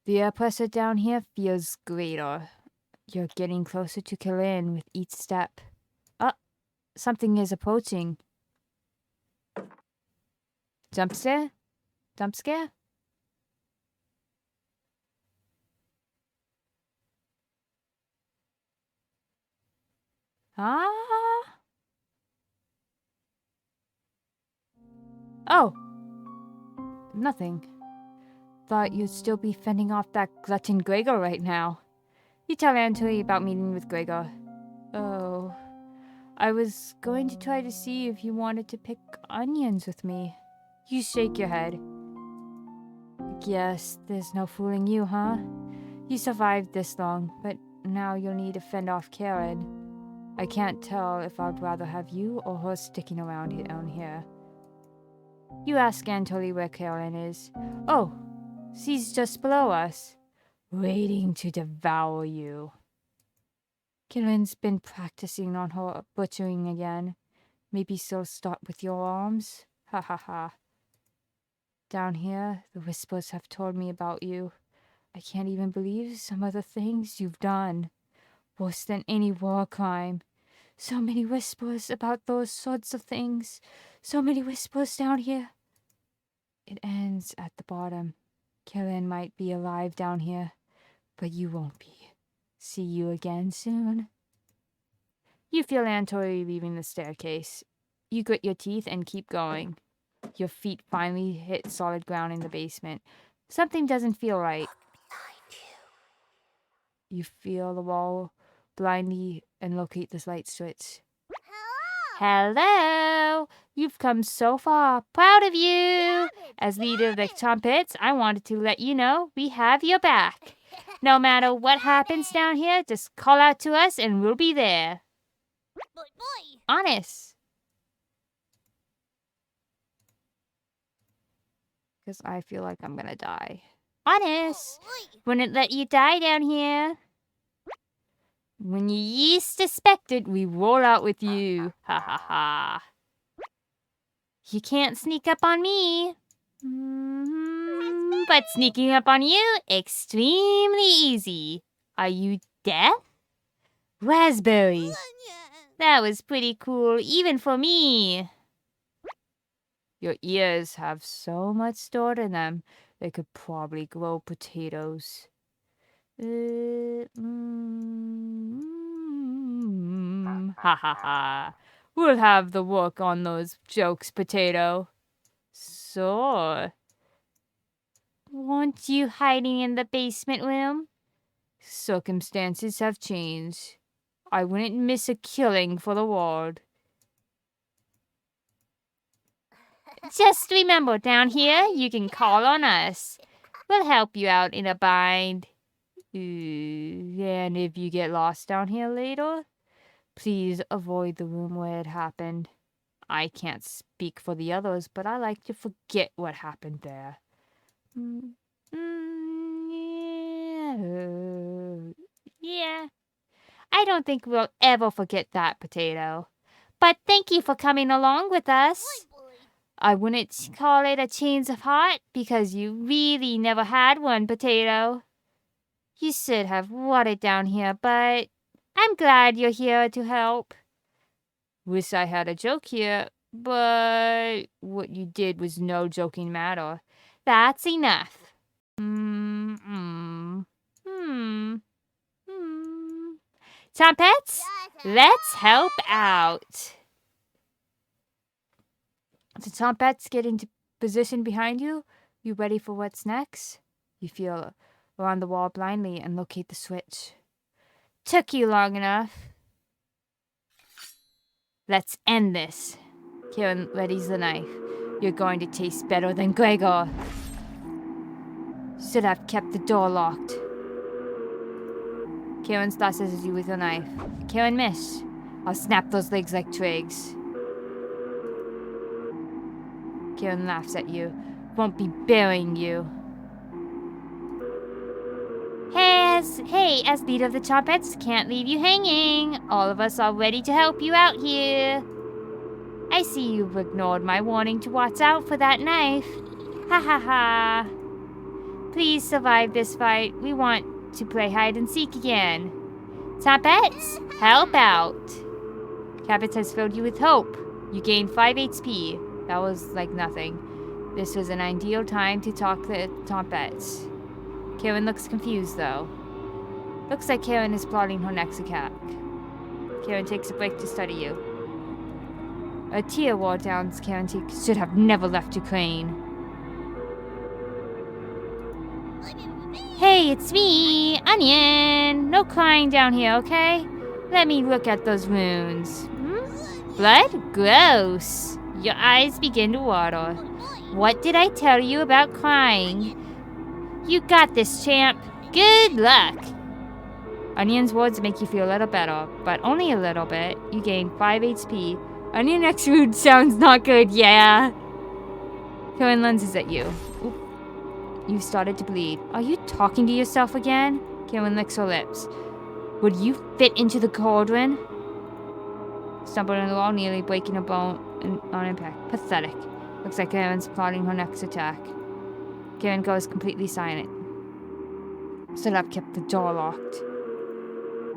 The air pressure down here feels greater. You're getting closer to Karen with each step. Something is approaching. Jump scare? Jump scare? Oh! Nothing. Thought you'd still be fending off that glutton Gregor right now. You tell Anatoly about meeting with Gregor. Oh. I was going to try to see if you wanted to pick onions with me. You shake your head. Guess there's no fooling you, huh? You survived this long, but now you'll need to fend off Karen. I can't tell if I'd rather have you or her sticking around down here. You ask Anatoly where Karen is. Oh, she's just below us, waiting to devour you. Karen's been practicing on her butchering again. Maybe she'll start with your arms? Ha ha ha. Down here, the whispers have told me about you. I can't even believe some of the things you've done. Worse than any war crime. So many whispers about those sorts of things. So many whispers down here. It ends at the bottom. Karen might be alive down here, but you won't be. See you again soon. You feel Anatoly leaving the staircase. You grit your teeth and keep going. Your feet finally hit solid ground in the basement. Something doesn't feel right. You feel the wall blindly and locate this light switch. Hello! You've come so far. Proud of you! As leader of the Trumpets, I wanted to let you know we have your back. No matter what happens down here, just call out to us and we'll be there. Honest. Because I feel like I'm gonna die. Honest. Wouldn't let you die down here. When you least suspect it, we roll out with you. Ha ha ha. You can't sneak up on me. But sneaking up on you, extremely easy. Are you deaf? Raspberry. That was pretty cool, even for me. Your ears have so much dirt in them, they could probably grow potatoes. Ha ha ha. We'll have the work on those jokes, Potato. So, weren't you hiding in the basement room? Circumstances have changed. I wouldn't miss a killing for the ward. Just remember, down here, you can call on us. We'll help you out in a bind. And if you get lost down here later, please avoid the room where it happened. I can't speak for the others, but I like to forget what happened there. Yeah. I don't think we'll ever forget that, Potato. But thank you for coming along with us. I wouldn't call it a change of heart because you really never had one, Potato. You should have watered down here, but I'm glad you're here to help. Wish I had a joke here, but what you did was no joking matter. That's enough. Trumpets, let's help out. The trumpets get into position behind you. You ready for what's next? You feel around the wall blindly and locate the switch. Took you long enough. Let's end this. Kieran readies the knife. You're going to taste better than Gregor. Should have kept the door locked. Kieran slashes you with a knife. Kieran miss. I'll snap those legs like twigs. Kieran laughs at you. Won't be burying you. Hey, as leader of the trumpets, can't leave you hanging. All of us are ready to help you out here. I see you've ignored my warning to watch out for that knife. Ha ha ha. Please survive this fight. We want to play hide and seek again. Trumpets, help out. Cabot has filled you with hope. You gain 5 HP. That was like nothing. This was an ideal time to talk to the trumpets. Karen looks confused, though. Looks like Karen is plotting her next attack. Karen takes a break to study you. A tear rolled down Karen should have never left Ukraine. Hey, it's me, Onion. No crying down here, okay? Let me look at those wounds. Blood? Gross. Your eyes begin to water. What did I tell you about crying? You got this, champ. Good luck. Onion's words make you feel a little better, but only a little bit. You gain 5 HP. Onion next food sounds not good, yeah. Karen lunges at you. Oop. You started to bleed. Are you talking to yourself again? Karen licks her lips. Would you fit into the cauldron? Stumbled in the wall, nearly breaking a bone on impact. Pathetic. Looks like Karen's plotting her next attack. Karen goes completely silent. Stood up, kept the door locked.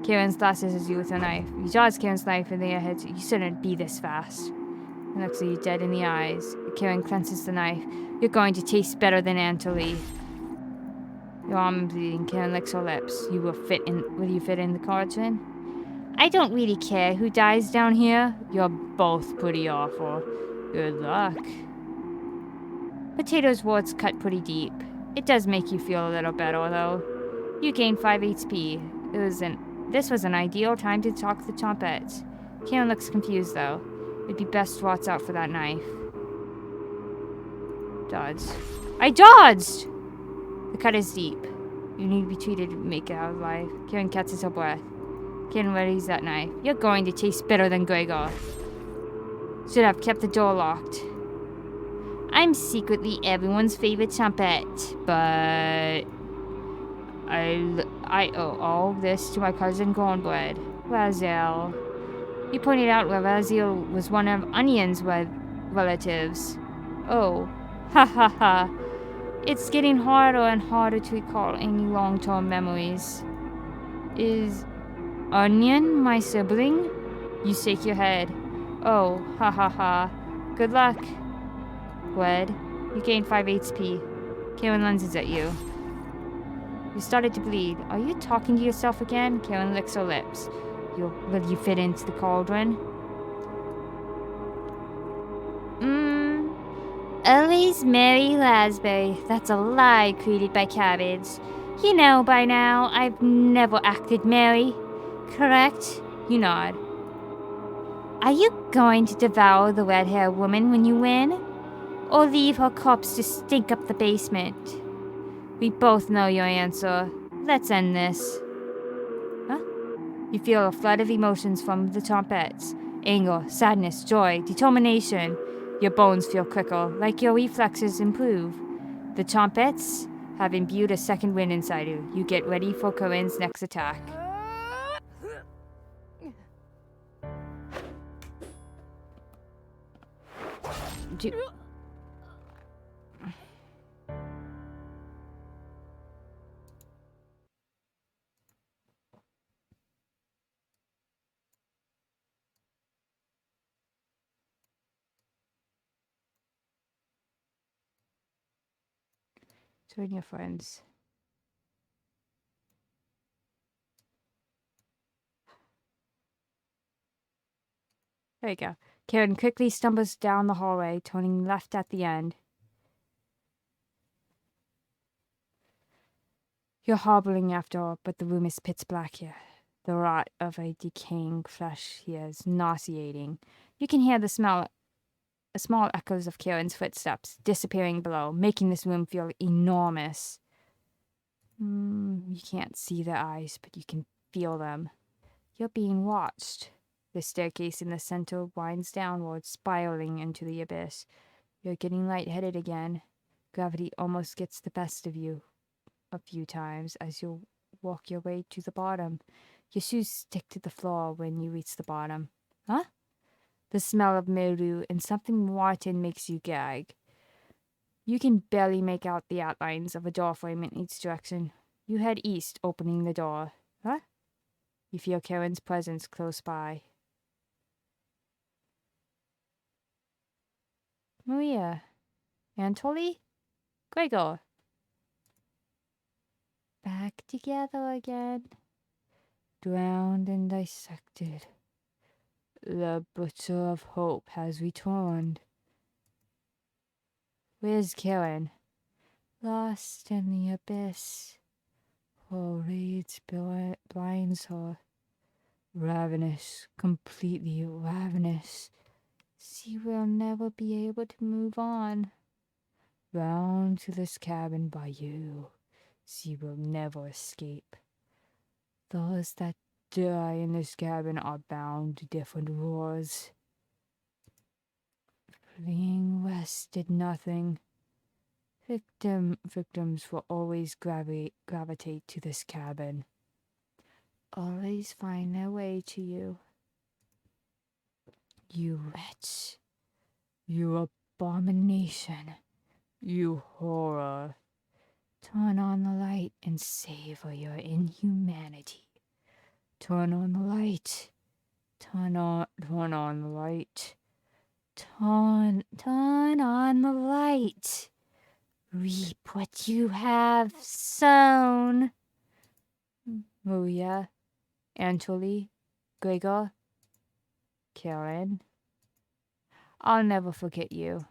Karen slashes you with a knife. You dodge Karen's knife in the head. You shouldn't be this fast. And looks at you dead in the eyes. Karen clenches the knife. You're going to taste better than Antoly. Your arm is bleeding. Karen licks her lips. Will you fit in the cauldron? I don't really care who dies down here. You're both pretty awful. Good luck. Potato's words cut pretty deep. It does make you feel a little better, though. You gain 5 HP. This was an ideal time to talk to the trumpets. Karen looks confused, though. It'd be best to watch out for that knife. Dodged. I dodged! The cut is deep. You need to be treated to make it out alive. Karen catches her breath. Karen readies that knife. You're going to taste better than Gregor. Should have kept the door locked. I'm secretly everyone's favorite trumpet, but I owe all this to my cousin Cornbread, Raziel. He pointed out where Raziel was one of Onion's relatives. Oh, ha ha ha. It's getting harder and harder to recall any long-term memories. Is Onion my sibling? You shake your head. Oh, ha ha ha. Good luck. Wed, you gain 5 HP. Karen lunges at you. You started to bleed. Are you talking to yourself again? Karen licks her lips. Will you fit into the cauldron? Ellie's Mary Raspberry. That's a lie created by Cabbage. You know by now, I've never acted Mary. Correct? You nod. Are you going to devour the red-haired woman when you win? Or leave her corpse to stink up the basement? We both know your answer. Let's end this. Huh? You feel a flood of emotions from the trumpets. Anger, sadness, joy, determination. Your bones feel quicker, like your reflexes improve. The trumpets have imbued a second wind inside you. You get ready for Corinne's next attack. Join your friends. There you go. Karen quickly stumbles down the hallway, turning left at the end. You're hobbling after her, but the room is pitch black here. The rot of a decaying flesh here is nauseating. You can hear the small echoes of Karen's footsteps disappearing below, making this room feel enormous. You can't see their eyes, but you can feel them. You're being watched. The staircase in the center winds downward, spiraling into the abyss. You're getting lightheaded again. Gravity almost gets the best of you a few times as you walk your way to the bottom. Your shoes stick to the floor when you reach the bottom. Huh? The smell of mildew and something rotten makes you gag. You can barely make out the outlines of a door frame in each direction. You head east, opening the door. Huh? You feel Karen's presence close by. Maria. Anatoly? Gregor. Back together again. Drowned and dissected. The Butcher of Hope has returned. Where's Karen? Lost in the abyss. Her rage blinds her. Ravenous, completely ravenous. She will never be able to move on. Bound to this cabin by you. She will never escape. Those that die in this cabin are bound to different wars. Fleeing west did nothing. Victims will always gravitate to this cabin. Always find their way to you. You wretch. You abomination. You horror. Turn on the light and savor your inhumanity. Turn on the light. Turn on the light. Turn on the light. Reap what you have sown. Maria, Anatoly, Gregor, Karen. I'll never forget you.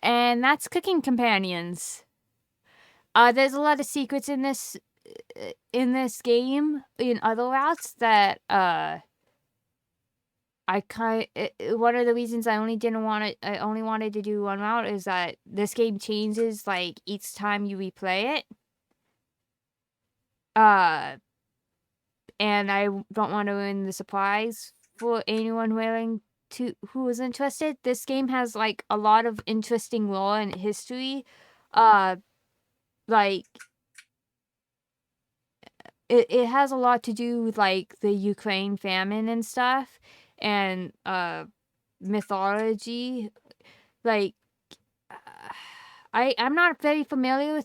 And that's Cooking Companions. There's a lot of secrets in this game in other routes that one of the reasons I only wanted to do one route is that this game changes like each time you replay it. And I don't want to ruin the surprise for anyone who is interested. This game has like a lot of interesting lore and history. Like it has a lot to do with like the Ukraine famine and stuff, and mythology. Like I'm not very familiar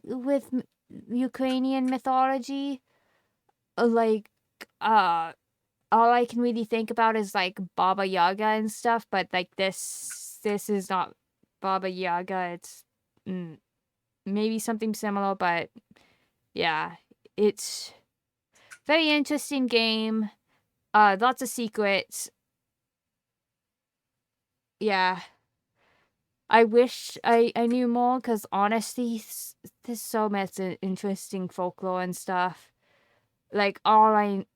with Ukrainian mythology. Like all I can really think about is like Baba Yaga and stuff, but like this is not Baba Yaga. It's maybe something similar, but yeah, it's very interesting game. Lots of secrets. Yeah. I wish I knew more, because honestly, there's so much interesting folklore and stuff. Like, I'm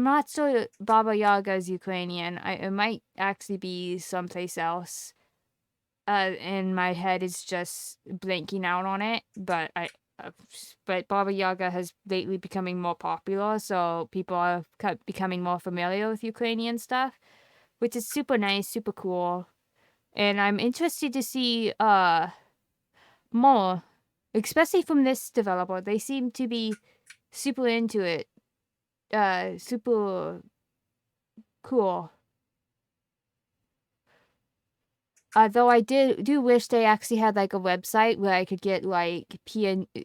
not sure Baba Yaga is Ukrainian. It might actually be someplace else. And my head is just blanking out on it. But but Baba Yaga has lately becoming more popular, so people are becoming more familiar with Ukrainian stuff, which is super nice, super cool. And I'm interested to see more, especially from this developer. They seem to be super into it. Super cool. Though I do wish they actually had like a website where I could get like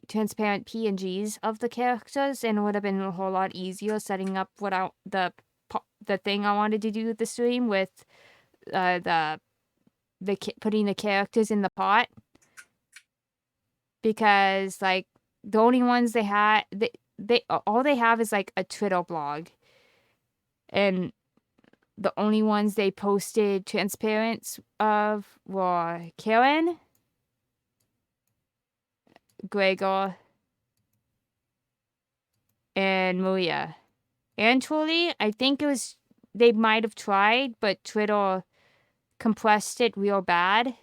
transparent PNGs of the characters, and it would have been a whole lot easier setting up the thing I wanted to do with the stream with the putting the characters in the pot, because like the only ones they had they all they have is like a Twitter blog, and the only ones they posted transparents of were Karen, Gregor, and Maria. And truly, I think it was they might have tried, but Twitter compressed it real bad.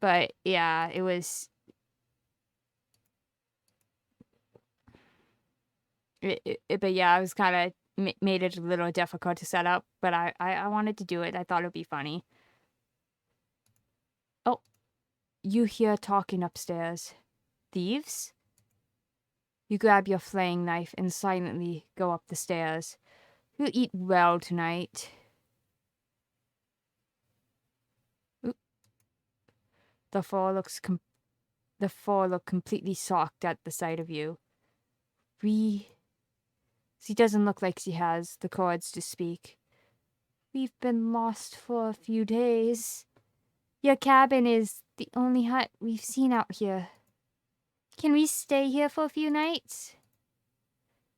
But yeah, it was. But yeah, it was kind of made it a little difficult to set up. But I wanted to do it. I thought it would be funny. Oh, you hear talking upstairs. Thieves? You grab your flaying knife and silently go up the stairs. You'll eat well tonight. Oop. The four look completely shocked at the sight of you. She doesn't look like she has the courage to speak. We've been lost for a few days. Your cabin is the only hut we've seen out here. Can we stay here for a few nights?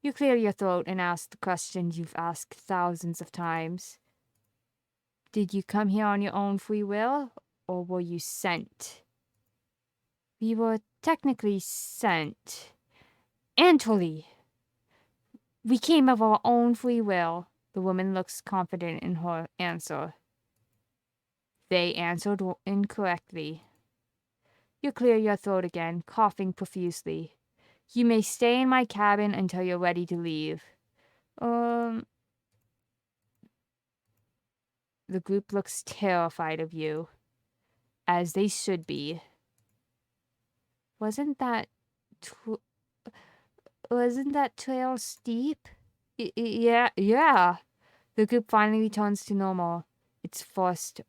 You clear your throat and ask the questions you've asked thousands of times. Did you come here on your own free will, or were you sent? We were technically sent. Anatoly! We came of our own free will. The woman looks confident in her answer. They answered incorrectly. You clear your throat again, coughing profusely. You may stay in my cabin until you're ready to leave. The group looks terrified of you. As they should be. Wasn't that trail steep? Yeah. The group finally returns to normal. It's forced,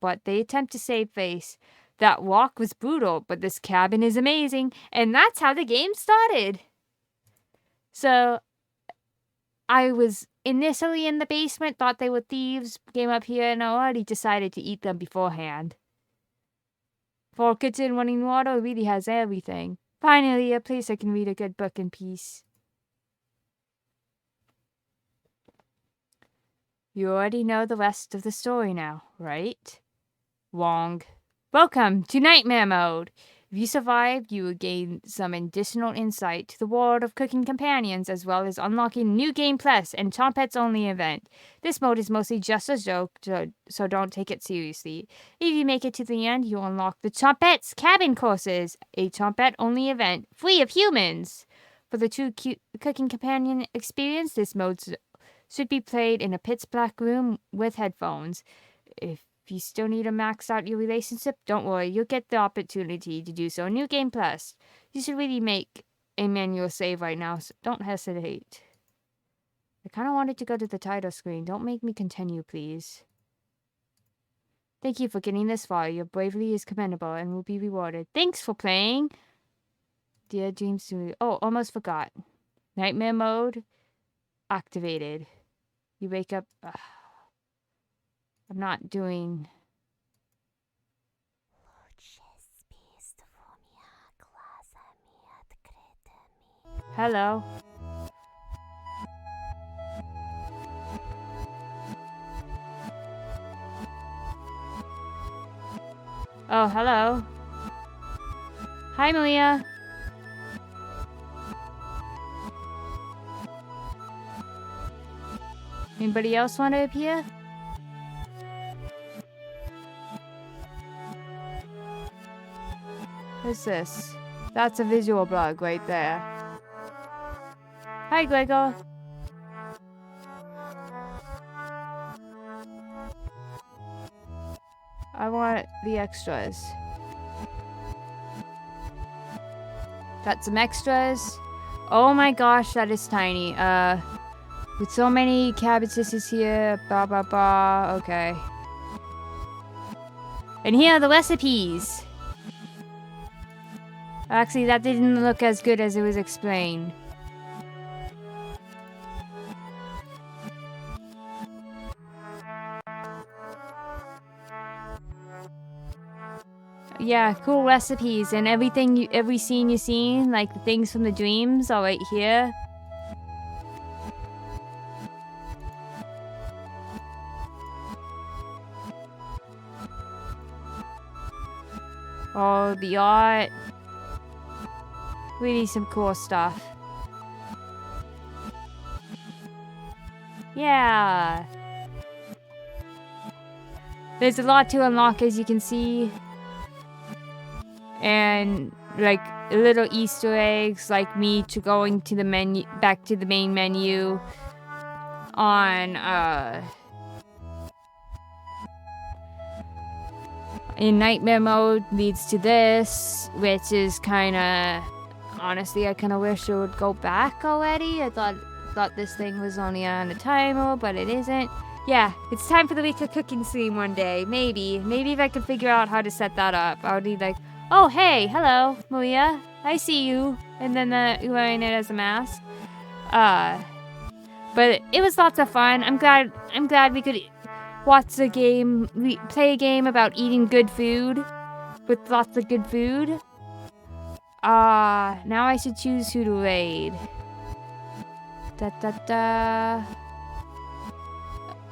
but they attempt to save face. That walk was brutal, but this cabin is amazing, and that's how the game started. So, I was initially in the basement, thought they were thieves, came up here, and I already decided to eat them beforehand. For a kitchen, running water really has everything. Finally, a place I can read a good book in peace. You already know the rest of the story now, right? Wrong. Welcome to Nightmare Mode. If you survive, you will gain some additional insight to the world of cooking companions, as well as unlocking New Game Plus and Chompets Only event. This mode is mostly just a joke, so don't take it seriously. If you make it to the end, you'll unlock the Chompets Cabin Courses, a Chompet Only event, free of humans. For the true cooking companion experience, this mode should be played in a pitch black room with headphones. If you still need to max out your relationship, don't worry, you'll get the opportunity to do so in New Game Plus. You should really make a manual save right now, so don't hesitate. I kind of wanted to go to the title screen. Don't make me continue, please. Thank you for getting this far. Your bravery is commendable and will be rewarded. Thanks for playing. Dear Dreams to me. Oh, almost forgot. Nightmare Mode activated. You wake up. I'm not doing. Hello. Oh, hello. Hi, Malia. Anybody else want to appear? What's this? That's a visual bug right there. Hi, Gregor. I want the extras. Got some extras. Oh my gosh, that is tiny. With so many cabbages here, blah blah blah. Okay. And here are the recipes. Actually, that didn't look as good as it was explained. Yeah, cool recipes and everything. Every scene you've seen, like the things from the dreams, are right here. Oh, the art. Really some cool stuff. Yeah. There's a lot to unlock, as you can see. And like little Easter eggs, like me to going to the menu, back to the main menu on in nightmare mode leads to this, which is kind of, honestly, I kind of wish it would go back already. I thought this thing was only on a timer, but it isn't. Yeah, it's time for the Rika cooking stream one day. Maybe if I could figure out how to set that up, I would be like, oh hey, hello, Malia, I see you, and then you're wearing it as a mask. But it was lots of fun. I'm glad we could watch a game, play a game about eating good food with lots of good food. Now I should choose who to raid. Da da da.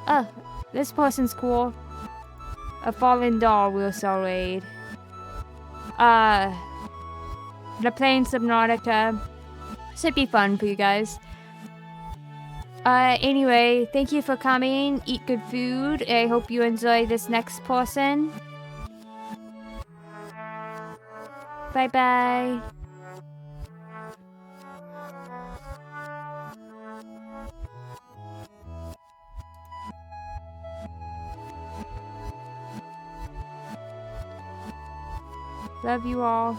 Oh, this person's cool. A fallen doll will sell raid. They're playing Subnautica. Should be fun for you guys. Anyway, thank you for coming. Eat good food. I hope you enjoy this next person. Bye bye. Love you all.